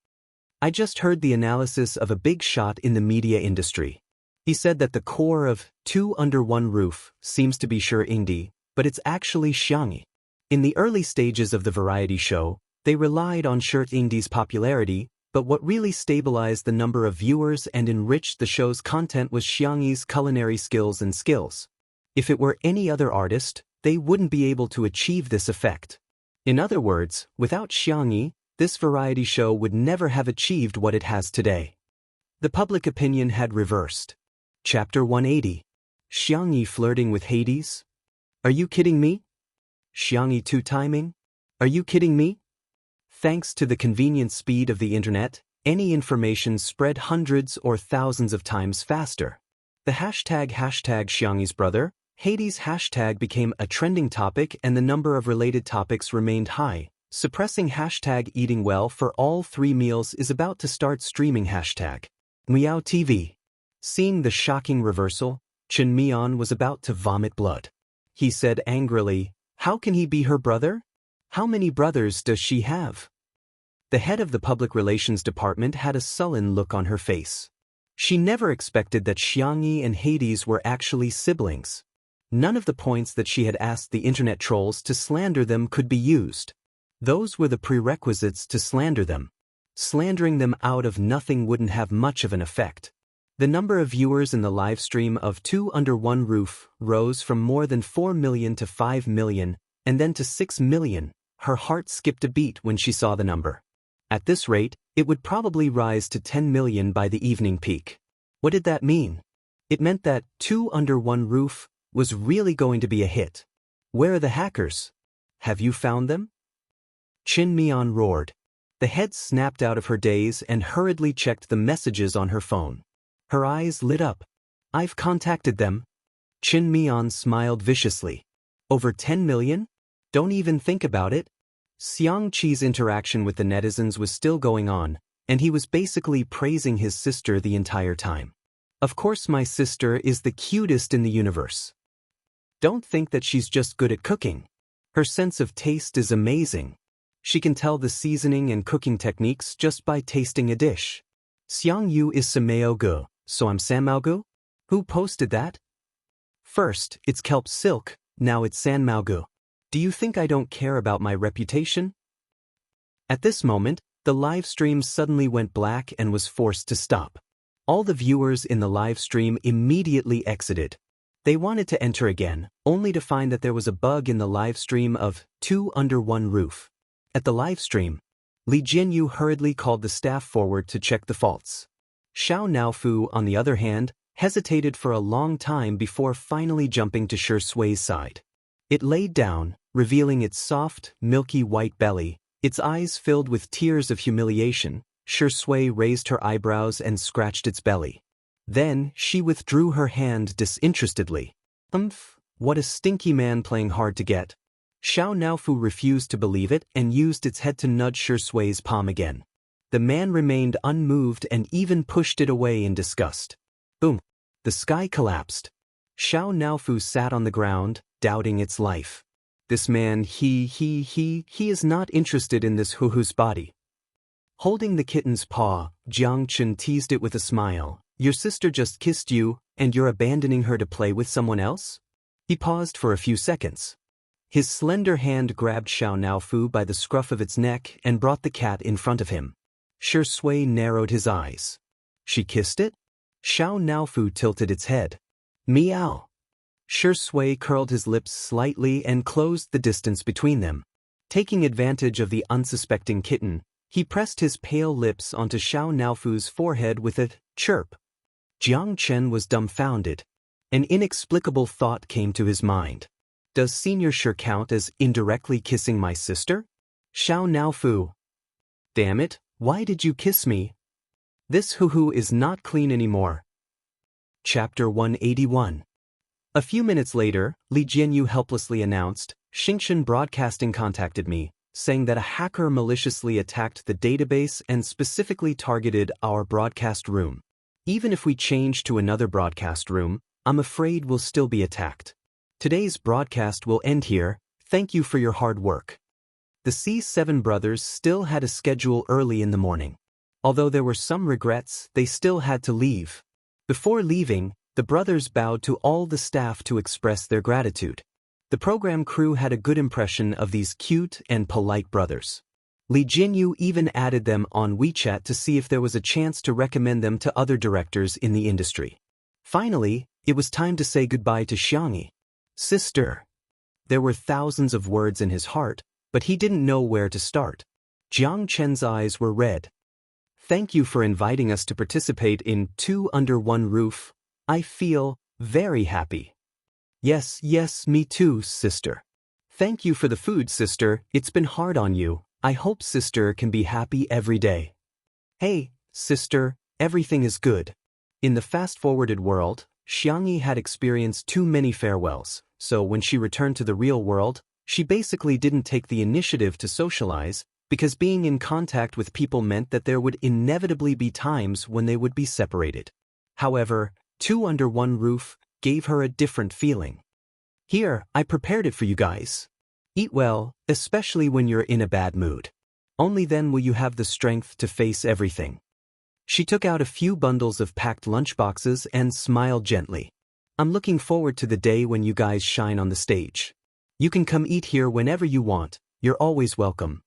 I just heard the analysis of a big shot in the media industry. He said that the core of Two Under One Roof seems to be Xianxia, but it's actually Xianxia. In the early stages of the variety show, they relied on Xianxia's popularity, but what really stabilized the number of viewers and enriched the show's content was Xianxia's culinary skills and skills. If it were any other artist, they wouldn't be able to achieve this effect. In other words, without Xianxia, this variety show would never have achieved what it has today. The public opinion had reversed. Chapter 180. Xianxia flirting with Hades? Are you kidding me? Xianxia two-timing? Are you kidding me? Thanks to the convenient speed of the internet, any information spread hundreds or thousands of times faster. The hashtag Xianxia's brother, Hades hashtag became a trending topic and the number of related topics remained high. Suppressing hashtag eating well for all 3 meals is about to start streaming hashtag Meow TV. Seeing the shocking reversal, Chen Mian was about to vomit blood. He said angrily, "How can he be her brother? How many brothers does she have?" The head of the public relations department had a sullen look on her face. She never expected that Xianxia and Hades were actually siblings. None of the points that she had asked the internet trolls to slander them could be used. Those were the prerequisites to slander them. Slandering them out of nothing wouldn't have much of an effect. The number of viewers in the live stream of Two Under One Roof rose from more than 4 million to 5 million, and then to 6 million. Her heart skipped a beat when she saw the number. At this rate, it would probably rise to 10 million by the evening peak. What did that mean? It meant that Two Under One Roof was really going to be a hit. Where are the hackers? Have you found them? Chen Mian roared. The head snapped out of her daze and hurriedly checked the messages on her phone. Her eyes lit up. I've contacted them. Chen Mian smiled viciously. Over 10 million? Don't even think about it. Xianxia's interaction with the netizens was still going on, and he was basically praising his sister the entire time. Of course my sister is the cutest in the universe. Don't think that she's just good at cooking. Her sense of taste is amazing. She can tell the seasoning and cooking techniques just by tasting a dish. Xiangyu is sameo gu, so I'm sanmao gu? Who posted that? First, it's kelp silk, now it's sanmao gu. Do you think I don't care about my reputation? At this moment, the live stream suddenly went black and was forced to stop. All the viewers in the live stream immediately exited. They wanted to enter again, only to find that there was a bug in the live stream of Two Under One Roof. At the live stream, Li Jinyu hurriedly called the staff forward to check the faults. Xiao Naofu, on the other hand, hesitated for a long time before finally jumping to Shi Sui's side. It laid down, revealing its soft, milky white belly, its eyes filled with tears of humiliation. Shi Sui raised her eyebrows and scratched its belly. Then, she withdrew her hand disinterestedly. What a stinky man playing hard to get. Xiao Naofu refused to believe it and used its head to nudge Shi Sui's palm again. The man remained unmoved and even pushed it away in disgust. Boom! The sky collapsed. Xiao Naofu sat on the ground, doubting its life. This man, he is not interested in this huhu's body. Holding the kitten's paw, Jiang Chen teased it with a smile. Your sister just kissed you, and you're abandoning her to play with someone else? He paused for a few seconds. His slender hand grabbed Xiao Naofu by the scruff of its neck and brought the cat in front of him. Shi Sui narrowed his eyes. She kissed it? Xiao Naofu tilted its head. Meow. Shi Sui curled his lips slightly and closed the distance between them. Taking advantage of the unsuspecting kitten, he pressed his pale lips onto Xiao Naofu's forehead with a chirp. Jiang Chen was dumbfounded. An inexplicable thought came to his mind. Does Senior sure count as indirectly kissing my sister? Xiao Naofu. Damn it, why did you kiss me? This hoo-hoo is not clean anymore. Chapter 181. A few minutes later, Li Jianyu helplessly announced, Xingshan Broadcasting contacted me, saying that a hacker maliciously attacked the database and specifically targeted our broadcast room. Even if we change to another broadcast room, I'm afraid we'll still be attacked. Today's broadcast will end here. Thank you for your hard work. The C7 brothers still had a schedule early in the morning. Although there were some regrets, they still had to leave. Before leaving, the brothers bowed to all the staff to express their gratitude. The program crew had a good impression of these cute and polite brothers. Li Jianyu even added them on WeChat to see if there was a chance to recommend them to other directors in the industry. Finally, it was time to say goodbye to Xianxia. Sister. There were thousands of words in his heart, but he didn't know where to start. Jiang Chen's eyes were red. Thank you for inviting us to participate in Two Under One Roof. I feel very happy. Yes, me too, sister. Thank you for the food, sister. It's been hard on you. I hope sister can be happy every day. Hey, sister, everything is good. In the fast-forwarded world, Xiangxia had experienced too many farewells, so when she returned to the real world, she basically didn't take the initiative to socialize, because being in contact with people meant that there would inevitably be times when they would be separated. However, Two Under One Roof gave her a different feeling. Here, I prepared it for you guys. Eat well, especially when you're in a bad mood. Only then will you have the strength to face everything. She took out a few bundles of packed lunchboxes and smiled gently. I'm looking forward to the day when you guys shine on the stage. You can come eat here whenever you want. You're always welcome.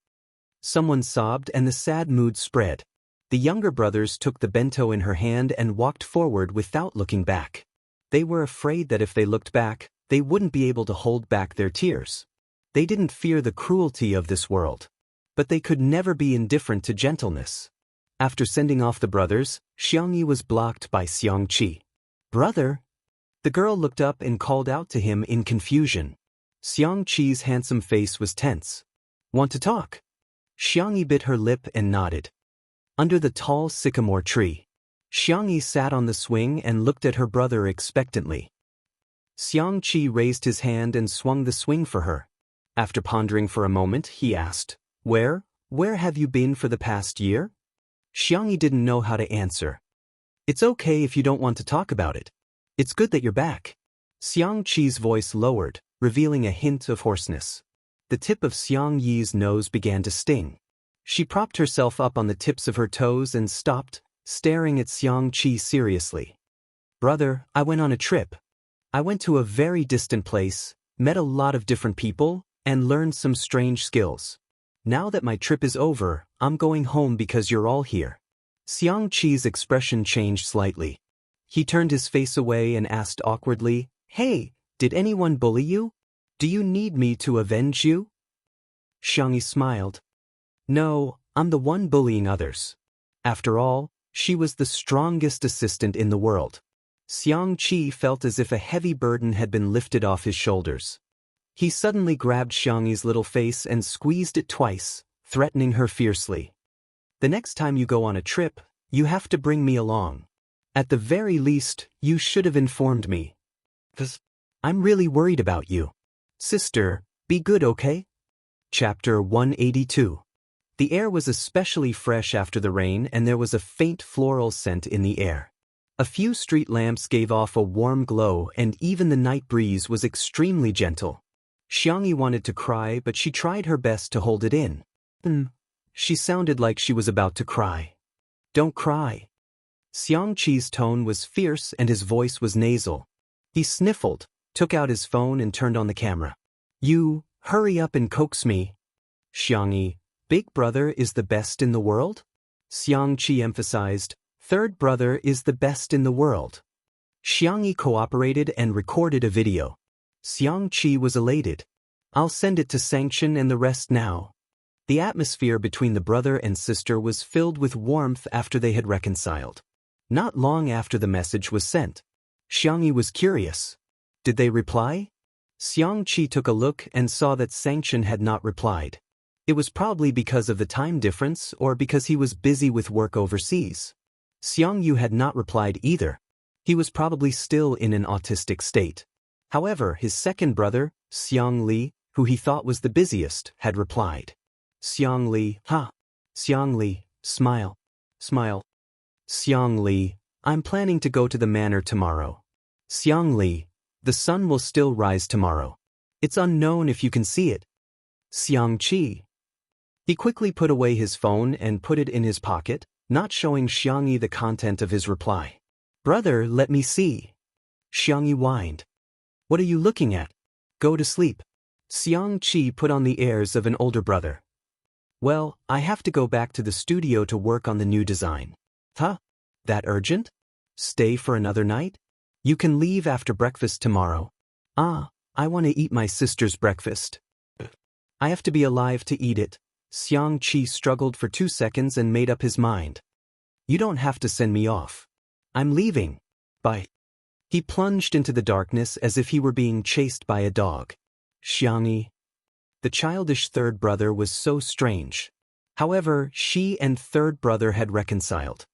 Someone sobbed and the sad mood spread. The younger brothers took the bento in her hand and walked forward without looking back. They were afraid that if they looked back, they wouldn't be able to hold back their tears. They didn't fear the cruelty of this world. But they could never be indifferent to gentleness. After sending off the brothers, Xiangxia was blocked by Xiangqi. Brother? The girl looked up and called out to him in confusion. Xiangqi's handsome face was tense. Want to talk? Xiangxia bit her lip and nodded. Under the tall sycamore tree, Xiangxia sat on the swing and looked at her brother expectantly. Xiangqi raised his hand and swung the swing for her. After pondering for a moment, he asked, Where have you been for the past year? Xiangxia didn't know how to answer. It's okay if you don't want to talk about it. It's good that you're back. Xiangqi's voice lowered, revealing a hint of hoarseness. The tip of Xiangyi's nose began to sting. She propped herself up on the tips of her toes and stopped, staring at Xiangqi seriously. Brother, I went on a trip. I went to a very distant place, met a lot of different people, and learned some strange skills. Now that my trip is over, I'm going home because you're all here. Xiangqi's expression changed slightly. He turned his face away and asked awkwardly, Hey, did anyone bully you? Do you need me to avenge you? Xiangxia smiled. No, I'm the one bullying others. After all, she was the strongest assistant in the world. Xiangqi felt as if a heavy burden had been lifted off his shoulders. He suddenly grabbed Xiangxi's little face and squeezed it twice, threatening her fiercely. The next time you go on a trip, you have to bring me along. At the very least, you should have informed me. 'Cause I'm really worried about you. Sister, be good, okay? Chapter 182. The air was especially fresh after the rain and there was a faint floral scent in the air. A few street lamps gave off a warm glow and even the night breeze was extremely gentle. Xiangxia wanted to cry but she tried her best to hold it in. She sounded like she was about to cry. Don't cry. Xiangqi's tone was fierce and his voice was nasal. He sniffled, took out his phone and turned on the camera. You, hurry up and coax me. Xiangxia, big brother is the best in the world? Xiangqi emphasized, third brother is the best in the world. Xiangxia cooperated and recorded a video. Xiangqi was elated. I'll send it to Sanction and the rest now. The atmosphere between the brother and sister was filled with warmth after they had reconciled. Not long after the message was sent, Xiangyi was curious. Did they reply? Xiangqi took a look and saw that Sanction had not replied. It was probably because of the time difference or because he was busy with work overseas. Xiangyu had not replied either. He was probably still in an autistic state. However, his second brother, Xiang Li, who he thought was the busiest, had replied. Xiang Li, ha. Xiang Li, smile. Smile. Xiang Li, I'm planning to go to the manor tomorrow. Xiang Li, the sun will still rise tomorrow. It's unknown if you can see it. Xiangqi. He quickly put away his phone and put it in his pocket, not showing Xiangyi the content of his reply. Brother, let me see. Xiangyi whined. What are you looking at? Go to sleep. Xiangqi put on the airs of an older brother. Well, I have to go back to the studio to work on the new design. Huh? That urgent? Stay for another night? You can leave after breakfast tomorrow. Ah, I want to eat my sister's breakfast. I have to be alive to eat it. Xiangqi struggled for 2 seconds and made up his mind. You don't have to send me off. I'm leaving. Bye. He plunged into the darkness as if he were being chased by a dog. Xiangyi. The childish third brother was so strange. However, she and third brother had reconciled.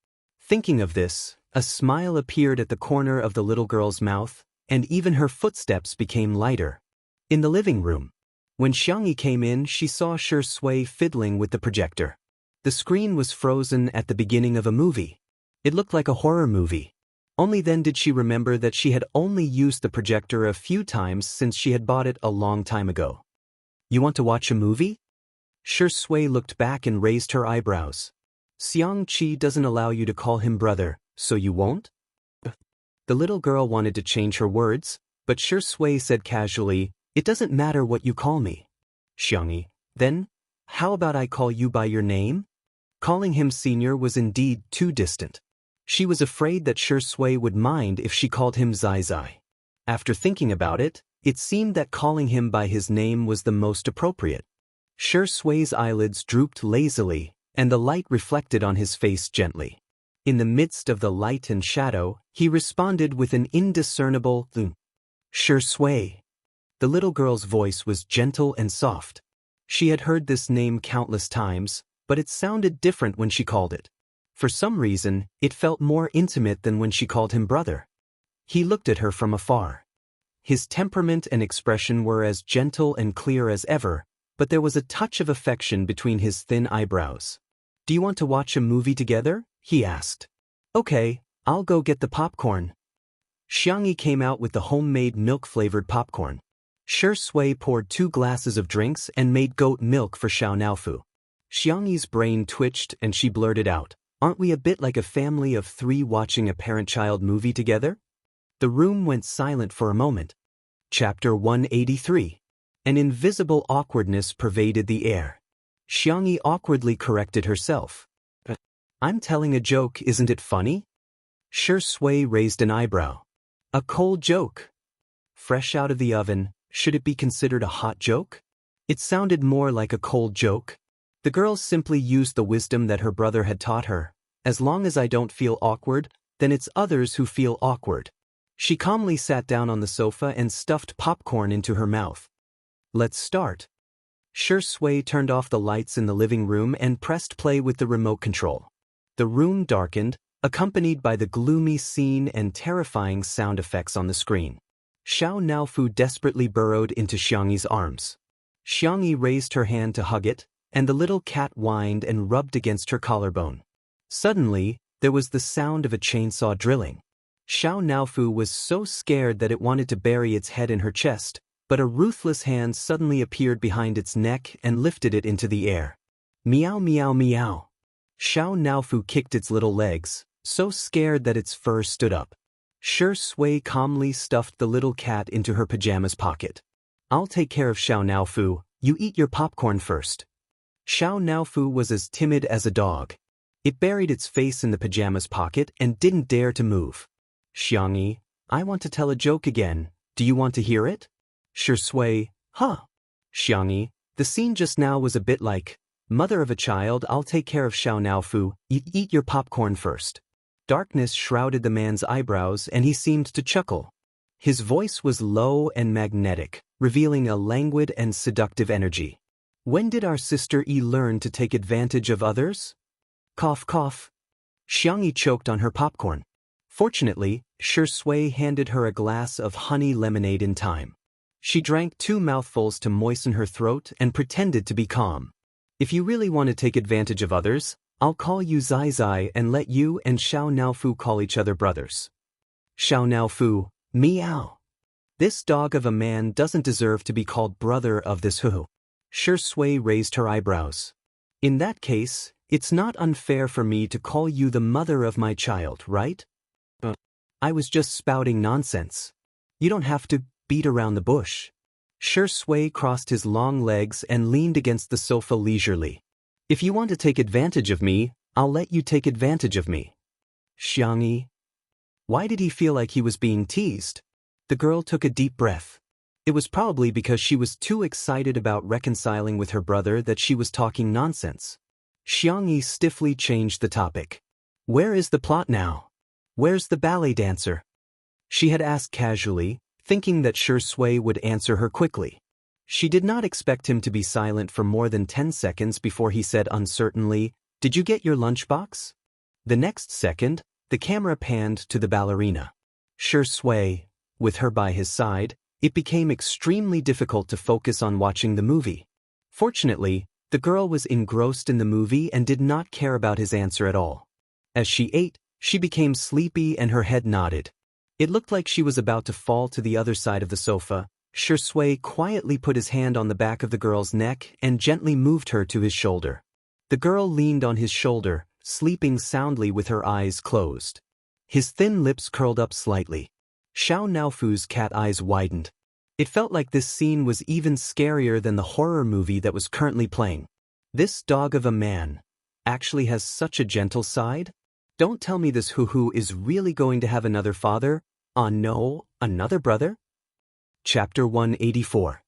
Thinking of this, a smile appeared at the corner of the little girl's mouth, and even her footsteps became lighter. In the living room, when Xiangyi came in, she saw Shi Sui fiddling with the projector. The screen was frozen at the beginning of a movie. It looked like a horror movie. Only then did she remember that she had only used the projector a few times since she had bought it a long time ago. You want to watch a movie? Shi Sui looked back and raised her eyebrows. Xiangqi doesn't allow you to call him brother, so you won't? The little girl wanted to change her words, but Shi Sui said casually, it doesn't matter what you call me. Xiangyi, then, how about I call you by your name? Calling him senior was indeed too distant. She was afraid that Shi Sui would mind if she called him Zai Zai. After thinking about it, it seemed that calling him by his name was the most appropriate. Shi Sui's eyelids drooped lazily, and the light reflected on his face gently. In the midst of the light and shadow, he responded with an indiscernible Shi Sui. The little girl's voice was gentle and soft. She had heard this name countless times, but it sounded different when she called it. For some reason, it felt more intimate than when she called him brother. He looked at her from afar. His temperament and expression were as gentle and clear as ever, but there was a touch of affection between his thin eyebrows. Do you want to watch a movie together? He asked. Okay, I'll go get the popcorn. Xiangyi came out with the homemade milk-flavored popcorn. Shi Sui poured 2 glasses of drinks and made goat milk for Xiao Naofu. Xiangyi's brain twitched and she blurted out, aren't we a bit like a family of 3 watching a parent-child movie together? The room went silent for a moment. Chapter 183. An invisible awkwardness pervaded the air. Xiangyi awkwardly corrected herself. I'm telling a joke, isn't it funny? Shi Sui raised an eyebrow. A cold joke. Fresh out of the oven, should it be considered a hot joke? It sounded more like a cold joke. The girl simply used the wisdom that her brother had taught her. As long as I don't feel awkward, then it's others who feel awkward. She calmly sat down on the sofa and stuffed popcorn into her mouth. Let's start. Shi Sui turned off the lights in the living room and pressed play with the remote control. The room darkened, accompanied by the gloomy scene and terrifying sound effects on the screen. Xiao Naofu desperately burrowed into Xiangyi's arms. Xiangyi raised her hand to hug it, and the little cat whined and rubbed against her collarbone. Suddenly, there was the sound of a chainsaw drilling. Xiao Naofu was so scared that it wanted to bury its head in her chest, but a ruthless hand suddenly appeared behind its neck and lifted it into the air. Meow meow meow. Xiao Naofu kicked its little legs, so scared that its fur stood up. Shi Sui calmly stuffed the little cat into her pajamas pocket. I'll take care of Xiao Naofu, you eat your popcorn first. Xiao Naofu was as timid as a dog. It buried its face in the pajamas pocket and didn't dare to move. Xiangyi, I want to tell a joke again, do you want to hear it? Shi Sui, huh? Xiangyi, the scene just now was a bit like, mother of a child, I'll take care of Xiao Naofu, eat your popcorn first. Darkness shrouded the man's eyebrows and he seemed to chuckle. His voice was low and magnetic, revealing a languid and seductive energy. When did our sister Yi learn to take advantage of others? Cough cough. Xiangyi choked on her popcorn. Fortunately, Shui handed her a glass of honey lemonade in time. She drank 2 mouthfuls to moisten her throat and pretended to be calm. If you really want to take advantage of others, I'll call you Zai Zai and let you and Xiao Naofu call each other brothers. Xiao Naofu, meow. This dog of a man doesn't deserve to be called brother of this Hu. Shui raised her eyebrows. In that case, it's not unfair for me to call you the mother of my child, right? I was just spouting nonsense. You don't have to beat around the bush. Shui crossed his long legs and leaned against the sofa leisurely. If you want to take advantage of me, I'll let you take advantage of me. Xiangyi. Why did he feel like he was being teased? The girl took a deep breath. It was probably because she was too excited about reconciling with her brother that she was talking nonsense. Xiangyi stiffly changed the topic. Where is the plot now? Where's the ballet dancer? She had asked casually, thinking that Shui would answer her quickly. She did not expect him to be silent for more than 10 seconds before he said uncertainly, "Did you get your lunchbox?" The next second, the camera panned to the ballerina. Shui, with her by his side, it became extremely difficult to focus on watching the movie. Fortunately, the girl was engrossed in the movie and did not care about his answer at all. As she ate, she became sleepy and her head nodded. It looked like she was about to fall to the other side of the sofa. Shui quietly put his hand on the back of the girl's neck and gently moved her to his shoulder. The girl leaned on his shoulder, sleeping soundly with her eyes closed. His thin lips curled up slightly. Xiao Naofu's cat eyes widened. It felt like this scene was even scarier than the horror movie that was currently playing. This dog of a man actually has such a gentle side? Don't tell me this Hu is really going to have another father? No, another brother? Chapter 184.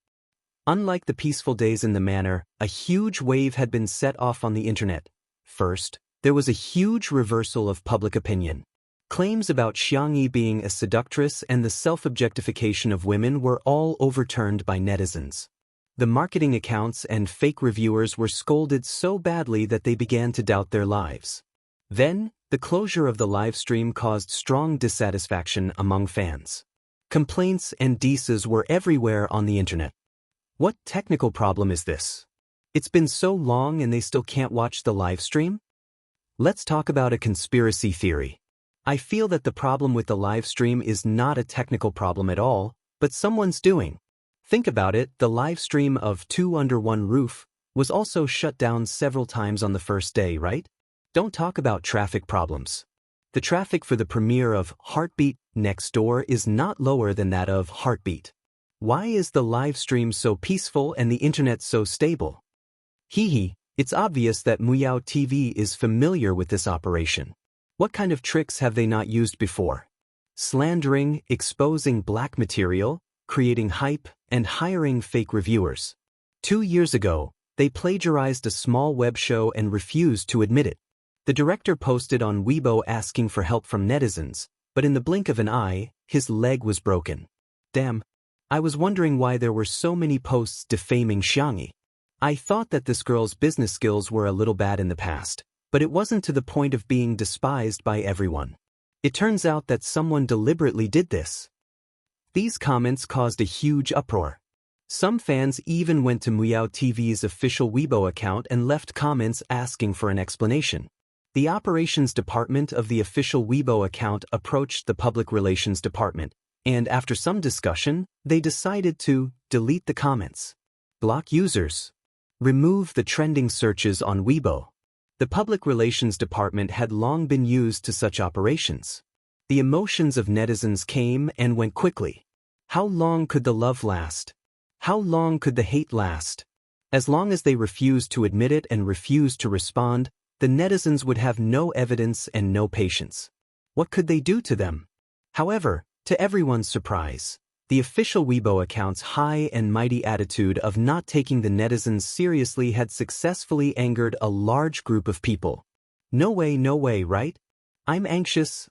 Unlike the peaceful days in the manor, a huge wave had been set off on the internet. First, there was a huge reversal of public opinion. Claims about Xiangyi being a seductress and the self-objectification of women were all overturned by netizens. The marketing accounts and fake reviewers were scolded so badly that they began to doubt their lives. Then, the closure of the live stream caused strong dissatisfaction among fans. Complaints and disses were everywhere on the internet. What technical problem is this? It's been so long and they still can't watch the live stream? Let's talk about a conspiracy theory. I feel that the problem with the live stream is not a technical problem at all, but someone's doing. Think about it, the live stream of Two Under One Roof was also shut down several times on the first day, right? Don't talk about traffic problems. The traffic for the premiere of Heartbeat Next Door is not lower than that of Heartbeat. Why is the live stream so peaceful and the internet so stable? It's obvious that Muyao TV is familiar with this operation. What kind of tricks have they not used before? Slandering, exposing black material, creating hype, and hiring fake reviewers. 2 years ago, they plagiarized a small web show and refused to admit it. The director posted on Weibo asking for help from netizens, but in the blink of an eye, his leg was broken. Damn. I was wondering why there were so many posts defaming Xiangyi. I thought that this girl's business skills were a little bad in the past, but it wasn't to the point of being despised by everyone. It turns out that someone deliberately did this. These comments caused a huge uproar. Some fans even went to Muyao TV's official Weibo account and left comments asking for an explanation. The operations department of the official Weibo account approached the public relations department, and after some discussion, they decided to delete the comments. Block users. Remove the trending searches on Weibo. The public relations department had long been used to such operations. The emotions of netizens came and went quickly. How long could the love last? How long could the hate last? As long as they refused to admit it and refused to respond, the netizens would have no evidence and no patience. What could they do to them? However, to everyone's surprise, The official Weibo account's high and mighty attitude of not taking the netizens seriously had successfully angered a large group of people. No way, right? I'm anxious.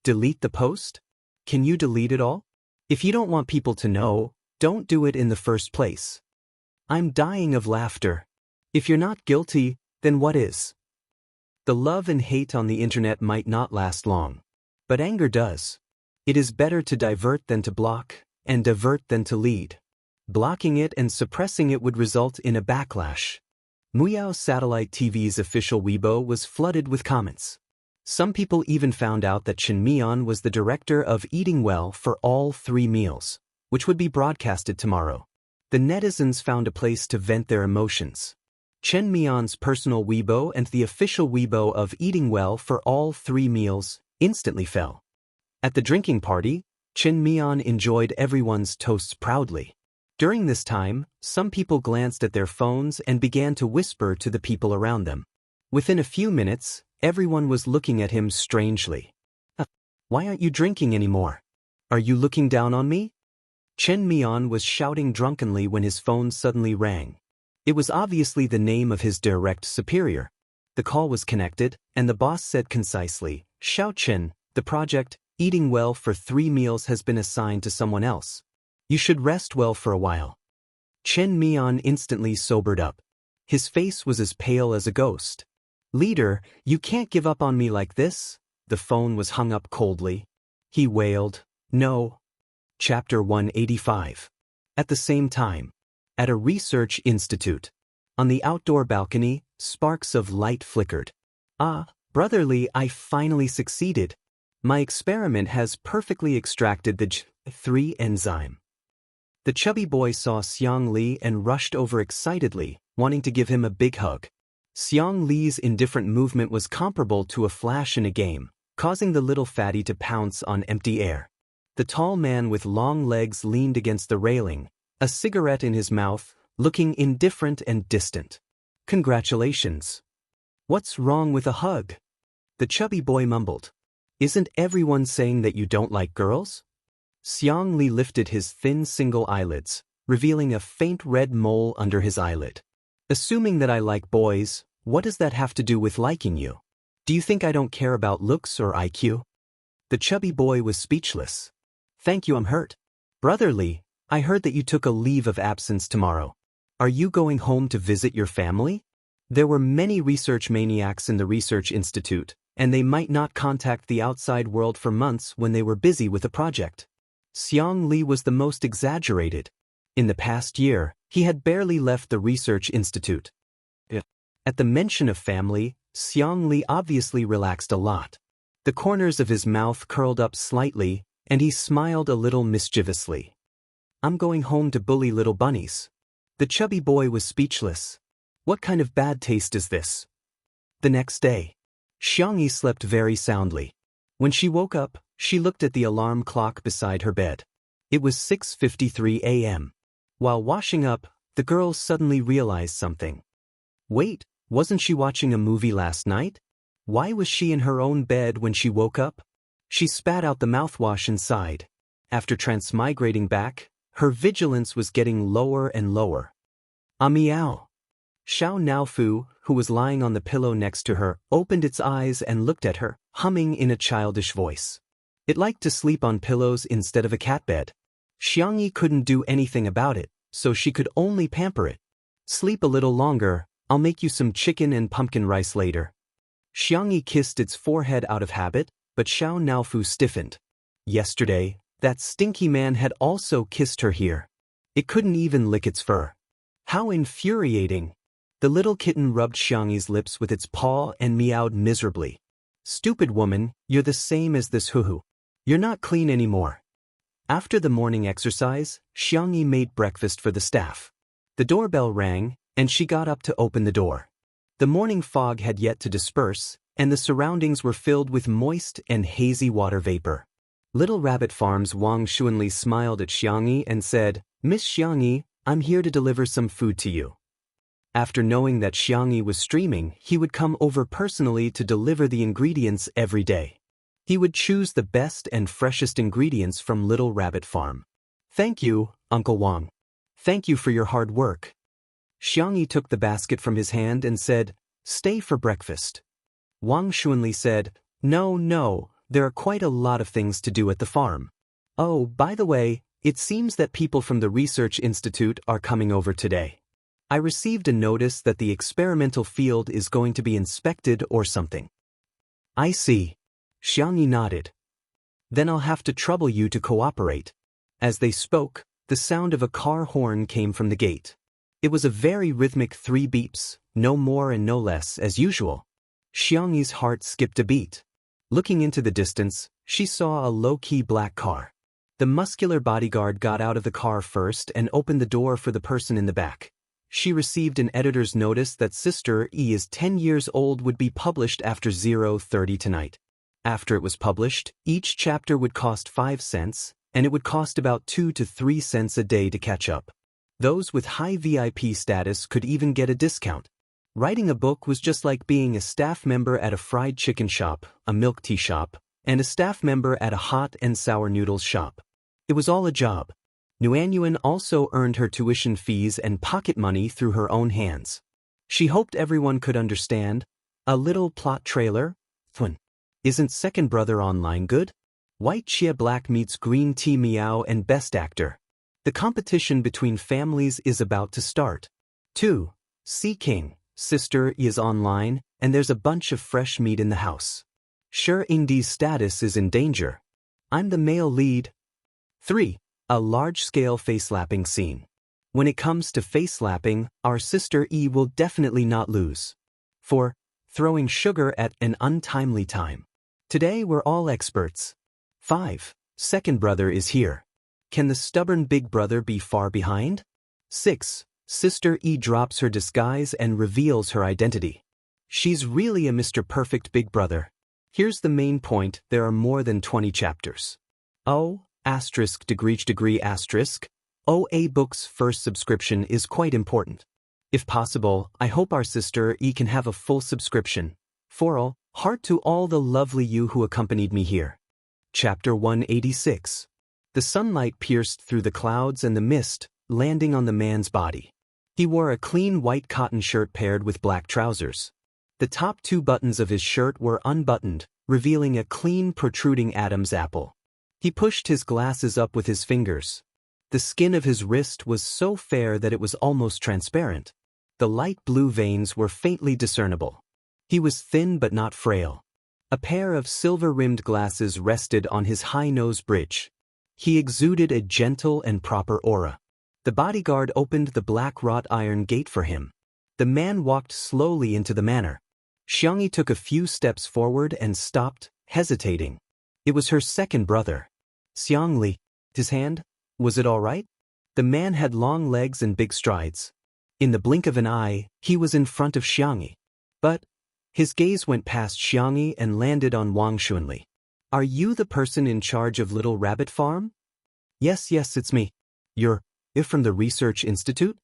Delete the post? Can you delete it all? If you don't want people to know, don't do it in the first place. I'm dying of laughter. If you're not guilty, then what is? The love and hate on the internet might not last long. But anger does. It is better to divert than to block, and divert than to lead. Blocking it and suppressing it would result in a backlash. Muyao Satellite TV's official Weibo was flooded with comments. Some people even found out that Chen Mian was the director of Eating Well for All 3 Meals, which would be broadcasted tomorrow. The netizens found a place to vent their emotions. Chen Mian's personal Weibo and the official Weibo of Eating Well for All 3 Meals instantly fell. At the drinking party, Chen Mian enjoyed everyone's toasts proudly. During this time, some people glanced at their phones and began to whisper to the people around them. Within a few minutes, everyone was looking at him strangely. Why aren't you drinking anymore? Are you looking down on me? Chen Mian was shouting drunkenly when his phone suddenly rang. It was obviously the name of his direct superior. The call was connected, and the boss said concisely, "Xiao Chen, the project, Eating Well for 3 Meals has been assigned to someone else. You should rest well for a while." Chen Mian instantly sobered up. His face was as pale as a ghost. "Leader, you can't give up on me like this." The phone was hung up coldly. He wailed, "No." Chapter 185. At the same time, at a research institute. On the outdoor balcony, sparks of light flickered. Brotherly, I finally succeeded. My experiment has perfectly extracted the J3 enzyme. The chubby boy saw Xiang Li and rushed over excitedly, wanting to give him a big hug. Xiang Li's indifferent movement was comparable to a flash in a game, causing the little fatty to pounce on empty air. The tall man with long legs leaned against the railing, a cigarette in his mouth, looking indifferent and distant. "Congratulations." "What's wrong with a hug?" The chubby boy mumbled. "Isn't everyone saying that you don't like girls?" Xiang Li lifted his thin single eyelids, revealing a faint red mole under his eyelid. "Assuming that I like boys, what does that have to do with liking you? Do you think I don't care about looks or IQ?" The chubby boy was speechless. "Thank you, I'm hurt. Brotherly, I heard that you took a leave of absence tomorrow. Are you going home to visit your family?" There were many research maniacs in the research institute, and they might not contact the outside world for months when they were busy with a project. Xiang Li was the most exaggerated. In the past year, he had barely left the research institute. At the mention of family, Xiang Li obviously relaxed a lot. The corners of his mouth curled up slightly, and he smiled a little mischievously. "I'm going home to bully little bunnies." The chubby boy was speechless. What kind of bad taste is this? The next day, Xiangyi slept very soundly. When she woke up, she looked at the alarm clock beside her bed. It was 6:53 a.m. While washing up, the girl suddenly realized something. Wait, wasn't she watching a movie last night? Why was she in her own bed when she woke up? She spat out the mouthwash and sighed. After transmigrating back, her vigilance was getting lower and lower. Meow. Xiao Naofu, who was lying on the pillow next to her, opened its eyes and looked at her, humming in a childish voice. It liked to sleep on pillows instead of a cat bed. Xiangyi couldn't do anything about it, so she could only pamper it. "Sleep a little longer, I'll make you some chicken and pumpkin rice later." Xiangyi kissed its forehead out of habit, but Xiao Naofu stiffened. Yesterday, that stinky man had also kissed her here. It couldn't even lick its fur. How infuriating! The little kitten rubbed Xiangyi's lips with its paw and meowed miserably. "Stupid woman, you're the same as this huhu. You're not clean anymore." After the morning exercise, Xiangyi made breakfast for the staff. The doorbell rang, and she got up to open the door. The morning fog had yet to disperse, and the surroundings were filled with moist and hazy water vapor. Little Rabbit Farm's Wang Xuanli smiled at Xiangyi and said, "Miss Xiangyi, I'm here to deliver some food to you." After knowing that Xiangyi was streaming, he would come over personally to deliver the ingredients every day. He would choose the best and freshest ingredients from Little Rabbit Farm. Thank you, Uncle Wang. Thank you for your hard work. Xianxia took the basket from his hand and said, "Stay for breakfast." Wang Xuanli said, No, there are quite a lot of things to do at the farm. Oh, by the way, it seems that people from the Research Institute are coming over today. I received a notice that the experimental field is going to be inspected or something. I see. Xianxia nodded. Then I'll have to trouble you to cooperate. As they spoke, the sound of a car horn came from the gate. It was a very rhythmic 3 beeps, no more and no less, as usual. Xiangyi's heart skipped a beat. Looking into the distance, she saw a low-key black car. The muscular bodyguard got out of the car first and opened the door for the person in the back. She received an editor's notice that Sister E is 10 years old would be published after 0:30 tonight. After it was published, each chapter would cost 5 cents, and it would cost about 2 to 3 cents a day to catch up. Those with high VIP status could even get a discount. Writing a book was just like being a staff member at a fried chicken shop, a milk tea shop, and a staff member at a hot and sour noodles shop. It was all a job. Nguyen also earned her tuition fees and pocket money through her own hands. She hoped everyone could understand. A little plot trailer? Thun. Isn't Second Brother Online good? White Chia Black meets Green Tea Meow and Best Actor. The competition between families is about to start. 2. Sea King. Sister is online, and there's a bunch of fresh meat in the house. Sure, Indie's status is in danger. I'm the male lead. 3. A large-scale face-lapping scene. When it comes to face-lapping, our Sister E will definitely not lose. 4. Throwing sugar at an untimely time. Today we're all experts. 5. Second Brother is here. Can the stubborn big brother be far behind? 6. Sister E drops her disguise and reveals her identity. She's really a Mr. Perfect big brother. Here's the main point: there are more than 20 chapters. Audiobook's first subscription is quite important. If possible, I hope our Sister E can have a full subscription. For all, heart to all the lovely you who accompanied me here. Chapter 186. The sunlight pierced through the clouds and the mist, landing on the man's body. He wore a clean white cotton shirt paired with black trousers. The top 2 buttons of his shirt were unbuttoned, revealing a clean protruding Adam's apple. He pushed his glasses up with his fingers. The skin of his wrist was so fair that it was almost transparent. The light blue veins were faintly discernible. He was thin but not frail. A pair of silver-rimmed glasses rested on his high nose bridge. He exuded a gentle and proper aura. The bodyguard opened the black wrought iron gate for him. The man walked slowly into the manor. Xiangyi took a few steps forward and stopped, hesitating. It was her second brother. Xiangli. His hand? Was it all right? The man had long legs and big strides. In the blink of an eye, he was in front of Xiangyi. But his gaze went past Xiangyi and landed on Wang Xuanli. Are you the person in charge of Little Rabbit Farm? Yes, it's me. You're from the Research Institute?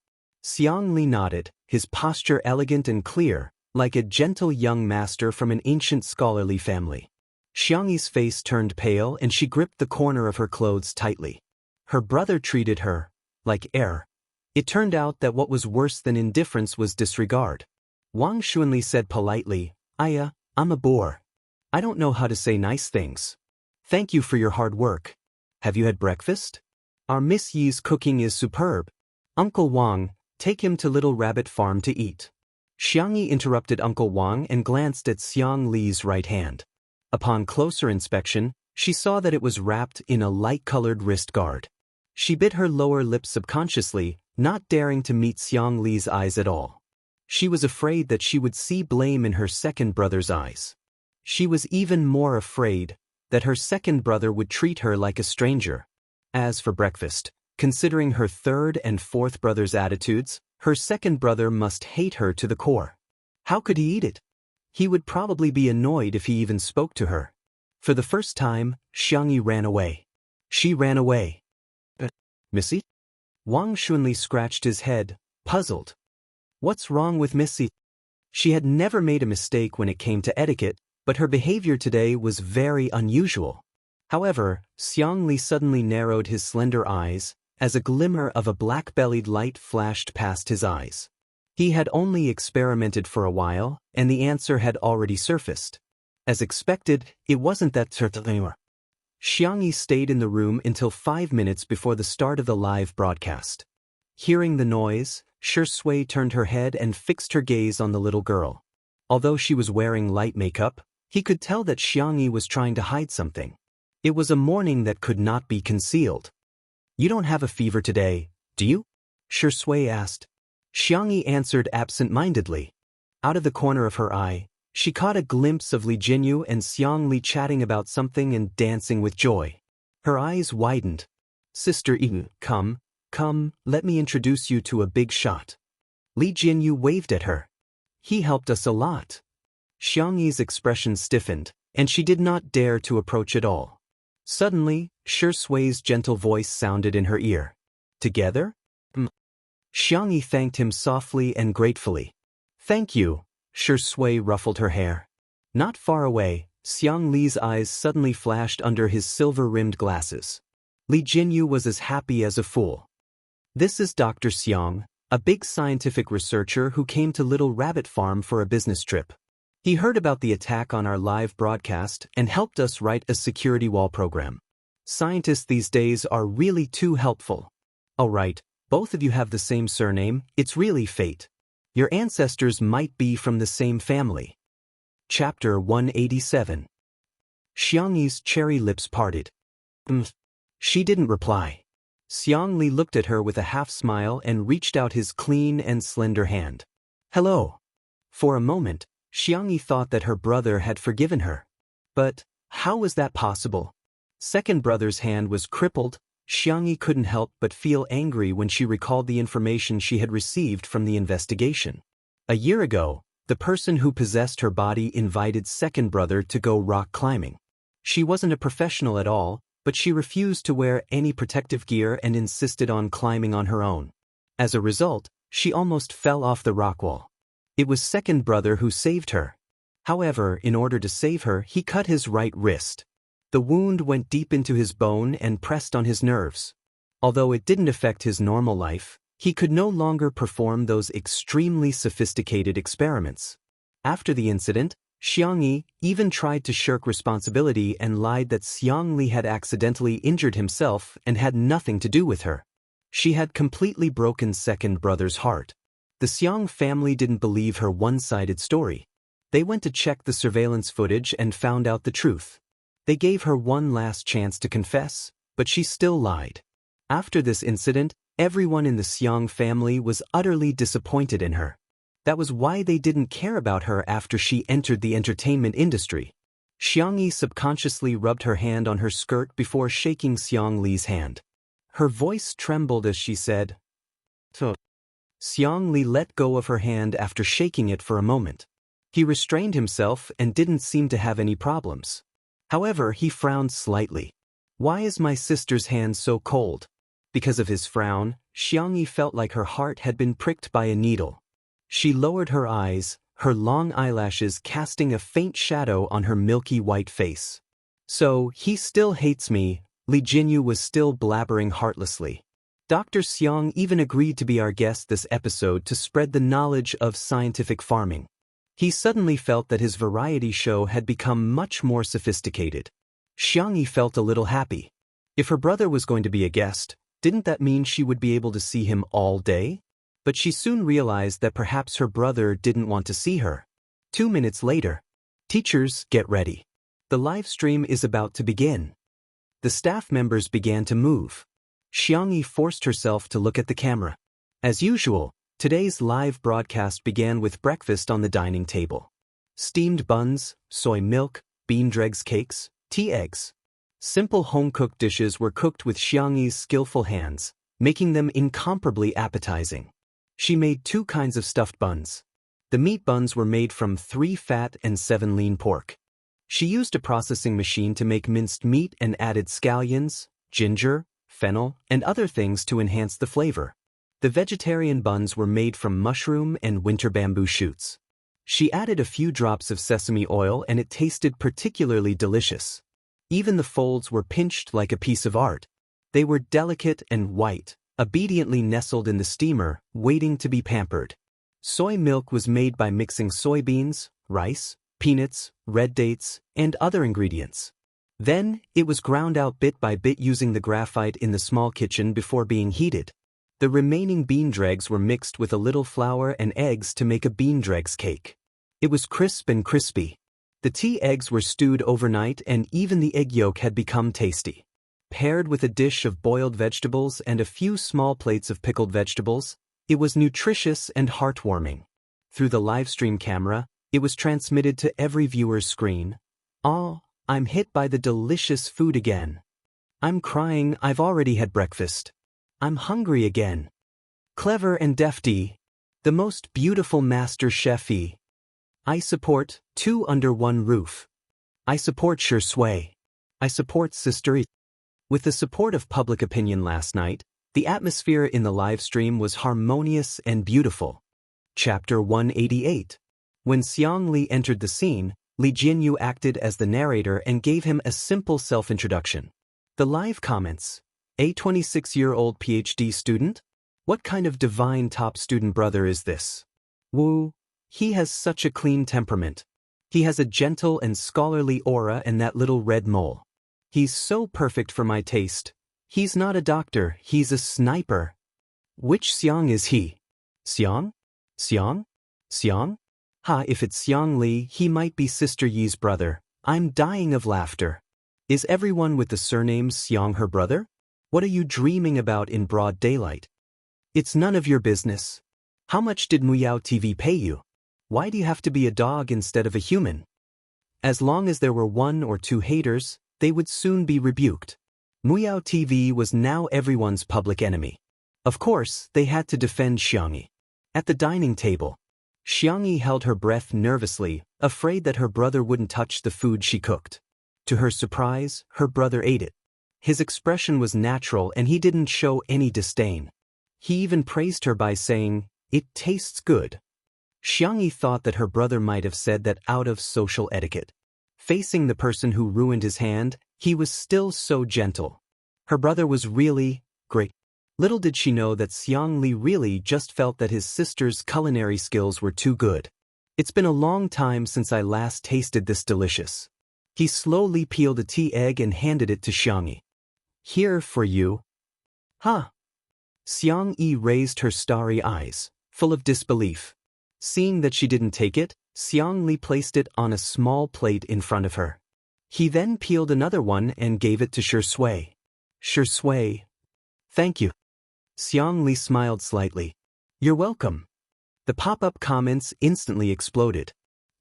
Xiangli nodded, his posture elegant and clear, like a gentle young master from an ancient scholarly family. Xiangyi's face turned pale and she gripped the corner of her clothes tightly. Her brother treated her like air. It turned out that what was worse than indifference was disregard. Wang Xuanli said politely, I'm a bore. I don't know how to say nice things. Thank you for your hard work. Have you had breakfast? Our Miss Yi's cooking is superb. Uncle Wang, take him to Little Rabbit Farm to eat. Xiangyi interrupted Uncle Wang and glanced at Xiang Li's right hand. Upon closer inspection, she saw that it was wrapped in a light-colored wrist guard. She bit her lower lip subconsciously, not daring to meet Xiang Li's eyes at all. She was afraid that she would see blame in her second brother's eyes. She was even more afraid that her second brother would treat her like a stranger. As for breakfast, considering her third and fourth brother's attitudes, her second brother must hate her to the core. How could he eat it? He would probably be annoyed if he even spoke to her. For the first time, Xiangyi ran away. She ran away. Missy? Wang Xuanli scratched his head, puzzled. What's wrong with Missy? She had never made a mistake when it came to etiquette, but her behavior today was very unusual. However, Xiangli suddenly narrowed his slender eyes, as a glimmer of a black-bellied light flashed past his eyes. He had only experimented for a while, and the answer had already surfaced. As expected, it wasn't that certain. Xiangyi stayed in the room until 5 minutes before the start of the live broadcast. Hearing the noise, Shui turned her head and fixed her gaze on the little girl. Although she was wearing light makeup, he could tell that Xiangyi was trying to hide something. It was a morning that could not be concealed. "You don't have a fever today, do you?" Shui asked. Xiangyi answered absent-mindedly. Out of the corner of her eye, she caught a glimpse of Li Jinyu and Xiangli chatting about something and dancing with joy. Her eyes widened. "Sister Yu, come, let me introduce you to a big shot." Li Jinyu waved at her. "He helped us a lot." Xiangyi's expression stiffened, and she did not dare to approach at all. Suddenly, Shui's gentle voice sounded in her ear. "Together?" Xiangyi thanked him softly and gratefully. "Thank you." Shui ruffled her hair. Not far away, Xiang Li's eyes suddenly flashed under his silver-rimmed glasses. Li Jinyu was as happy as a fool. "This is Dr. Xiang, a big scientific researcher who came to Little Rabbit Farm for a business trip. He heard about the attack on our live broadcast and helped us write a security wall program. Scientists these days are really too helpful. All right, both of you have the same surname, it's really fate. Your ancestors might be from the same family." Chapter 187. Xiangyi's cherry lips parted. She didn't reply. Xiangli looked at her with a half-smile and reached out his clean and slender hand. "Hello." For a moment, Xiangyi thought that her brother had forgiven her. But how was that possible? Second brother's hand was crippled. Xiangyi couldn't help but feel angry when she recalled the information she had received from the investigation. A year ago, the person who possessed her body invited second brother to go rock climbing. She wasn't a professional at all, but she refused to wear any protective gear and insisted on climbing on her own. As a result, she almost fell off the rock wall. It was second brother who saved her. However, in order to save her, he cut his right wrist. The wound went deep into his bone and pressed on his nerves. Although it didn't affect his normal life, he could no longer perform those extremely sophisticated experiments. After the incident, Xiangyi even tried to shirk responsibility and lied that Xiangli had accidentally injured himself and had nothing to do with her. She had completely broken second brother's heart. The Xiang family didn't believe her one-sided story. They went to check the surveillance footage and found out the truth. They gave her one last chance to confess, but she still lied. After this incident, everyone in the Xiang family was utterly disappointed in her. That was why they didn't care about her after she entered the entertainment industry. Xiangyi subconsciously rubbed her hand on her skirt before shaking Xiang Li's hand. Her voice trembled as she said, "So." Xiang Li let go of her hand after shaking it for a moment. He restrained himself and didn't seem to have any problems. However, he frowned slightly. "Why is my sister's hand so cold?" Because of his frown, Xiangyi felt like her heart had been pricked by a needle. She lowered her eyes, her long eyelashes casting a faint shadow on her milky white face. "So, he still hates me," Li Jinyu was still blabbering heartlessly. Dr. Xiang even agreed to be our guest this episode to spread the knowledge of scientific farming. He suddenly felt that his variety show had become much more sophisticated. Xiangyi felt a little happy. If her brother was going to be a guest, didn't that mean she would be able to see him all day? But she soon realized that perhaps her brother didn't want to see her. 2 minutes later. "Teachers, get ready. The live stream is about to begin." The staff members began to move. Xiangyi forced herself to look at the camera. As usual, today's live broadcast began with breakfast on the dining table. Steamed buns, soy milk, bean dregs cakes, tea eggs. Simple home-cooked dishes were cooked with Xiangyi's skillful hands, making them incomparably appetizing. She made 2 kinds of stuffed buns. The meat buns were made from 3 fat and 7 lean pork. She used a processing machine to make minced meat and added scallions, ginger, fennel, and other things to enhance the flavor. The vegetarian buns were made from mushroom and winter bamboo shoots. She added a few drops of sesame oil and it tasted particularly delicious. Even the folds were pinched like a piece of art. They were delicate and white, obediently nestled in the steamer, waiting to be pampered. Soy milk was made by mixing soybeans, rice, peanuts, red dates, and other ingredients. Then, it was ground out bit by bit using the graphite in the small kitchen before being heated. The remaining bean dregs were mixed with a little flour and eggs to make a bean dregs cake. It was crisp and crispy. The tea eggs were stewed overnight and even the egg yolk had become tasty. Paired with a dish of boiled vegetables and a few small plates of pickled vegetables, it was nutritious and heartwarming. Through the livestream camera, it was transmitted to every viewer's screen. "Oh, I'm hit by the delicious food again. I'm crying, I've already had breakfast. I'm hungry again. Clever and defty. The most beautiful master chef-y. I support, two under one roof. I support Xianxia. I support sister-y." With the support of public opinion last night, the atmosphere in the live stream was harmonious and beautiful. Chapter 188. When Xiang Li entered the scene, Li Jinyu acted as the narrator and gave him a simple self-introduction. The live comments. A 26-year-old PhD student? What kind of divine top student brother is this? Woo, he has such a clean temperament. He has a gentle and scholarly aura and that little red mole. He's so perfect for my taste. He's not a doctor, he's a sniper. Which Xiang is he? Xiang? Xiang? Xiang? Ha, if it's Xiang Li, he might be Sister Yi's brother. I'm dying of laughter. Is everyone with the surname Xiang her brother? What are you dreaming about in broad daylight? It's none of your business. How much did Muyao TV pay you? Why do you have to be a dog instead of a human? As long as there were one or two haters, they would soon be rebuked. Muyao TV was now everyone's public enemy. Of course, they had to defend Xiangyi. At the dining table, Xiangyi held her breath nervously, afraid that her brother wouldn't touch the food she cooked. To her surprise, her brother ate it. His expression was natural and he didn't show any disdain. He even praised her by saying, "It tastes good." Xiangyi thought that her brother might have said that out of social etiquette. Facing the person who ruined his hand, he was still so gentle. Her brother was really great. Little did she know that Xiang Li really just felt that his sister's culinary skills were too good. "It's been a long time since I last tasted this delicious." He slowly peeled a tea egg and handed it to Xiangyi. "Here for you." "Huh?" Xiang Yi raised her starry eyes, full of disbelief. Seeing that she didn't take it, Xiang Li placed it on a small plate in front of her. He then peeled another one and gave it to Xianxia. "Xianxia. Thank you." Xiang Li smiled slightly. "You're welcome." The pop-up comments instantly exploded.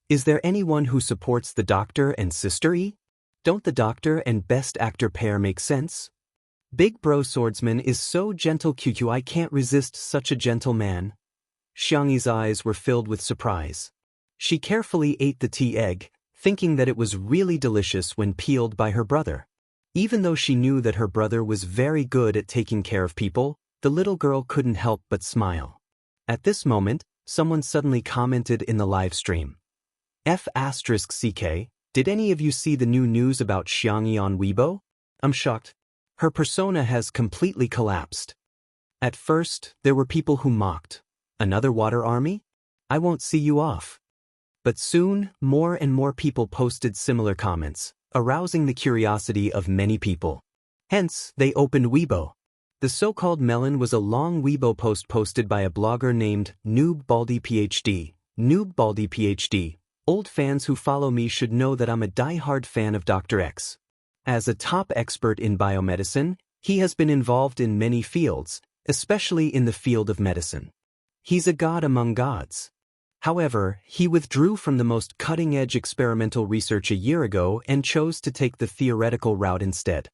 Is there anyone who supports the doctor and sister E? Don't the doctor and best actor pair make sense? Big bro swordsman is so gentle QQ, I can't resist such a gentle man. Xiangyi's eyes were filled with surprise. She carefully ate the tea egg, thinking that it was really delicious when peeled by her brother. Even though she knew that her brother was very good at taking care of people, the little girl couldn't help but smile. At this moment, someone suddenly commented in the live stream. F*CK, did any of you see the new news about Xiangyi on Weibo? I'm shocked. Her persona has completely collapsed. At first, there were people who mocked. Another water army? I won't see you off. But soon, more and more people posted similar comments, arousing the curiosity of many people. Hence, they opened Weibo. The so-called melon was a long Weibo post posted by a blogger named Noob Baldy PhD. Noob Baldy PhD. Old fans who follow me should know that I'm a die-hard fan of Dr. X. As a top expert in biomedicine, he has been involved in many fields, especially in the field of medicine. He's a god among gods. However, he withdrew from the most cutting-edge experimental research a year ago and chose to take the theoretical route instead.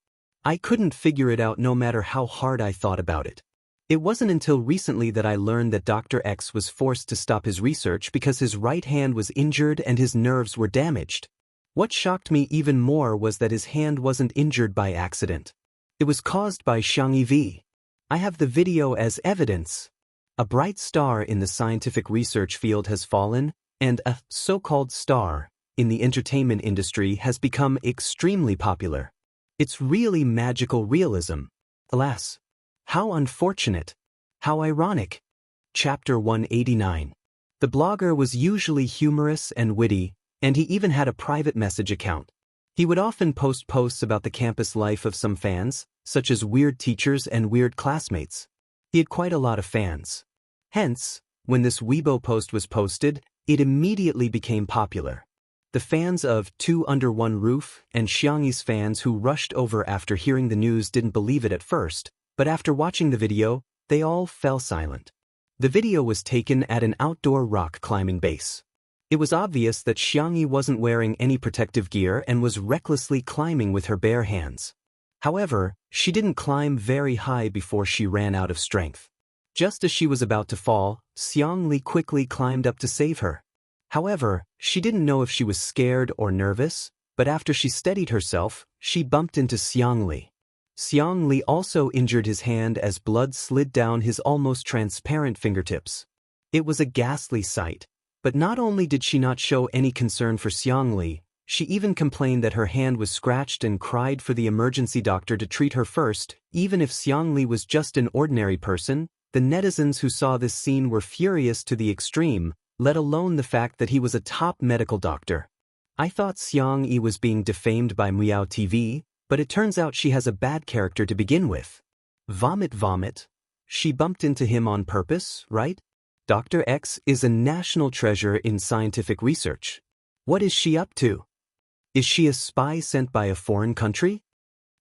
I couldn't figure it out no matter how hard I thought about it. It wasn't until recently that I learned that Dr. X was forced to stop his research because his right hand was injured and his nerves were damaged. What shocked me even more was that his hand wasn't injured by accident. It was caused by Xiangyi V. I have the video as evidence. A bright star in the scientific research field has fallen, and a so-called star in the entertainment industry has become extremely popular. It's really magical realism. Alas, how unfortunate. How ironic. Chapter 189. The blogger was usually humorous and witty, and he even had a private message account. He would often post posts about the campus life of some fans, such as weird teachers and weird classmates. He had quite a lot of fans. Hence, when this Weibo post was posted, it immediately became popular. The fans of Two Under One Roof and Xianxia's fans who rushed over after hearing the news didn't believe it at first, but after watching the video, they all fell silent. The video was taken at an outdoor rock climbing base. It was obvious that Xianxia wasn't wearing any protective gear and was recklessly climbing with her bare hands. However, she didn't climb very high before she ran out of strength. Just as she was about to fall, Xianxia quickly climbed up to save her. However, she didn't know if she was scared or nervous, but after she steadied herself, she bumped into Xianxia. Xianxia also injured his hand as blood slid down his almost transparent fingertips. It was a ghastly sight. But not only did she not show any concern for Xianxia, she even complained that her hand was scratched and cried for the emergency doctor to treat her first. Even if Xianxia was just an ordinary person, the netizens who saw this scene were furious to the extreme, let alone the fact that he was a top medical doctor. I thought Xianxia was being defamed by Meow TV, but it turns out she has a bad character to begin with. Vomit vomit. She bumped into him on purpose, right? Dr. X is a national treasure in scientific research. What is she up to? Is she a spy sent by a foreign country?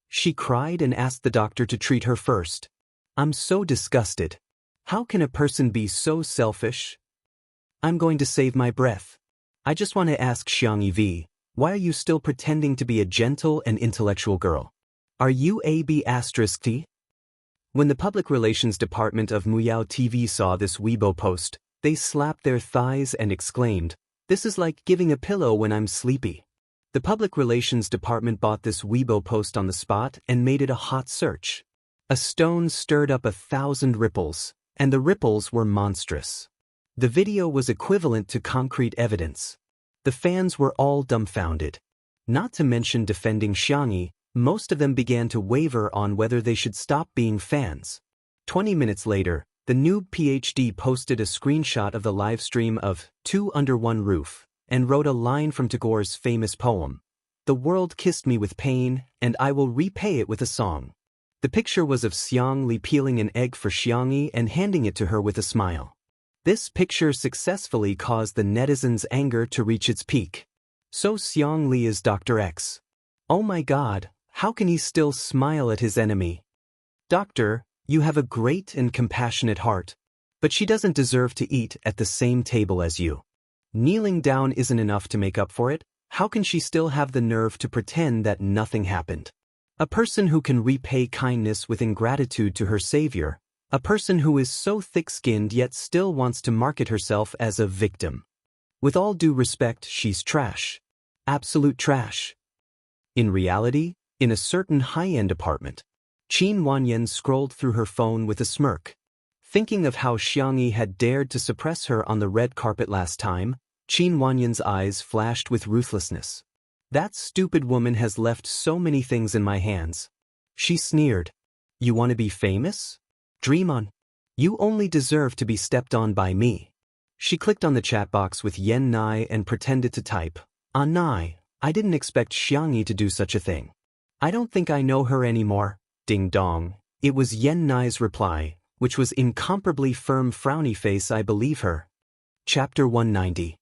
She cried and asked the doctor to treat her first. I'm so disgusted. How can a person be so selfish? I'm going to save my breath. I just want to ask Xianxia V, why are you still pretending to be a gentle and intellectual girl? Are you a B*T? When the public relations department of Meow TV saw this Weibo post, they slapped their thighs and exclaimed, "This is like giving a pillow when I'm sleepy." The public relations department bought this Weibo post on the spot and made it a hot search. A stone stirred up 1,000 ripples, and the ripples were monstrous. The video was equivalent to concrete evidence. The fans were all dumbfounded. Not to mention defending Xianxia, most of them began to waver on whether they should stop being fans. 20 minutes later, the noob PhD posted a screenshot of the live stream of Two Under One Roof and wrote a line from Tagore's famous poem, "The world kissed me with pain, and I will repay it with a song." The picture was of Xianxia peeling an egg for Xianxia and handing it to her with a smile. This picture successfully caused the netizens' anger to reach its peak. So Xianxia is Dr. X. Oh my God, how can he still smile at his enemy? Doctor, you have a great and compassionate heart, but she doesn't deserve to eat at the same table as you. Kneeling down isn't enough to make up for it. How can she still have the nerve to pretend that nothing happened? A person who can repay kindness with ingratitude to her savior, a person who is so thick-skinned yet still wants to market herself as a victim. With all due respect, she's trash. Absolute trash. In reality, in a certain high-end apartment, Qin Wanyan scrolled through her phone with a smirk. Thinking of how Xianxia had dared to suppress her on the red carpet last time, Qin Wanyan's eyes flashed with ruthlessness. That stupid woman has left so many things in my hands. She sneered. You want to be famous? Dream on. You only deserve to be stepped on by me. She clicked on the chat box with Yen Nai and pretended to type, Nai, I didn't expect Xianxia to do such a thing. I don't think I know her anymore. Ding dong. It was Yen Nai's reply, which was incomparably firm frowny face. I believe her. Chapter 190.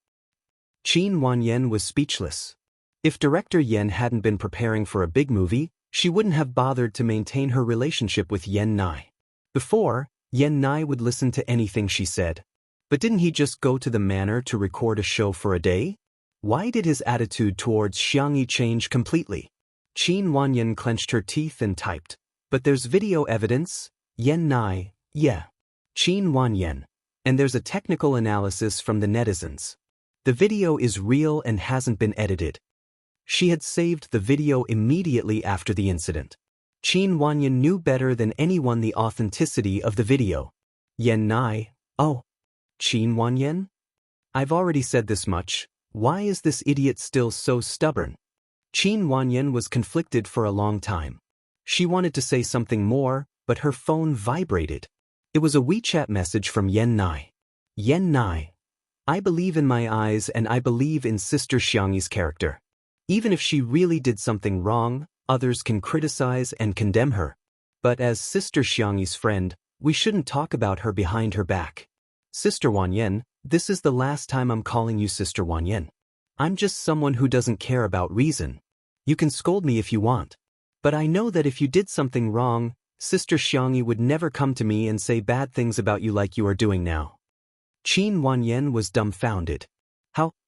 Qin Wanyan was speechless. If director Yen hadn't been preparing for a big movie, she wouldn't have bothered to maintain her relationship with Yen Nai. Before, Yen Nai would listen to anything she said. But didn't he just go to the manor to record a show for a day? Why did his attitude towards Xianxia change completely? Qin Wanyan clenched her teeth and typed. But there's video evidence. Yen Nai, yeah. Qin Wanyan. And there's a technical analysis from the netizens. The video is real and hasn't been edited. She had saved the video immediately after the incident. Qin Wanyan knew better than anyone the authenticity of the video. Yen Nai, oh. Qin Wanyan? I've already said this much. Why is this idiot still so stubborn? Qin Wanyan was conflicted for a long time. She wanted to say something more, but her phone vibrated. It was a WeChat message from Yen Nai. Yen Nai. I believe in my eyes and I believe in Sister Xiangyi's character. Even if she really did something wrong, others can criticize and condemn her. But as Sister Xiangyi's friend, we shouldn't talk about her behind her back. Sister Wanyan, this is the last time I'm calling you Sister Wanyan. I'm just someone who doesn't care about reason. You can scold me if you want. But I know that if you did something wrong, Sister Xiangyi would never come to me and say bad things about you like you are doing now. Qin Wanyan was dumbfounded.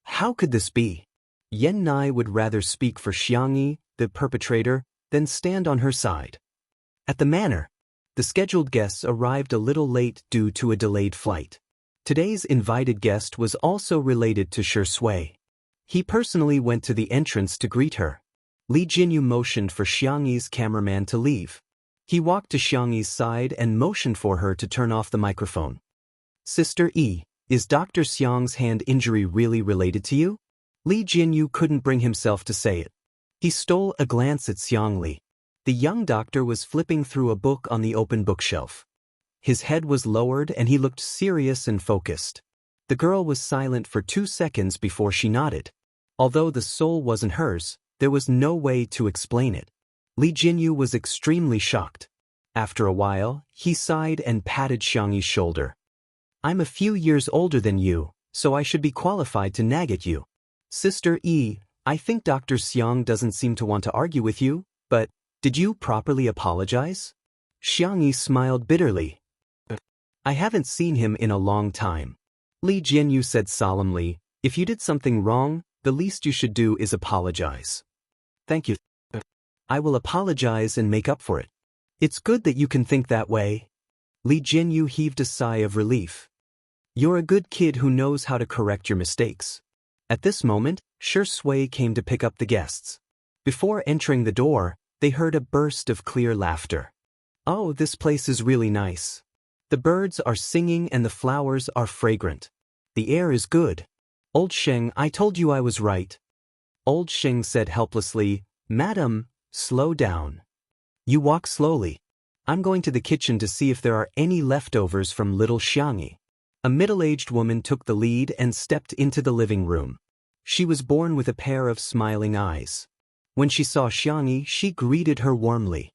How could this be? Yen Nai would rather speak for Xiangyi, the perpetrator, than stand on her side. At the manor, the scheduled guests arrived a little late due to a delayed flight. Today's invited guest was also related to Shi Sui. He personally went to the entrance to greet her. Li Jinyu motioned for Xiangyi's cameraman to leave. He walked to Xiangyi's side and motioned for her to turn off the microphone. Sister Yi, is Dr. Xiang's hand injury really related to you? Li Jinyu couldn't bring himself to say it. He stole a glance at Xiang Li. The young doctor was flipping through a book on the open bookshelf. His head was lowered and he looked serious and focused. The girl was silent for 2 seconds before she nodded. Although the soul wasn't hers, there was no way to explain it. Li Jinyu was extremely shocked. After a while, he sighed and patted Xiangyi's shoulder. I'm a few years older than you, so I should be qualified to nag at you. Sister Yi, I think Dr. Xiang doesn't seem to want to argue with you, but did you properly apologize? Xiangyi smiled bitterly. I haven't seen him in a long time. Li Jinyu said solemnly, if you did something wrong, the least you should do is apologize. Thank you. I will apologize and make up for it. It's good that you can think that way. Li Jinyu heaved a sigh of relief. You're a good kid who knows how to correct your mistakes. At this moment, Shi Sui came to pick up the guests. Before entering the door, they heard a burst of clear laughter. Oh, this place is really nice. The birds are singing and the flowers are fragrant. The air is good. Old Sheng, I told you I was right. Old Sheng said helplessly, Madam, slow down. You walk slowly. I'm going to the kitchen to see if there are any leftovers from little Xiangyi. A middle-aged woman took the lead and stepped into the living room. She was born with a pair of smiling eyes. When she saw Xiangyi, she greeted her warmly.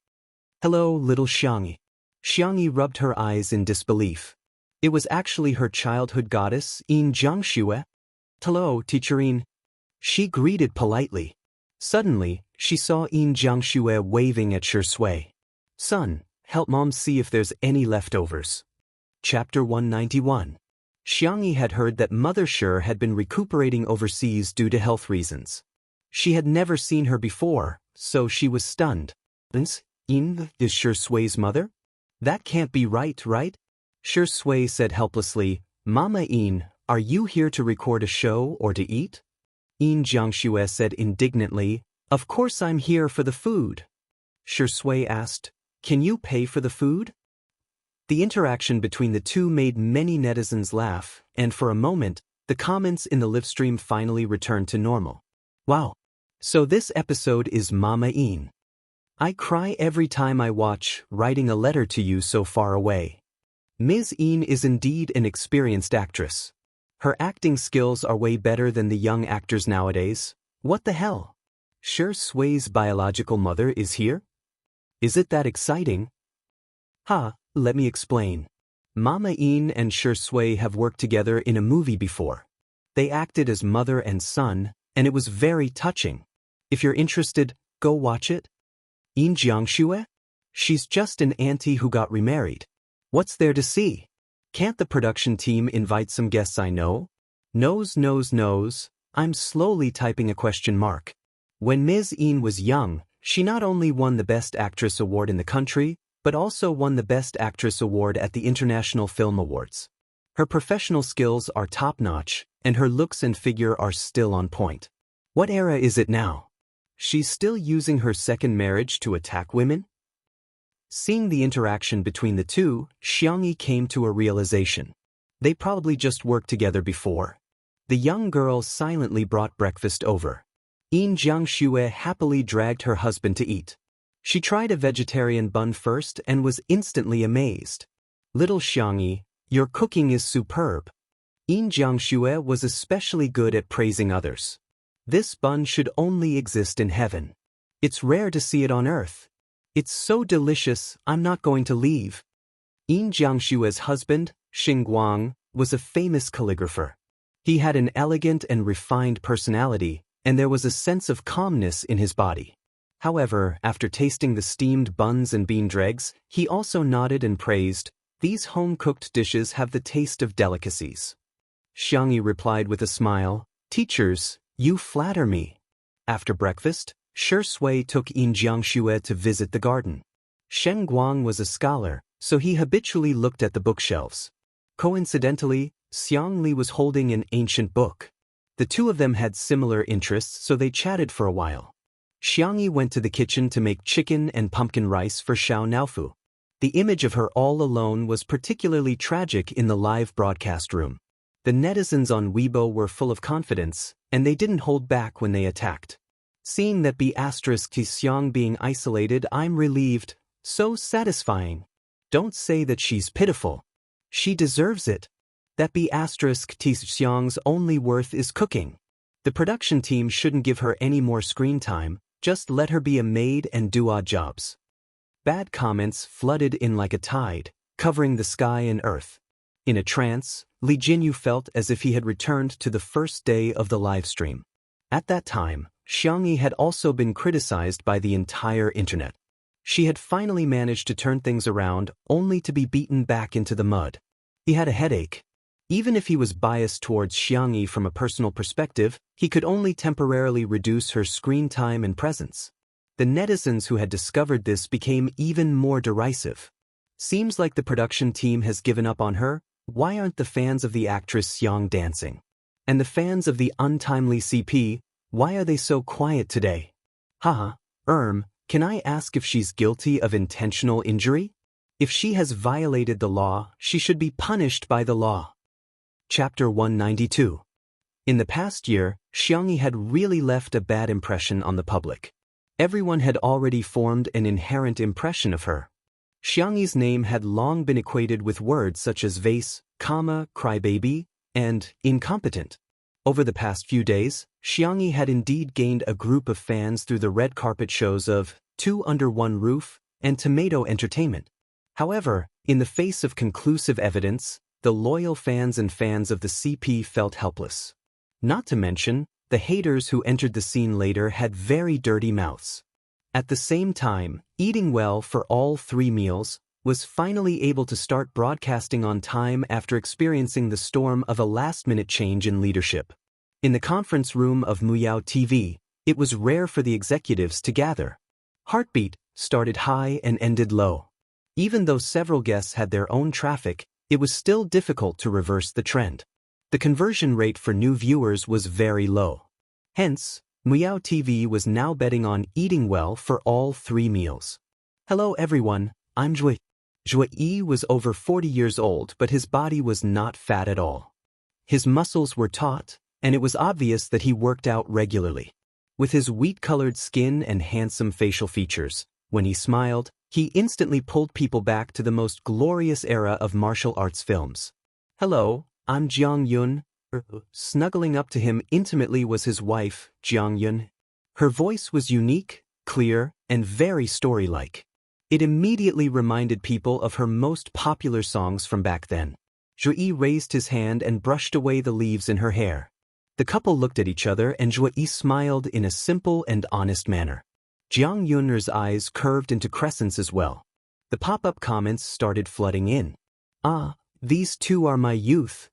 Hello, little Xiangyi. Xiangyi rubbed her eyes in disbelief. It was actually her childhood goddess, Yin Jiangxue. Hello, Teacher Yin. She greeted politely. Suddenly, she saw Yin Jiangxue waving at Shi Sui. Son, help Mom see if there's any leftovers. Chapter 191. Xiangyi had heard that Mother Shi had been recuperating overseas due to health reasons. She had never seen her before, so she was stunned. Yin is Shi Sui's mother? That can't be right? Shi Sui said helplessly, Mama Yin, are you here to record a show or to eat? Yin Jiangxue said indignantly, Of course I'm here for the food. Shi Sui asked, Can you pay for the food? The interaction between the two made many netizens laugh, and for a moment, the comments in the livestream finally returned to normal. Wow. So this episode is Mama Yin. I cry every time I watch Writing a Letter to You So Far Away. Ms. Yin is indeed an experienced actress. Her acting skills are way better than the young actors nowadays. What the hell? Shi Sui's biological mother is here? Is it that exciting? Let me explain. Mama Yin and Shi Sui have worked together in a movie before. They acted as mother and son, and it was very touching. If you're interested, go watch it. Yin Jiangxue? She's just an auntie who got remarried. What's there to see? Can't the production team invite some guests I know? Knows. I'm slowly typing a question mark. When Ms. Yin was young, she not only won the Best Actress Award in the country, but also won the Best Actress Award at the International Film Awards. Her professional skills are top-notch, and her looks and figure are still on point. What era is it now? She's still using her second marriage to attack women? Seeing the interaction between the two, Xiangyi came to a realization. They probably just worked together before. The young girl silently brought breakfast over. Xianxia happily dragged her husband to eat. She tried a vegetarian bun first and was instantly amazed. Little Xiangyi, your cooking is superb. Xianxia was especially good at praising others. This bun should only exist in heaven. It's rare to see it on earth. It's so delicious, I'm not going to leave. Xianxia's husband, Xingguang, was a famous calligrapher. He had an elegant and refined personality, and there was a sense of calmness in his body. However, after tasting the steamed buns and bean dregs, he also nodded and praised, "These home-cooked dishes have the taste of delicacies." Xiangyi replied with a smile, "Teachers, you flatter me." After breakfast, Shui took Xianxia to visit the garden. Shen Guang was a scholar, so he habitually looked at the bookshelves. Coincidentally, Xiangli was holding an ancient book. The two of them had similar interests, so they chatted for a while. Xiangyi went to the kitchen to make chicken and pumpkin rice for Xiao Naofu. The image of her all alone was particularly tragic in the live broadcast room. The netizens on Weibo were full of confidence, and they didn't hold back when they attacked. Seeing that B** Xiang being isolated, I'm relieved. So satisfying. Don't say that she's pitiful. She deserves it. That B** Xiang's only worth is cooking. The production team shouldn't give her any more screen time, just let her be a maid and do odd jobs. Bad comments flooded in like a tide, covering the sky and earth. In a trance, Li Jinyu felt as if he had returned to the first day of the livestream. At that time, Xiangyi had also been criticized by the entire internet. She had finally managed to turn things around, only to be beaten back into the mud. He had a headache. Even if he was biased towards Xiangyi from a personal perspective, he could only temporarily reduce her screen time and presence. The netizens who had discovered this became even more derisive. Seems like the production team has given up on her. Why aren't the fans of the actress Xiang dancing? And the fans of the untimely CP, why are they so quiet today? Haha, can I ask if she's guilty of intentional injury? If she has violated the law, she should be punished by the law. Chapter 192. In the past year, Xiangyi had really left a bad impression on the public. Everyone had already formed an inherent impression of her. Xiangyi's name had long been equated with words such as vase, crybaby, and incompetent. Over the past few days, Xiangyi had indeed gained a group of fans through the red carpet shows of Two Under One Roof and Tomato Entertainment. However, in the face of conclusive evidence, the loyal fans and fans of the CP felt helpless. Not to mention, the haters who entered the scene later had very dirty mouths. At the same time, Eating Well for all 3 meals was finally able to start broadcasting on time after experiencing the storm of a last-minute change in leadership. In the conference room of Muyao TV, it was rare for the executives to gather. Heartbeat started high and ended low. Even though several guests had their own traffic, it was still difficult to reverse the trend. The conversion rate for new viewers was very low. Hence, Muyao TV was now betting on eating well for all 3 meals. Hello everyone, I'm Zhui. Zhui was over 40 years old, but his body was not fat at all. His muscles were taut, and it was obvious that he worked out regularly. With his wheat-colored skin and handsome facial features, when he smiled, he instantly pulled people back to the most glorious era of martial arts films. Hello, I'm Jiang Yun. Snuggling up to him intimately was his wife, Jiang Yun. Her voice was unique, clear, and very story-like. It immediately reminded people of her most popular songs from back then. Zhui raised his hand and brushed away the leaves in her hair. The couple looked at each other and Zhui smiled in a simple and honest manner. Jiang Yun's eyes curved into crescents as well. The pop-up comments started flooding in. Ah, these two are my youth.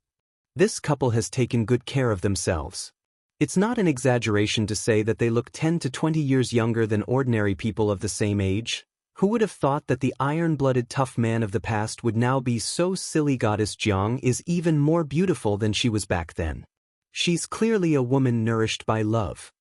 This couple has taken good care of themselves. It's not an exaggeration to say that they look 10 to 20 years younger than ordinary people of the same age. Who would have thought that the iron-blooded tough man of the past would now be so silly? Goddess Jiang is even more beautiful than she was back then. She's clearly a woman nourished by love.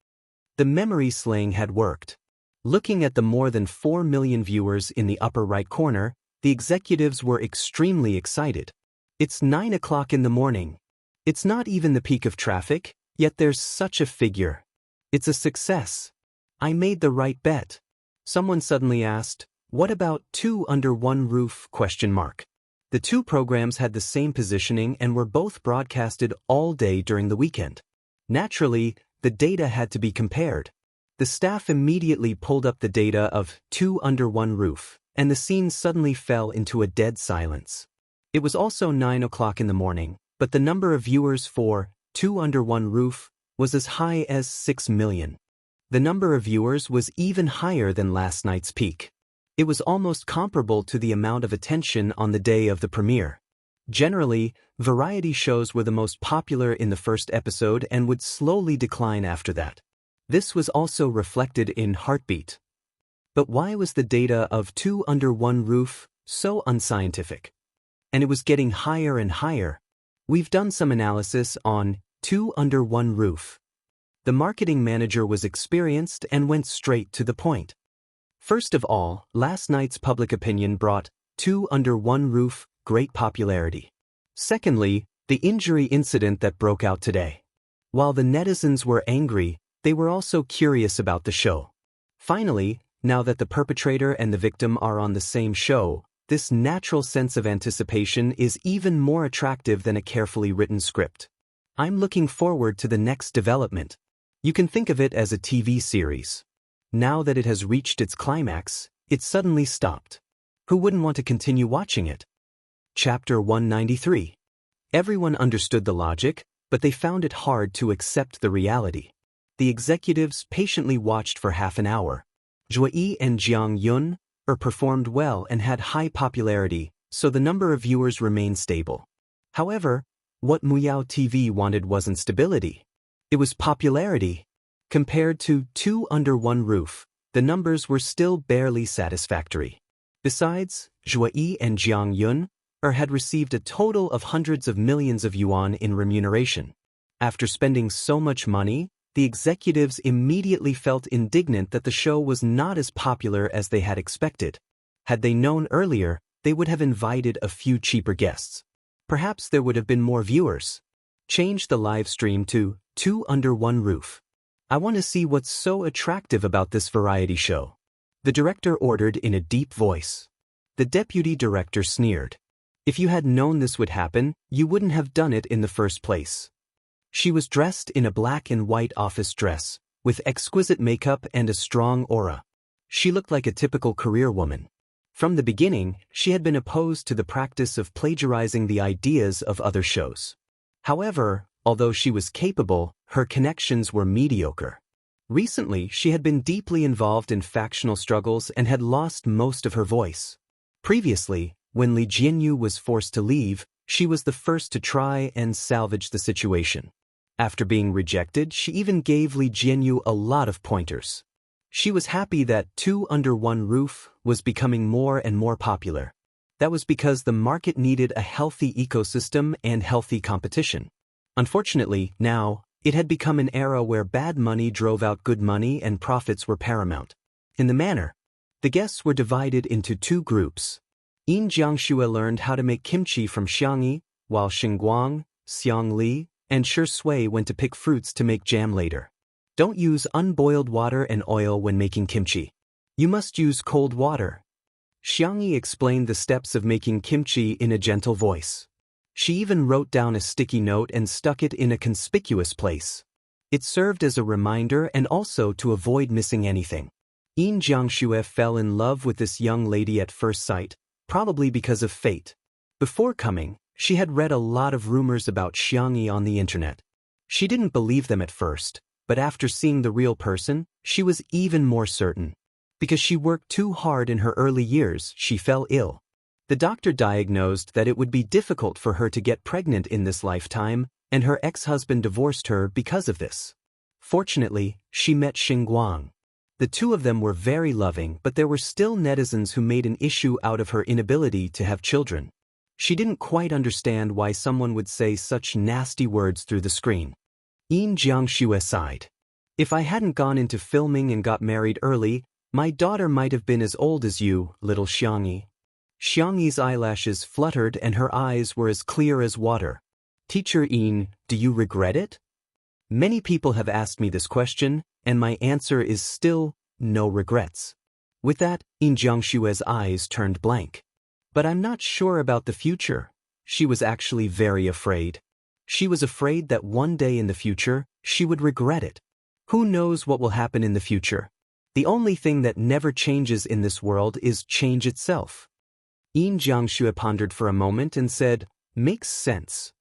The memory slaying had worked. Looking at the more than 4 million viewers in the upper right corner, the executives were extremely excited. It's 9 o'clock in the morning. It's not even the peak of traffic, yet there's such a figure. It's a success. I made the right bet. Someone suddenly asked, what about Two Under One Roof? The two programs had the same positioning and were both broadcasted all day during the weekend. Naturally, the data had to be compared. The staff immediately pulled up the data of Two Under One Roof, and the scene suddenly fell into a dead silence. It was also 9 o'clock in the morning, but the number of viewers for Two Under One Roof was as high as 6 million. The number of viewers was even higher than last night's peak. It was almost comparable to the amount of attention on the day of the premiere. Generally, variety shows were the most popular in the first episode and would slowly decline after that. This was also reflected in Heartbeat. But why was the data of Two Under One Roof so unscientific? And it was getting higher and higher. We've done some analysis on Two Under One Roof. The marketing manager was experienced and went straight to the point. First of all, last night's public opinion brought Two Under One Roof great popularity. Secondly, the injury incident that broke out today. While the netizens were angry, they were also curious about the show. Finally, now that the perpetrator and the victim are on the same show, this natural sense of anticipation is even more attractive than a carefully written script. I'm looking forward to the next development. You can think of it as a TV series. Now that it has reached its climax, it suddenly stopped. Who wouldn't want to continue watching it? Chapter 193. Everyone understood the logic, but they found it hard to accept the reality. The executives patiently watched for half an hour. Wuxia and Xianxia performed well and had high popularity, so the number of viewers remained stable. However, what Muyao TV wanted wasn't stability. It was popularity. Compared to Two Under One Roof, the numbers were still barely satisfactory. Besides, Wuxia and Xianxia had received a total of hundreds of millions of yuan in remuneration. After spending so much money, the executives immediately felt indignant that the show was not as popular as they had expected. Had they known earlier, they would have invited a few cheaper guests. Perhaps there would have been more viewers. Change the live stream to Two Under One Roof. I want to see what's so attractive about this variety show. The director ordered in a deep voice. The deputy director sneered. If you had known this would happen, you wouldn't have done it in the first place. She was dressed in a black and white office dress, with exquisite makeup and a strong aura. She looked like a typical career woman. From the beginning, she had been opposed to the practice of plagiarizing the ideas of other shows. However, although she was capable, her connections were mediocre. Recently, she had been deeply involved in factional struggles and had lost most of her voice. Previously, when Li Jianyu was forced to leave, she was the first to try and salvage the situation. After being rejected, she even gave Li Jianyu a lot of pointers. She was happy that Two Under One Roof was becoming more and more popular. That was because the market needed a healthy ecosystem and healthy competition. Unfortunately, now, it had become an era where bad money drove out good money and profits were paramount. In the manner, the guests were divided into two groups. Xianxia learned how to make kimchi from Xiangyi, while Xingguang, Xiangli, and Shui went to pick fruits to make jam later. Don't use unboiled water and oil when making kimchi. You must use cold water. Xiangyi explained the steps of making kimchi in a gentle voice. She even wrote down a sticky note and stuck it in a conspicuous place. It served as a reminder and also to avoid missing anything. Xianxia fell in love with this young lady at first sight, probably because of fate. Before coming, she had read a lot of rumors about Xiangyi on the internet. She didn't believe them at first, but after seeing the real person, she was even more certain. Because she worked too hard in her early years, she fell ill. The doctor diagnosed that it would be difficult for her to get pregnant in this lifetime, and her ex-husband divorced her because of this. Fortunately, she met Xingguang. The two of them were very loving, but there were still netizens who made an issue out of her inability to have children. She didn't quite understand why someone would say such nasty words through the screen. Xianxia sighed. If I hadn't gone into filming and got married early, my daughter might have been as old as you, little Xiangyi. Xiangyi's eyelashes fluttered and her eyes were as clear as water. Teacher Yin, do you regret it? Many people have asked me this question, and my answer is still no regrets. With that, Yin Jiangshue's eyes turned blank. But I'm not sure about the future. She was actually very afraid. She was afraid that one day in the future, she would regret it. Who knows what will happen in the future? The only thing that never changes in this world is change itself. Yin Jiangxue pondered for a moment and said, makes sense.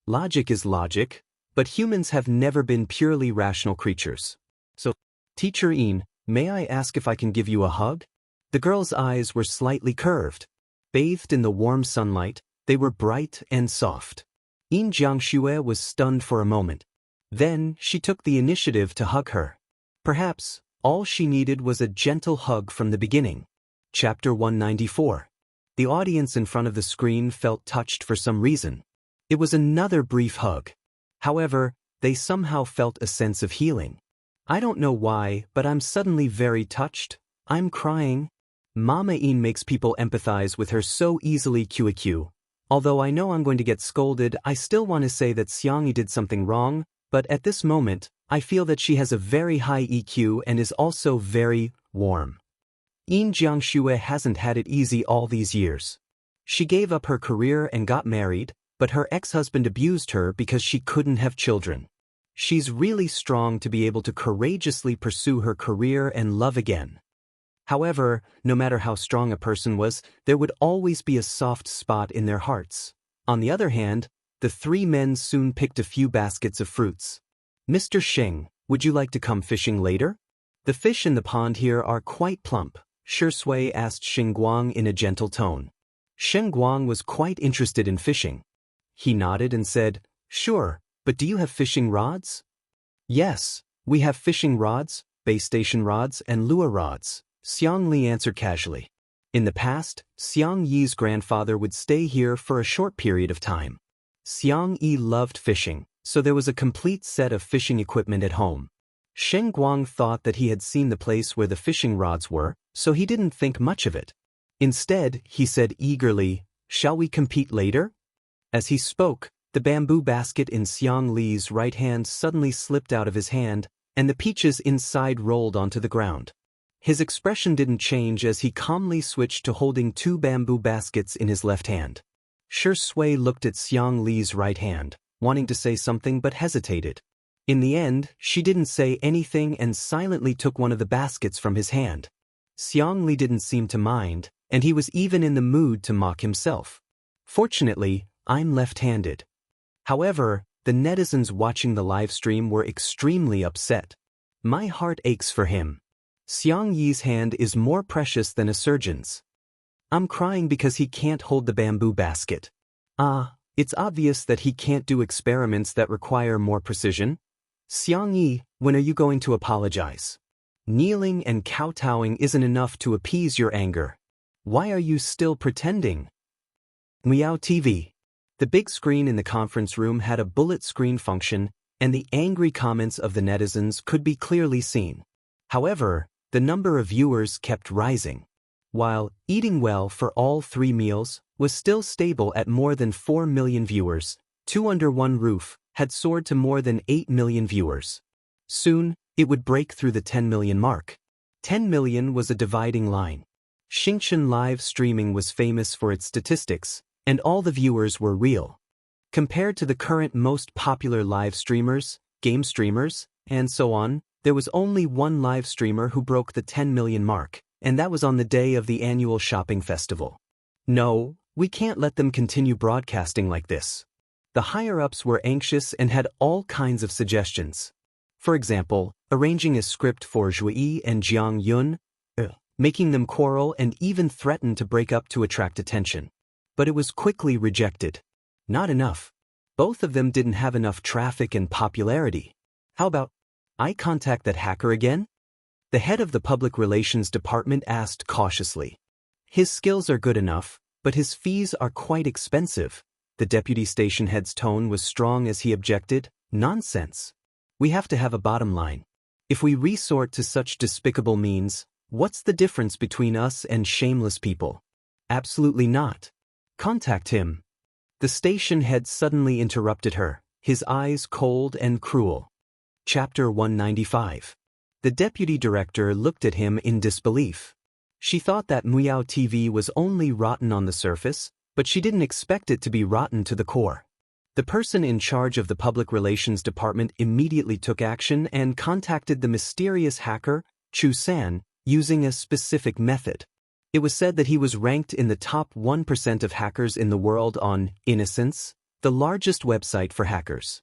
Logic is logic, but humans have never been purely rational creatures. So, Teacher Yin, may I ask if I can give you a hug? The girl's eyes were slightly curved. Bathed in the warm sunlight, they were bright and soft. Yin Jiangxue was stunned for a moment. Then, she took the initiative to hug her. Perhaps, all she needed was a gentle hug from the beginning. Chapter 194. The audience in front of the screen felt touched for some reason. It was another brief hug. However, they somehow felt a sense of healing. I don't know why, but I'm suddenly very touched. I'm crying. Mama Yin makes people empathize with her so easily QQ. Although I know I'm going to get scolded, I still want to say that Xiangyi did something wrong, but at this moment, I feel that she has a very high EQ and is also very warm. Yin Jiangxue hasn't had it easy all these years. She gave up her career and got married, but her ex-husband abused her because she couldn't have children. She's really strong to be able to courageously pursue her career and love again. However, no matter how strong a person was, there would always be a soft spot in their hearts. On the other hand, the three men soon picked a few baskets of fruits. Mr. Sheng, would you like to come fishing later? The fish in the pond here are quite plump, Shui asked Sheng Guang in a gentle tone. Sheng Guang was quite interested in fishing. He nodded and said, sure, but do you have fishing rods? Yes, we have fishing rods, base station rods, and lure rods, Xiang Li answered casually. In the past, Xiang Yi's grandfather would stay here for a short period of time. Xiang Yi loved fishing, so there was a complete set of fishing equipment at home. Sheng Guang thought that he had seen the place where the fishing rods were, so he didn't think much of it. Instead, he said eagerly, shall we compete later? As he spoke, the bamboo basket in Xiang Li's right hand suddenly slipped out of his hand, and the peaches inside rolled onto the ground. His expression didn't change as he calmly switched to holding two bamboo baskets in his left hand. Shui looked at Xiang Li's right hand, wanting to say something but hesitated. In the end, she didn't say anything and silently took one of the baskets from his hand. Xiang Li didn't seem to mind, and he was even in the mood to mock himself. Fortunately, I'm left-handed. However, the netizens watching the live stream were extremely upset. My heart aches for him. Xiang Yi's hand is more precious than a surgeon's. I'm crying because he can't hold the bamboo basket. It's obvious that he can't do experiments that require more precision. Xiang Yi, when are you going to apologize? Kneeling and kowtowing isn't enough to appease your anger. Why are you still pretending? Meow TV. The big screen in the conference room had a bullet screen function, and the angry comments of the netizens could be clearly seen. However, the number of viewers kept rising. While Eating Well for all 3 meals was still stable at more than 4 million viewers, Two Under One Roof had soared to more than 8 million viewers. Soon, it would break through the 10 million mark. 10 million was a dividing line. Xianxia live streaming was famous for its statistics, and all the viewers were real. Compared to the current most popular live streamers, game streamers, and so on, there was only one live streamer who broke the 10 million mark, and that was on the day of the annual shopping festival. No, we can't let them continue broadcasting like this. The higher-ups were anxious and had all kinds of suggestions. For example, arranging a script for Zhui and Jiang Yun, making them quarrel and even threaten to break up to attract attention. But it was quickly rejected. Not enough. Both of them didn't have enough traffic and popularity. How about, I contact that hacker again? The head of the public relations department asked cautiously. His skills are good enough, but his fees are quite expensive. The deputy station head's tone was strong as he objected. Nonsense. We have to have a bottom line. If we resort to such despicable means, what's the difference between us and shameless people? Absolutely not. Contact him. The The station head suddenly interrupted her, his eyes cold and cruel. Chapter 195. The deputy director looked at him in disbelief. She thought that Meow TV was only rotten on the surface, but she didn't expect it to be rotten to the core. The person in charge of the public relations department immediately took action and contacted the mysterious hacker, Chu San, using a specific method. It was said that he was ranked in the top 1% of hackers in the world on Innocence, the largest website for hackers.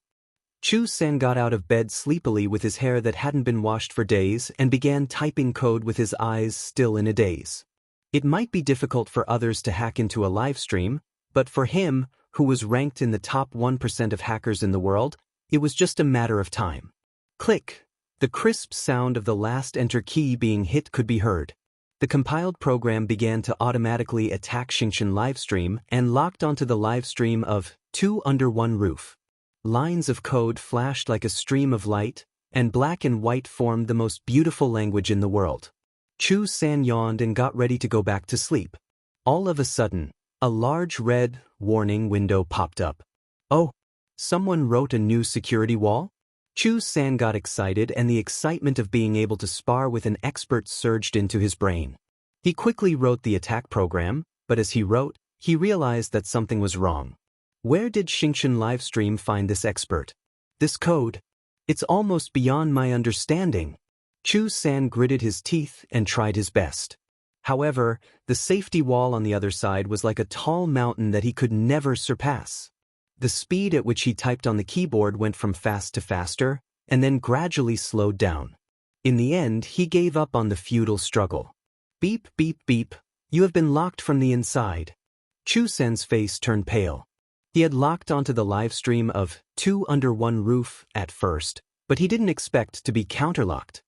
Chu San got out of bed sleepily with his hair that hadn't been washed for days and began typing code with his eyes still in a daze. It might be difficult for others to hack into a live stream, but for him, who was ranked in the top 1% of hackers in the world, it was just a matter of time. Click. The crisp sound of the last enter key being hit could be heard. The compiled program began to automatically attack Xianxia livestream and locked onto the livestream of Two Under One Roof. Lines of code flashed like a stream of light, and black and white formed the most beautiful language in the world. Chu San yawned and got ready to go back to sleep. All of a sudden, a large red warning window popped up. Oh, someone wrote a new security wall? Chu San got excited, and the excitement of being able to spar with an expert surged into his brain. He quickly wrote the attack program, but as he wrote, he realized that something was wrong. Where did Xianxia livestream find this expert? This code? It's almost beyond my understanding. Chu San gritted his teeth and tried his best. However, the safety wall on the other side was like a tall mountain that he could never surpass. The speed at which he typed on the keyboard went from fast to faster, and then gradually slowed down. In the end, he gave up on the futile struggle. Beep, beep, beep. You have been locked from the inside. Chu San's face turned pale. He had locked onto the live stream of Two Under One Roof at first, but he didn't expect to be counterlocked.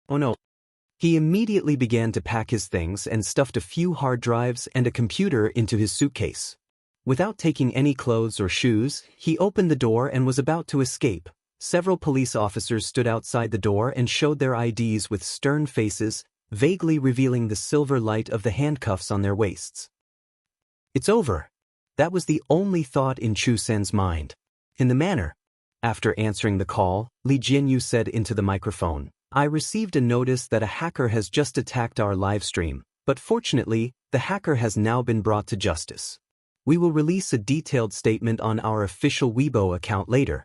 Oh no. He immediately began to pack his things and stuffed a few hard drives and a computer into his suitcase. Without taking any clothes or shoes, he opened the door and was about to escape. Several police officers stood outside the door and showed their IDs with stern faces, vaguely revealing the silver light of the handcuffs on their waists. It's over. That was the only thought in Chu San's mind. In the manner. After answering the call, Li Jianyu said into the microphone, I received a notice that a hacker has just attacked our live stream, but fortunately, the hacker has now been brought to justice. We will release a detailed statement on our official Weibo account later.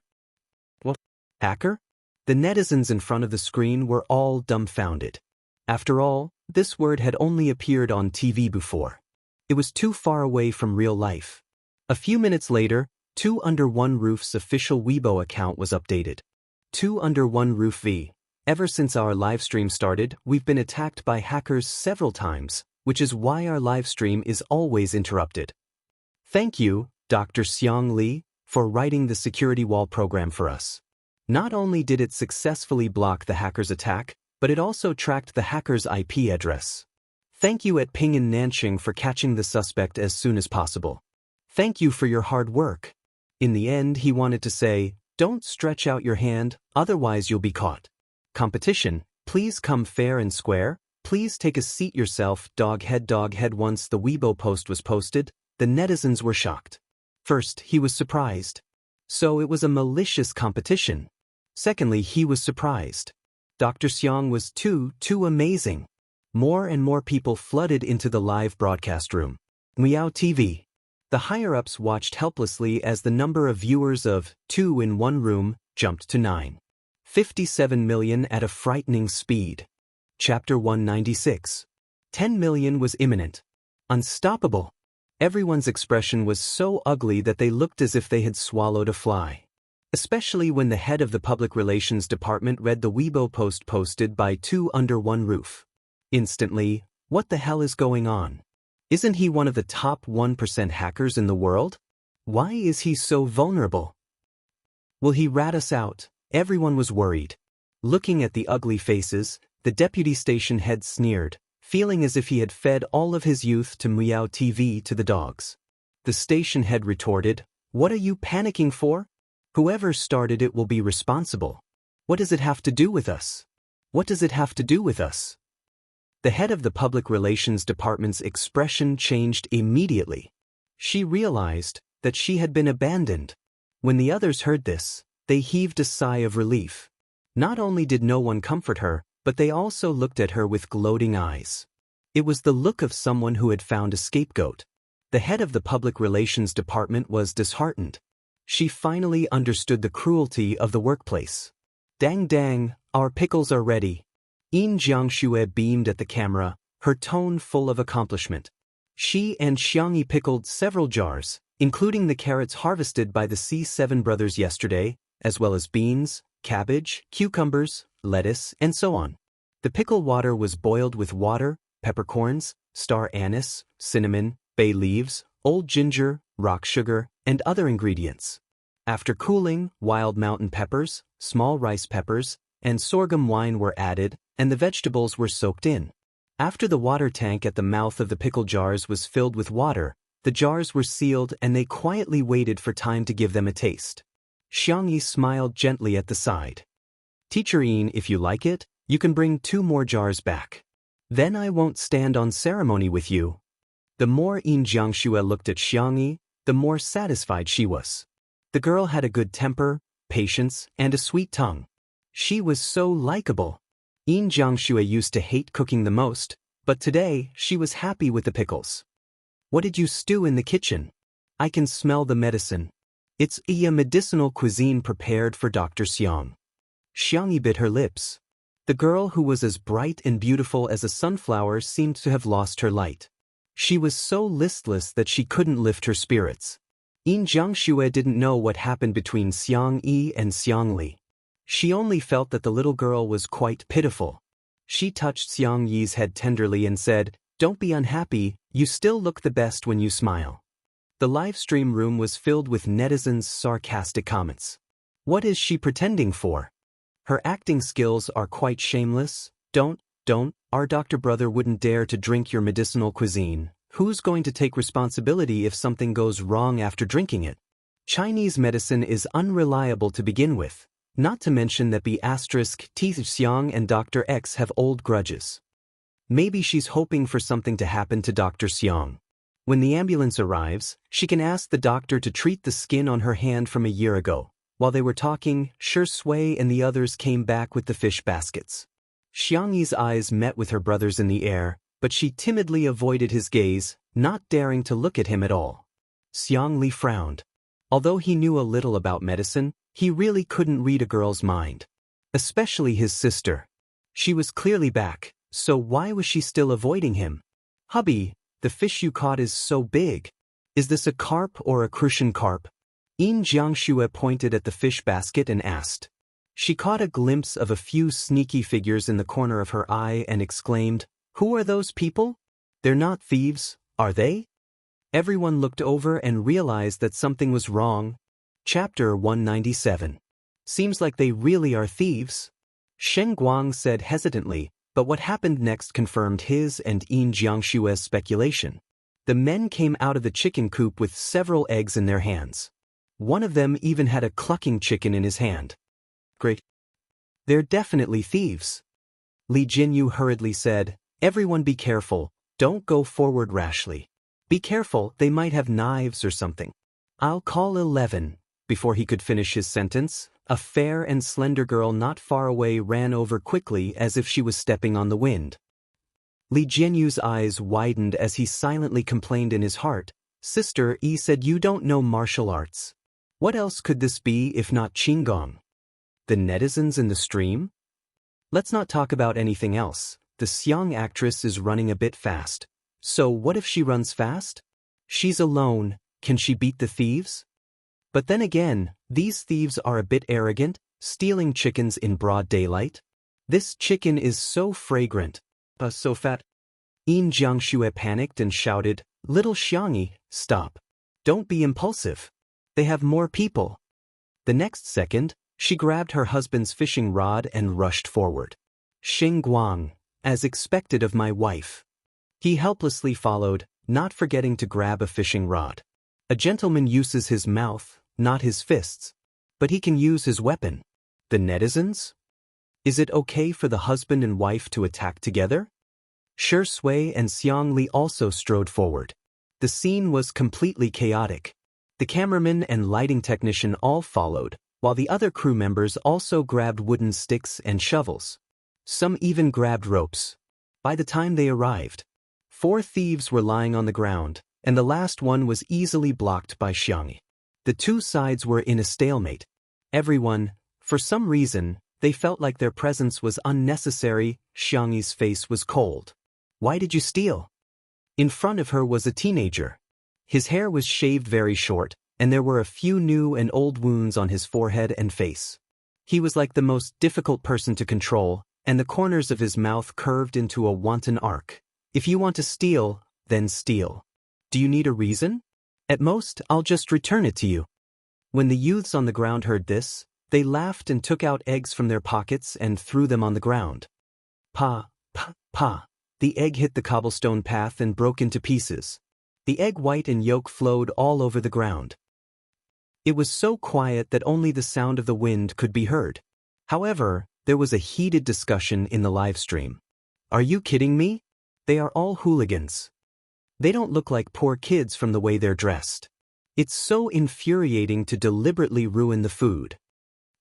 What? Hacker? The netizens in front of the screen were all dumbfounded. After all, this word had only appeared on TV before. It was too far away from real life. A few minutes later, Two Under One Roof's official Weibo account was updated. Two Under One Roof V. Ever since our livestream started, we've been attacked by hackers several times, which is why our livestream is always interrupted. Thank you, Dr. Xiang Li, for writing the security wall program for us. Not only did it successfully block the hacker's attack, but it also tracked the hacker's IP address. Thank you at Ping and Nanxing for catching the suspect as soon as possible. Thank you for your hard work. In the end, he wanted to say, don't stretch out your hand, otherwise you'll be caught. Competition, please come fair and square, please take a seat yourself, dog head. Once the Weibo post was posted, the netizens were shocked. First, he was surprised. So it was a malicious competition. Secondly, he was surprised. Dr. Xiang was too amazing. More and more people flooded into the live broadcast room. Meow TV. The higher-ups watched helplessly as the number of viewers of Two in One Room jumped to 9.57 million at a frightening speed. Chapter 196. 10 million was imminent. Unstoppable. Everyone's expression was so ugly that they looked as if they had swallowed a fly. Especially when the head of the public relations department read the Weibo post posted by Two Under One Roof. Instantly, what the hell is going on? Isn't he one of the top 1% hackers in the world? Why is he so vulnerable? Will he rat us out? Everyone was worried. Looking at the ugly faces, the deputy station head sneered, feeling as if he had fed all of his youth to Meow TV to the dogs. The station head retorted, what are you panicking for? Whoever started it will be responsible. What does it have to do with us? What does it have to do with us? The head of the public relations department's expression changed immediately. She realized, that she had been abandoned. When the others heard this, they heaved a sigh of relief. Not only did no one comfort her, but they also looked at her with gloating eyes. It was the look of someone who had found a scapegoat. The head of the public relations department was disheartened. She finally understood the cruelty of the workplace. Dang dang, our pickles are ready. Xianxia beamed at the camera, her tone full of accomplishment. She and Xiangyi pickled several jars, including the carrots harvested by the C7 brothers yesterday, as well as beans, cabbage, cucumbers, lettuce, and so on. The pickle water was boiled with water, peppercorns, star anise, cinnamon, bay leaves, old ginger, rock sugar, and other ingredients. After cooling, wild mountain peppers, small rice peppers, and sorghum wine were added, and the vegetables were soaked in. After the water tank at the mouth of the pickle jars was filled with water, the jars were sealed and they quietly waited for time to give them a taste. Xiangyi smiled gently at the side. Teacher Yin, if you like it, you can bring 2 more jars back. Then I won't stand on ceremony with you. The more Xianxia looked at Xiangyi, the more satisfied she was. The girl had a good temper, patience, and a sweet tongue. She was so likable. Xianxia used to hate cooking the most, but today she was happy with the pickles. What did you stew in the kitchen? I can smell the medicine. It's a medicinal cuisine prepared for Dr. Xiang. Xiangyi bit her lips. The girl who was as bright and beautiful as a sunflower seemed to have lost her light. She was so listless that she couldn't lift her spirits. Xianxia didn't know what happened between Xiangyi and Xiangli. She only felt that the little girl was quite pitiful. She touched Xiangyi's head tenderly and said, "Don't be unhappy, you still look the best when you smile." The live stream room was filled with netizens' sarcastic comments. What is she pretending for? Her acting skills are quite shameless. Don't, our doctor brother wouldn't dare to drink your medicinal cuisine. Who's going to take responsibility if something goes wrong after drinking it? Chinese medicine is unreliable to begin with, not to mention that B** Teeth Xiang and Dr. X have old grudges. Maybe she's hoping for something to happen to Dr. Xiang. When the ambulance arrives, she can ask the doctor to treat the skin on her hand from a year ago. While they were talking, Shui and the others came back with the fish baskets. Xiangyi's eyes met with her brother's in the air, but she timidly avoided his gaze, not daring to look at him at all. Xiangli frowned. Although he knew a little about medicine, he really couldn't read a girl's mind. Especially his sister. She was clearly back, so why was she still avoiding him? Hubby, the fish you caught is so big. Is this a carp or a crucian carp? Xianxia pointed at the fish basket and asked. She caught a glimpse of a few sneaky figures in the corner of her eye and exclaimed, "Who are those people? They're not thieves, are they?" Everyone looked over and realized that something was wrong. Chapter 197. Seems like they really are thieves. Shen Guang said hesitantly, but what happened next confirmed his and Xianxia's speculation. The men came out of the chicken coop with several eggs in their hands. One of them even had a clucking chicken in his hand. Great. They're definitely thieves. Li Jinyu hurriedly said, "Everyone be careful, don't go forward rashly. Be careful, they might have knives or something. I'll call 11. Before he could finish his sentence, a fair and slender girl not far away ran over quickly as if she was stepping on the wind. Li Jinyu's eyes widened as he silently complained in his heart, "Sister, Yi said you don't know martial arts. What else could this be if not Qinggong? The netizens in the stream? Let's not talk about anything else. The Xiang actress is running a bit fast. So what if she runs fast? She's alone, can she beat the thieves? But then again, these thieves are a bit arrogant, stealing chickens in broad daylight. This chicken is so fragrant, so fat." Jiangxue panicked and shouted, "Little Xiangyi, stop. Don't be impulsive. They have more people." The next second, she grabbed her husband's fishing rod and rushed forward. "Xing Guang, as expected of my wife." He helplessly followed, not forgetting to grab a fishing rod. A gentleman uses his mouth, not his fists. But he can use his weapon. The netizens? Is it okay for the husband and wife to attack together? Shui and Xiangli also strode forward. The scene was completely chaotic. The cameraman and lighting technician all followed, while the other crew members also grabbed wooden sticks and shovels. Some even grabbed ropes. By the time they arrived, 4 thieves were lying on the ground, and the last one was easily blocked by Xianxia. The 2 sides were in a stalemate. Everyone, for some reason, they felt like their presence was unnecessary. Xiangxi's face was cold. Why did you steal? In front of her was a teenager. His hair was shaved very short, and there were a few new and old wounds on his forehead and face. He was like the most difficult person to control, and the corners of his mouth curved into a wanton arc. If you want to steal, then steal. Do you need a reason? At most, I'll just return it to you. When the youths on the ground heard this, they laughed and took out eggs from their pockets and threw them on the ground. Pa, pa, pa. The egg hit the cobblestone path and broke into pieces. The egg white and yolk flowed all over the ground. It was so quiet that only the sound of the wind could be heard. However, there was a heated discussion in the live stream. Are you kidding me? They are all hooligans. They don't look like poor kids from the way they're dressed. It's so infuriating to deliberately ruin the food.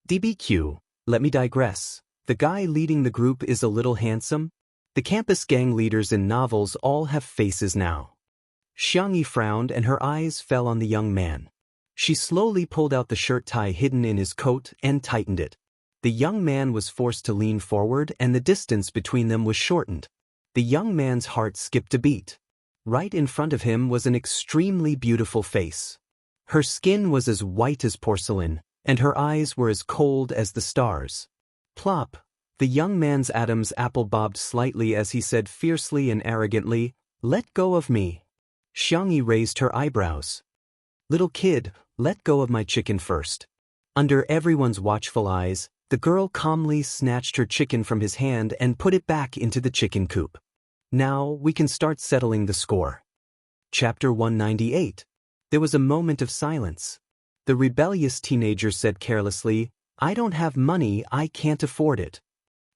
DBQ, let me digress. The guy leading the group is a little handsome. The campus gang leaders in novels all have faces now. Xiangxia frowned and her eyes fell on the young man. She slowly pulled out the shirt tie hidden in his coat and tightened it. The young man was forced to lean forward and the distance between them was shortened. The young man's heart skipped a beat. Right in front of him was an extremely beautiful face. Her skin was as white as porcelain, and her eyes were as cold as the stars. Plop! The young man's Adam's apple bobbed slightly as he said fiercely and arrogantly, "Let go of me." Xiangxia raised her eyebrows. "Little kid, let go of my chicken first." Under everyone's watchful eyes, the girl calmly snatched her chicken from his hand and put it back into the chicken coop. Now we can start settling the score. Chapter 198. There was a moment of silence. The rebellious teenager said carelessly, "I don't have money, I can't afford it."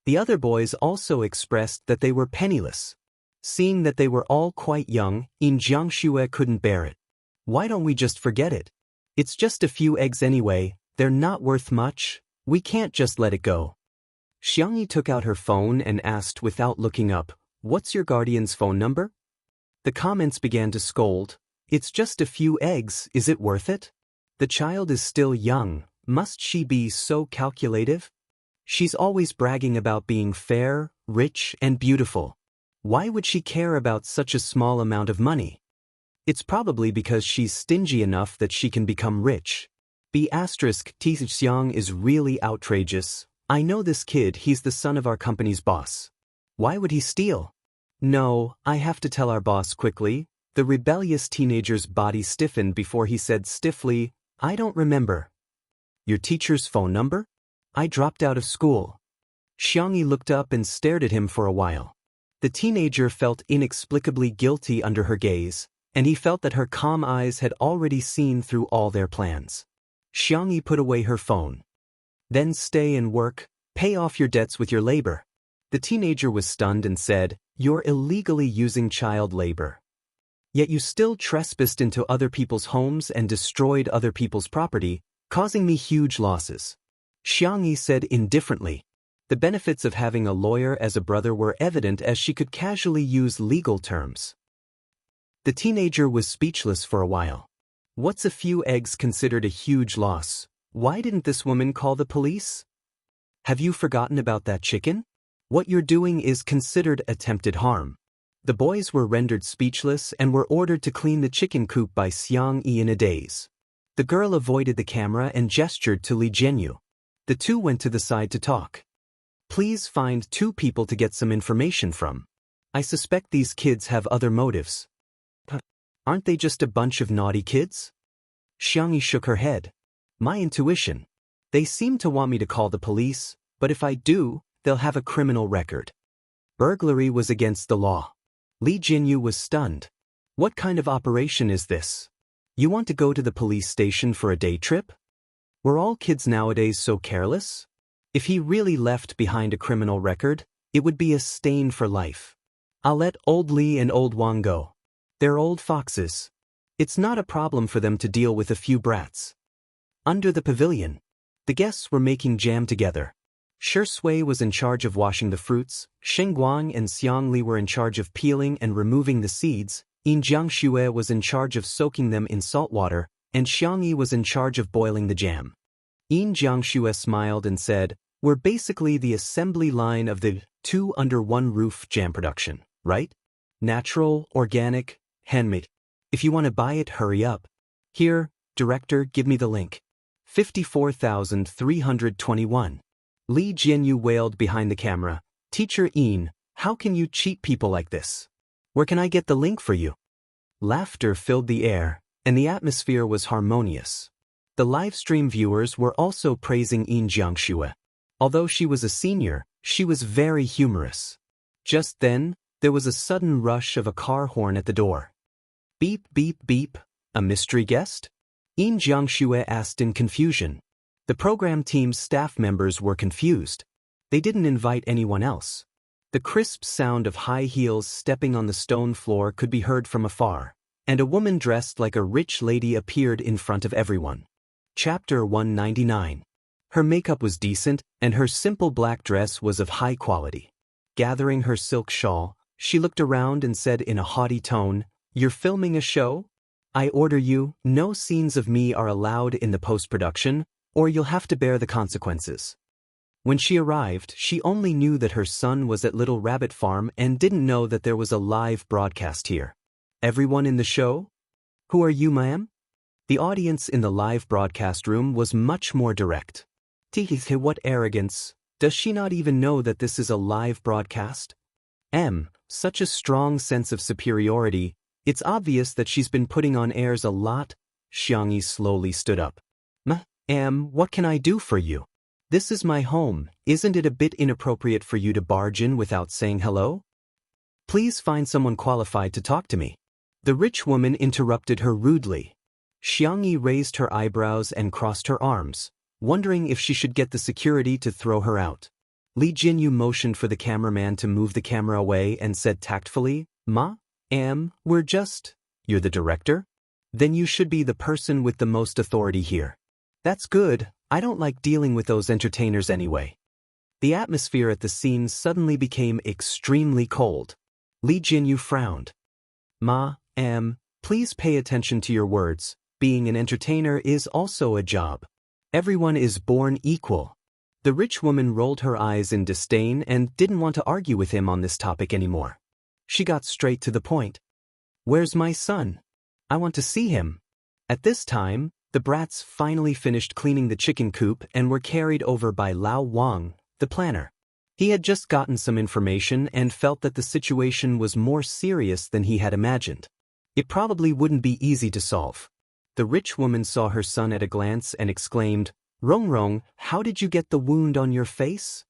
The other boys also expressed that they were penniless. Seeing that they were all quite young, Xianxia couldn't bear it. "Why don't we just forget it? It's just a few eggs anyway, they're not worth much, we can't just let it go." Xiangxia took out her phone and asked without looking up, "What's your guardian's phone number?" The comments began to scold. "It's just a few eggs, is it worth it? The child is still young, must she be so calculative? She's always bragging about being fair, rich, and beautiful. Why would she care about such a small amount of money? It's probably because she's stingy enough that she can become rich. B** Xiang is really outrageous. I know this kid, he's the son of our company's boss. Why would he steal? No, I have to tell our boss quickly." The rebellious teenager's body stiffened before he said stiffly, "I don't remember." "Your teacher's phone number? I dropped out of school." Xiangxia looked up and stared at him for a while. The teenager felt inexplicably guilty under her gaze, and he felt that her calm eyes had already seen through all their plans. Xiangxia put away her phone. "Then stay and work, pay off your debts with your labor." The teenager was stunned and said, "You're illegally using child labor. Yet you still trespassed into other people's homes and destroyed other people's property, causing me huge losses." Xiangxia said indifferently. The benefits of having a lawyer as a brother were evident as she could casually use legal terms. The teenager was speechless for a while. What's a few eggs considered a huge loss? Why didn't this woman call the police? Have you forgotten about that chicken? What you're doing is considered attempted harm. The boys were rendered speechless and were ordered to clean the chicken coop by Xiangxia in a daze. The girl avoided the camera and gestured to Li Jianyu. The two went to the side to talk. "Please find 2 people to get some information from. I suspect these kids have other motives." "Aren't they just a bunch of naughty kids?" Xiangxia shook her head. "My intuition. They seem to want me to call the police, but if I do, they'll have a criminal record. Burglary was against the law." Li Jianyu was stunned. "What kind of operation is this? You want to go to the police station for a day trip? Were all kids nowadays so careless? If he really left behind a criminal record, it would be a stain for life. I'll let old Li and old Wang go. They're old foxes." It's not a problem for them to deal with a few brats. Under the pavilion, the guests were making jam together. Shui was in charge of washing the fruits, Guang and Xianxia were in charge of peeling and removing the seeds, Xianxia was in charge of soaking them in salt water, and Xianxia was in charge of boiling the jam. Xianxia smiled and said, "We're basically the assembly line of the two under one roof jam production, right? Natural, organic, handmade. If you want to buy it, hurry up. Here, director, give me the link." 54,321. Li Jianyu wailed behind the camera, "Teacher Yin, how can you cheat people like this? Where can I get the link for you?" Laughter filled the air, and the atmosphere was harmonious. The livestream viewers were also praising Xianxia. Although she was a senior, she was very humorous. Just then, there was a sudden rush of a car horn at the door. Beep, beep, beep. A mystery guest? Xianxia asked in confusion. The program team's staff members were confused. They didn't invite anyone else. The crisp sound of high heels stepping on the stone floor could be heard from afar, and a woman dressed like a rich lady appeared in front of everyone. Chapter 199. Her makeup was decent, and her simple black dress was of high quality. Gathering her silk shawl, she looked around and said in a haughty tone, "You're filming a show? I order you, no scenes of me are allowed in the post-production, or you'll have to bear the consequences." When she arrived, she only knew that her son was at Little Rabbit Farm and didn't know that there was a live broadcast here. "Everyone in the show? Who are you, ma'am?" The audience in the live broadcast room was much more direct. Tihih, what arrogance! Does she not even know that this is a live broadcast? Such a strong sense of superiority. It's obvious that she's been putting on airs a lot. Xianxia slowly stood up. What can I do for you? This is my home. Isn't it a bit inappropriate for you to barge in without saying hello? Please find someone qualified to talk to me. The rich woman interrupted her rudely. Xianxia raised her eyebrows and crossed her arms, wondering if she should get the security to throw her out. Li Jinyu motioned for the cameraman to move the camera away and said tactfully, "We're just..." "You're the director? Then you should be the person with the most authority here." "That's good. I don't like dealing with those entertainers anyway." The atmosphere at the scene suddenly became extremely cold. Li Jinyu frowned. Please pay attention to your words. Being an entertainer is also a job. Everyone is born equal." The rich woman rolled her eyes in disdain and didn't want to argue with him on this topic anymore. She got straight to the point. "Where's my son? I want to see him." At this time, the brats finally finished cleaning the chicken coop and were carried over by Lao Wang, the planner. He had just gotten some information and felt that the situation was more serious than he had imagined. It probably wouldn't be easy to solve. The rich woman saw her son at a glance and exclaimed, "Rong, how did you get the wound on your face?"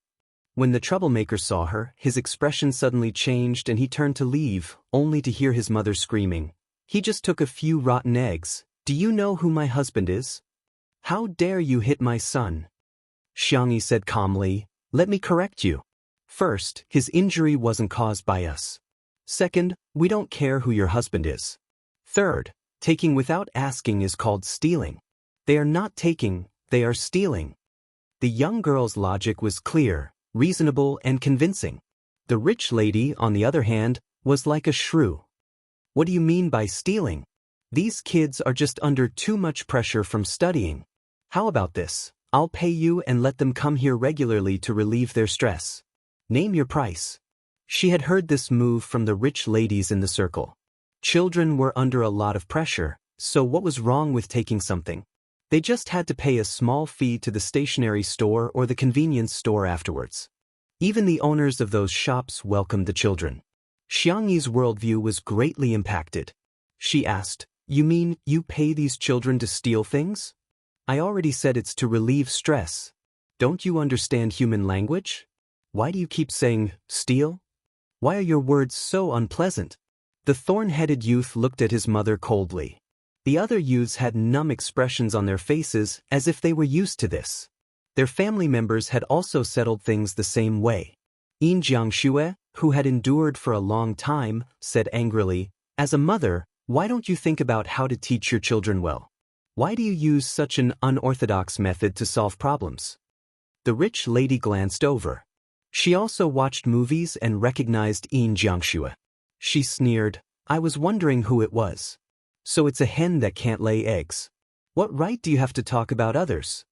When the troublemaker saw her, his expression suddenly changed and he turned to leave, only to hear his mother screaming, "He just took a few rotten eggs. Do you know who my husband is? How dare you hit my son?" Xianxia said calmly, "Let me correct you. First, his injury wasn't caused by us. Second, we don't care who your husband is. Third, taking without asking is called stealing. They are not taking, they are stealing." The young girl's logic was clear, reasonable, and convincing. The rich lady, on the other hand, was like a shrew. "What do you mean by stealing? These kids are just under too much pressure from studying. How about this? I'll pay you and let them come here regularly to relieve their stress. Name your price." She had heard this move from the rich ladies in the circle. Children were under a lot of pressure, so what was wrong with taking something? They just had to pay a small fee to the stationery store or the convenience store afterwards. Even the owners of those shops welcomed the children. Xiangyi's worldview was greatly impacted. She asked, "You mean you pay these children to steal things?" "I already said it's to relieve stress. Don't you understand human language? Why do you keep saying, steal? Why are your words so unpleasant?" The thorn-headed youth looked at his mother coldly. The other youths had numb expressions on their faces as if they were used to this. Their family members had also settled things the same way. Xianxia, who had endured for a long time, said angrily, "As a mother, Why don't you think about how to teach your children well? Why do you use such an unorthodox method to solve problems? The rich lady glanced over. She also watched movies and recognized Xianxia. She sneered, I was wondering who it was. So it's a hen that can't lay eggs. What right do you have to talk about others?